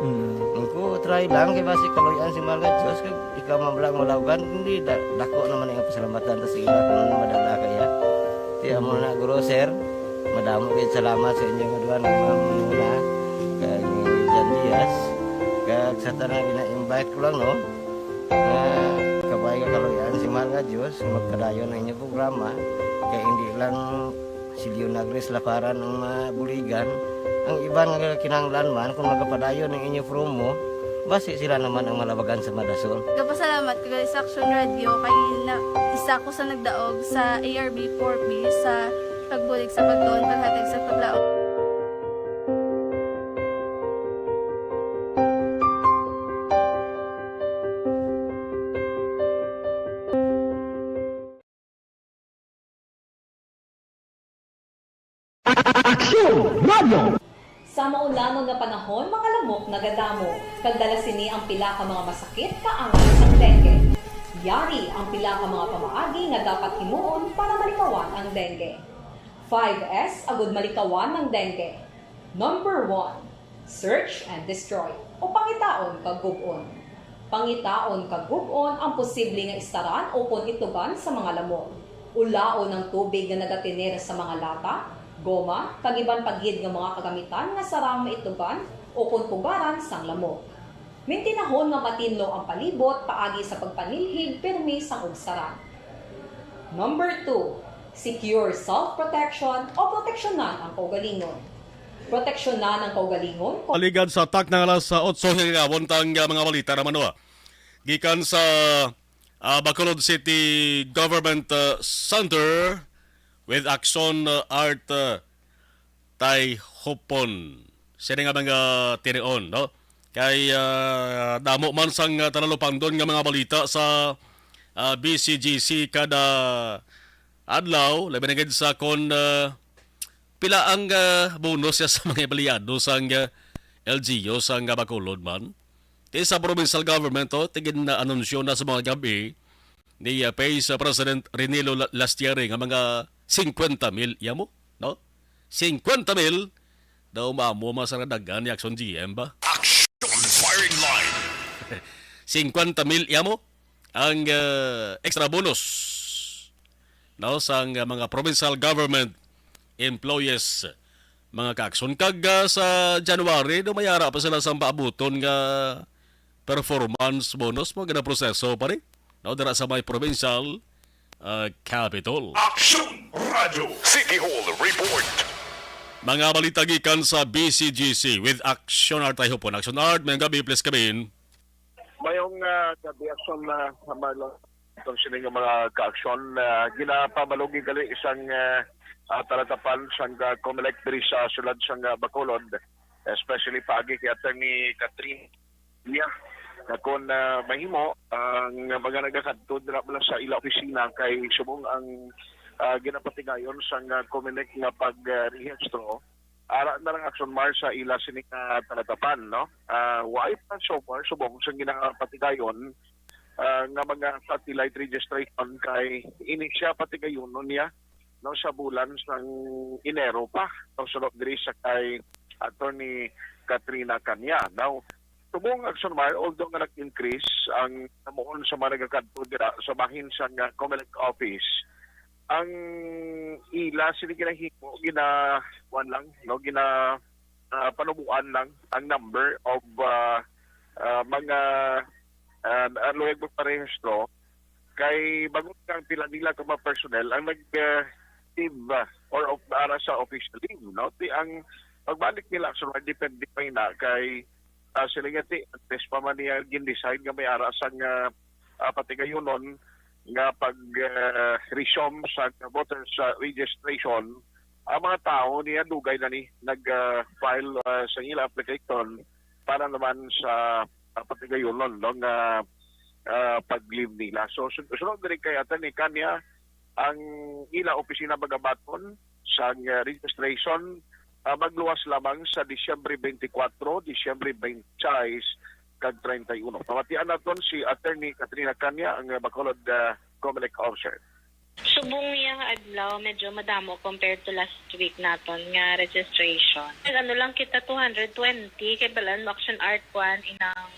ko try lang kay basi kaloyan si mga Diyos kay ikaw mablang malawagan hindi dako naman ang pasalamatan ta sa ila kung madala kaya di amo na guro sir madamo kay salamat sa inyo nga duha ng mamuna kay Jan Diaz kag sa tanang ina-invite ko lang no kabay ka kaloyan si mga Diyos magkadayon ang inyong programa kay hindi lang si Leonagres laparan ng buligan ang iba nga kinahanglan man kung magapadayon ng inyo promo basi sila naman ang malabagan sa Madasol. Kapasalamat ko sa Aksyon Radio kay isa ko sa nagdaog sa ARB 4B sa pagbulig sa pagtuon paghatag sa paglaom. Aksyon Radio! Sa maulanon nga panahon, mga lamok nagadamo. Kagdala sini ang pila ka mga masakit kaangal sang dengue. Yari ang pila ka mga pamaagi nga dapat himuon para malikawan ang dengue. 5S agud malikawan ng dengue. Number 1, search and destroy o pangitaon kag gub-on. Pangitaon kag gub-on ang posible nga istaran o pon ituban sa mga lamok. Ulaon ng tubig nga nagatinir sa mga lata, goma, kagiban pagid nga mga kagamitan nga sarang maituban o kunpugaran sang lamok. Mintinahon nga matinlo ang palibot paagi sa pagpanilhig permi sang ugsaran. Number 2, secure self-protection o proteksyonan ang kaugalingon. Proteksyonan ang kaugalingon. Aligad sa tak ng alas 8 nga buntang mga balita naman gikan sa Bacolod City Government Center with Action Art tay hopon. Sini nga mga tinion, no? Kay damo man sang tanalupang doon nga mga balita sa BCGC kada adlaw, labi na gid sa kon pila ang bonus sa mga baliyado sang LGU sang Bacolod man. Ti sa provincial government tigin na anunsyo na sa mga gabi ni Vice President Renilo Lastiere nga mga 50,000 yamo, no? 50,000 daw maamo masaradagan ni Action GM ba? Action Firing Line. 50,000 yamo ang extra bonus, no, sang mga provincial government employees mga ka-action kag sa January do mayara pa sila sa paabuton nga performance bonus mo gana proseso pa rin, no, dira sa may provincial capital. Action Radio City Hall Report. Mga balita gikan sa BCGC with Action Art tayo po. Action Art, may gabi, please kabin. Mayong kabiaksyon na Marlon, itong sining mga ka-aksyon, ginapamalugin kali isang talatapan sang COMELEC diri sa sulad sang Bacolod, especially paagi kay Attorney Catherine niya na kung mahimo ang mga nagakadto dira pala sa ila opisina kay subong ang ginapatigayon sang COMELEC nga pag-rehistro ara na lang action march sa ila sining talatapan, no? Why pa so far subong sa ginapatigayon nga mga satellite registration kay ini siya patigayon niya no sa bulan sang Enero pa no sulod diri sa kay Attorney Katrina Kanya. Now subong action march although nga nag-increase ang namuon sa mga nagakadto dira sa bahin sa COMELEC office, ang ila sila ginahimo ginawan lang no panubuan lang ang number of mga loyag magparehistro kay bago kang pila nila ka mga personnel ang nag-leave or para sa official leave, no? Ang pagbalik nila so depende pa na kay sila nga test pa man niya gin-decide nga may ara sang patigayonon nga pag-resume sa voters registration, ang mga tao niya dugay na ni nag-file sa ila application para naman sa patigayonon no, nga pag-leave nila. So sunod din kay Atty. Kanya ang ila opisina bagabaton sa registration magluwas lamang sa Disyembre 24, Disyembre 26, kag 31. Pamatian naton si Attorney Katrina Kanya, ang Bacolod COMELEC officer. Subong yang adlaw medyo madamo compared to last week naton nga registration. Ano lang kita 220 kay balan action art 1 inang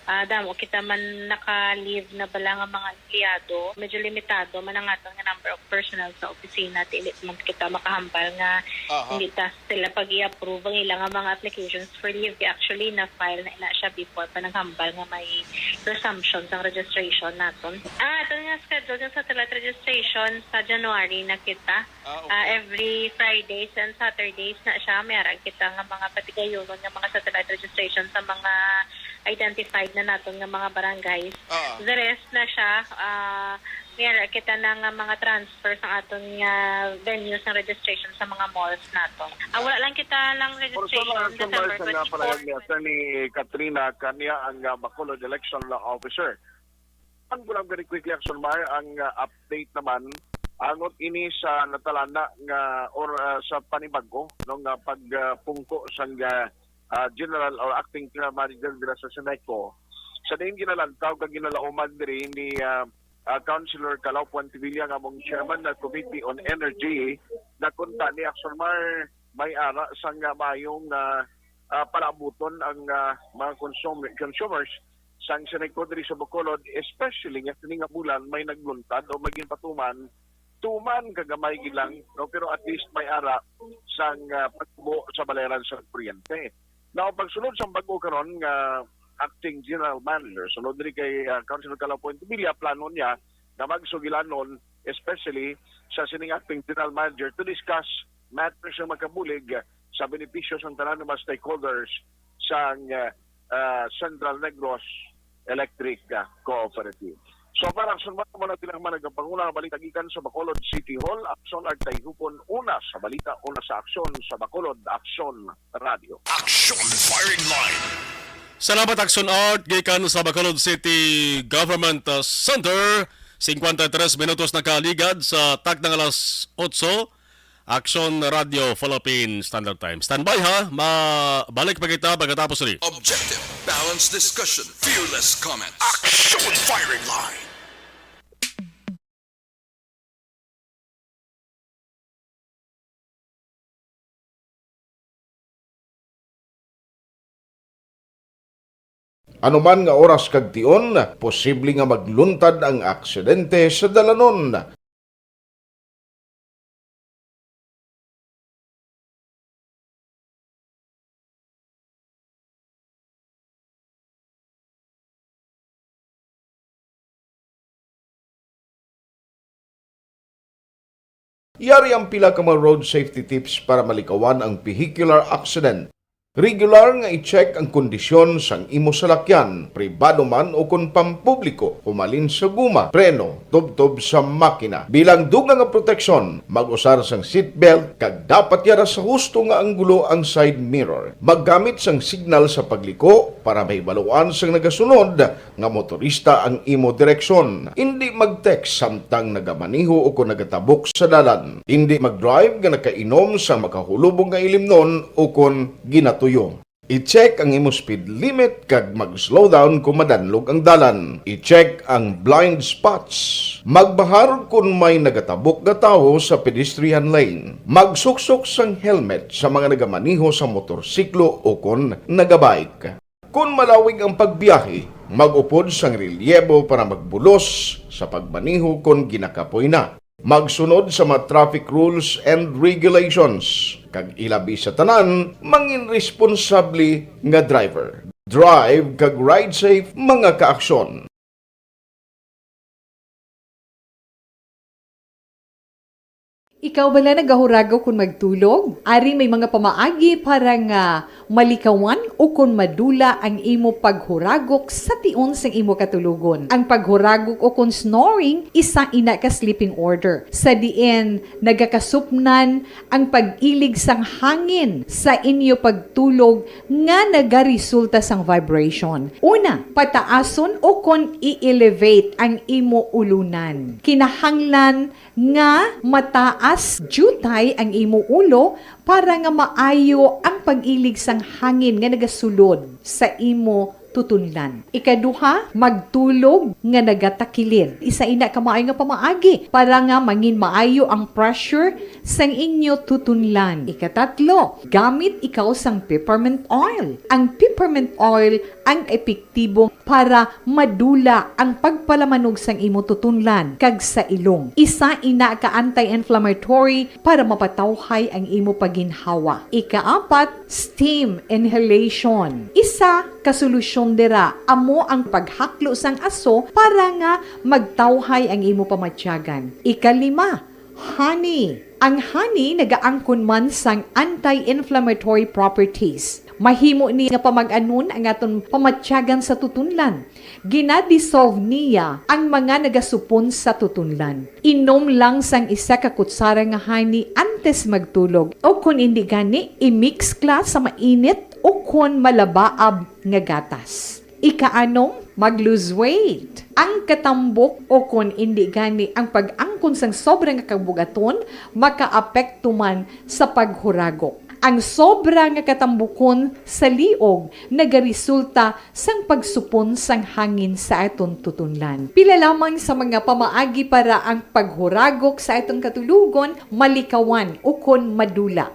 damo kita man naka-leave na bala nga mga empleyado, medyo limitado man ang atong nga number of personnel sa opisina, dili man kita makahambal nga hindi ta sila pag-i-approve ang ilang mga applications for leave. Actually na-file na ina siya before pa naghambal nga may resumption sa registration naton. Ito nga schedule yung satellite registration sa January na kita. Every Fridays and Saturdays na siya, mayroon kita nga mga patigayonon nga mga satellite registration sa mga identified na naton nga mga barangays. The rest na siya, mayroon kita na nga mga transfer sa aton nga venues ng registration sa mga malls naton. Wala lang kita lang registration December 24. Ni Attorney Katrina Kanya, ang Bacolod Election Officer. Ang bulang very quickly action mar ang update naman angot ini sa natalana nga or sa panibago no nga pagpungko sang general or acting general manager dira sa Seneco. Sa din ginalantaw kag ginalauman diri ni Councilor Calao Puentevilla nga mong chairman ng Committee on Energy na kunta ni action mar may ara sang mayong palabuton ang mga consumers sang Seneco diri sa Bacolod, especially nga kini nga bulan may nagluntad o maging patuman kagamay gilang no, pero at least may ara sang pagtubo sa baleran sa kuryente. Now pagsunod sa bago karon nga acting general manager sunod diri kay Councilor Calao Puentevilla, plano niya na magsugilanon especially sa sining acting general manager to discuss matters nga makabulig sa benepisyo sa tanan ng mga stakeholders sa Central Negros Electric Cooperative. So parang sunod mo na tilang managapanguna balita gikan sa Bacolod City Hall, Action Art Tayhupon, una sa balita, una sa aksyon sa Bacolod Action Radio. Action Firing Line. Salamat Action Art gikan sa Bacolod City Government Center. 53 minutos na kaligad sa tak ng alas 8. Action Radio Philippine Standard Time. Standby ha, mabalik pa kita pagkatapos rin. Objective, balanced discussion, fearless comments. Action Firing Line. Anuman nga oras kag tion, posible nga magluntad ang aksidente sa dalanon. Yari ang pila ka mga road safety tips para malikawan ang vehicular accident. Regular nga i-check ang kondisyon sang imo salakyan, pribado man o kung pampubliko, humalin sa guma, preno, tubtob sa makina. Bilang dugang nga proteksyon, mag-usar sang seatbelt, kag dapat yara sa husto nga anggulo ang side mirror. Maggamit sang signal sa pagliko para mahibaluan sang nagasunod nga motorista ang imo direksyon. Hindi mag-text samtang nagamaniho o kung nagatabok sa dalan. Hindi mag-drive nga nakainom sa makahulubong nga ilimnon o kung ginatuyo. I-check ang imo speed limit kag mag-slow down kung madanlog ang dalan. I-check ang blind spots. Magbahar kung may nagatabok na tao sa pedestrian lane. Magsuksok sang helmet sa mga nagamaniho sa motorsiklo o kung nagabike. Kung malawig ang pagbiyahe, mag-upod sang relyebo para magbulos sa pagmaniho kung ginakapoy na. Magsunod sa mga traffic rules and regulations. Kag ilabi sa tanan, mangin responsable nga driver. Drive kag ride safe mga kaaksyon. Ikaw bala nagahuragaw kung magtulog? Ari may mga pamaagi para nga malikawan o kung madula ang imo paghuragok sa tion sang imo katulugon. Ang paghuragok o kung snoring, isa ina ka sleeping order. Sa diin, nagakasupnan ang pag-ilig sang hangin sa inyo pagtulog nga nagaresulta sang vibration. Una, pataason o kung i-elevate ang imo ulunan. Kinahanglan nga mataas jutay ang imo ulo para nga maayo ang pag-ilig sang hangin nga nagasulod sa imo tutunlan. Ikaduha, magtulog nga nagatakilid. Isa ina ka maayo nga pamaagi para nga mangin maayo ang pressure sang inyo tutunlan. Ikatatlo, gamit ikaw sang peppermint oil. Ang peppermint oil ang epektibo para madula ang pagpalamanog sang imo tutunlan kag sa ilong. Isa ina ka anti-inflammatory para mapatawhay ang imo paginhawa. Ikaapat, steam inhalation. Isa ka solusyon dira amo ang paghaklo sang aso para nga magtawhay ang imo pamatyagan. Ikalima, honey. Ang honey nagaangkon man sang anti-inflammatory properties. Mahimo ni nga pamag-anon ang aton pamatyagan sa tutunlan. Ginadissolve niya ang mga nagasupon sa tutunlan. Inom lang sang isa ka kutsara nga honey antes magtulog. O kung hindi gani, i-mix kla sa mainit o kung malabaab nga gatas. Ikaanong, mag-lose weight. Ang katambok o kung hindi gani ang pag-angkon sang sobrang kabugaton, makaapekto man sa paghuragok. Ang sobra nga katambukon sa liog nagaresulta sang pagsupon sang hangin sa aton tutunlan. Pila lamang sa mga pamaagi para ang paghuragok sa aton katulugon malikawan o kon madula.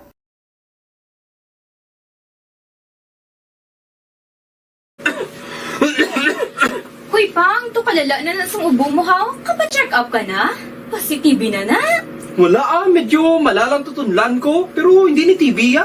Hoy pang, to kalala na sang ubo mo ha? Kapa-check up ka na? Positive na na? Wala medyo malalang tutunlan ko, pero hindi ni TV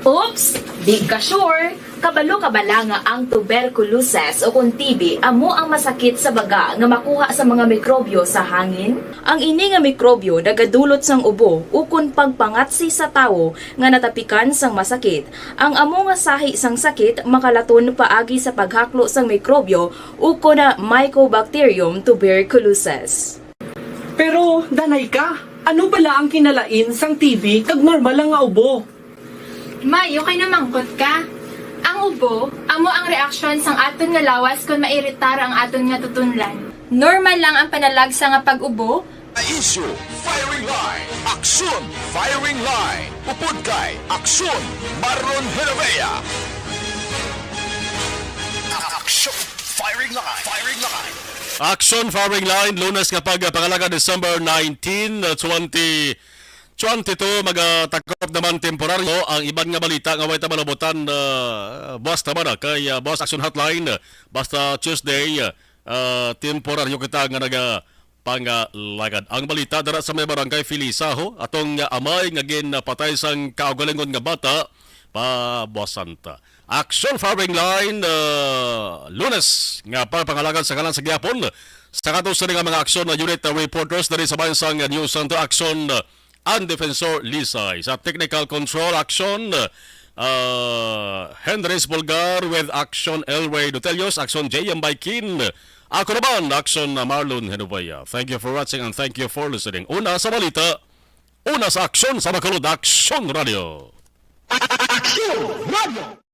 Oops! Di ka sure. Kabalo kabala nga ang tuberculosis o kung TB amo ang masakit sa baga nga makuha sa mga mikrobyo sa hangin. Ang ini nga mikrobyo nagadulot sang ubo o kung pagpangatsi sa tawo nga natapikan sang masakit. Ang amo nga sahi sang sakit makalaton paagi sa paghaklo sang mikrobyo o kung na Mycobacterium tuberculosis. Pero, danay ka, ano bala ang kinalain sang TB kag normal lang nga ubo? Mayo kay namangkot ka. Ang ubo, amo ang reaksyon sang aton nga lawas kung mairitar ang aton nga tutunlan. Normal lang ang panalagsa nga pag-ubo. Issue, firing line, aksyon, firing line, upod kay, aksyon, Marlon Heravea. Aksyon, firing line, firing line. Action Firing Line, Lunes kapag pangalaga December 19, 2022, magatakop naman temporaryo ang ibang nga balita nga way tabalabutan boss naman kay Boss Action Hotline. Basta Tuesday, temporaryo kita nga pangalagad. Ang balita dara sa may barangay Filisaho, atong amay nga patay sang kaugalingon nga bata pa Boss Santa. Action Firing Line, Lunes nga pangalagan sa kanan sa Gyapon. Sa katos sa mga aksyon na unit reporters dari sa bayan sang News Center Action ang Defensor Lisay. Sa technical control action, Hendres Bulgar with action Elway Dutelios, action J.M. Baikin. Ako naman, action Marlon Henovaya. Thank you for watching and thank you for listening. Una sa balita, una sa aksyon sa Bacolod Action Radio. Action Radio!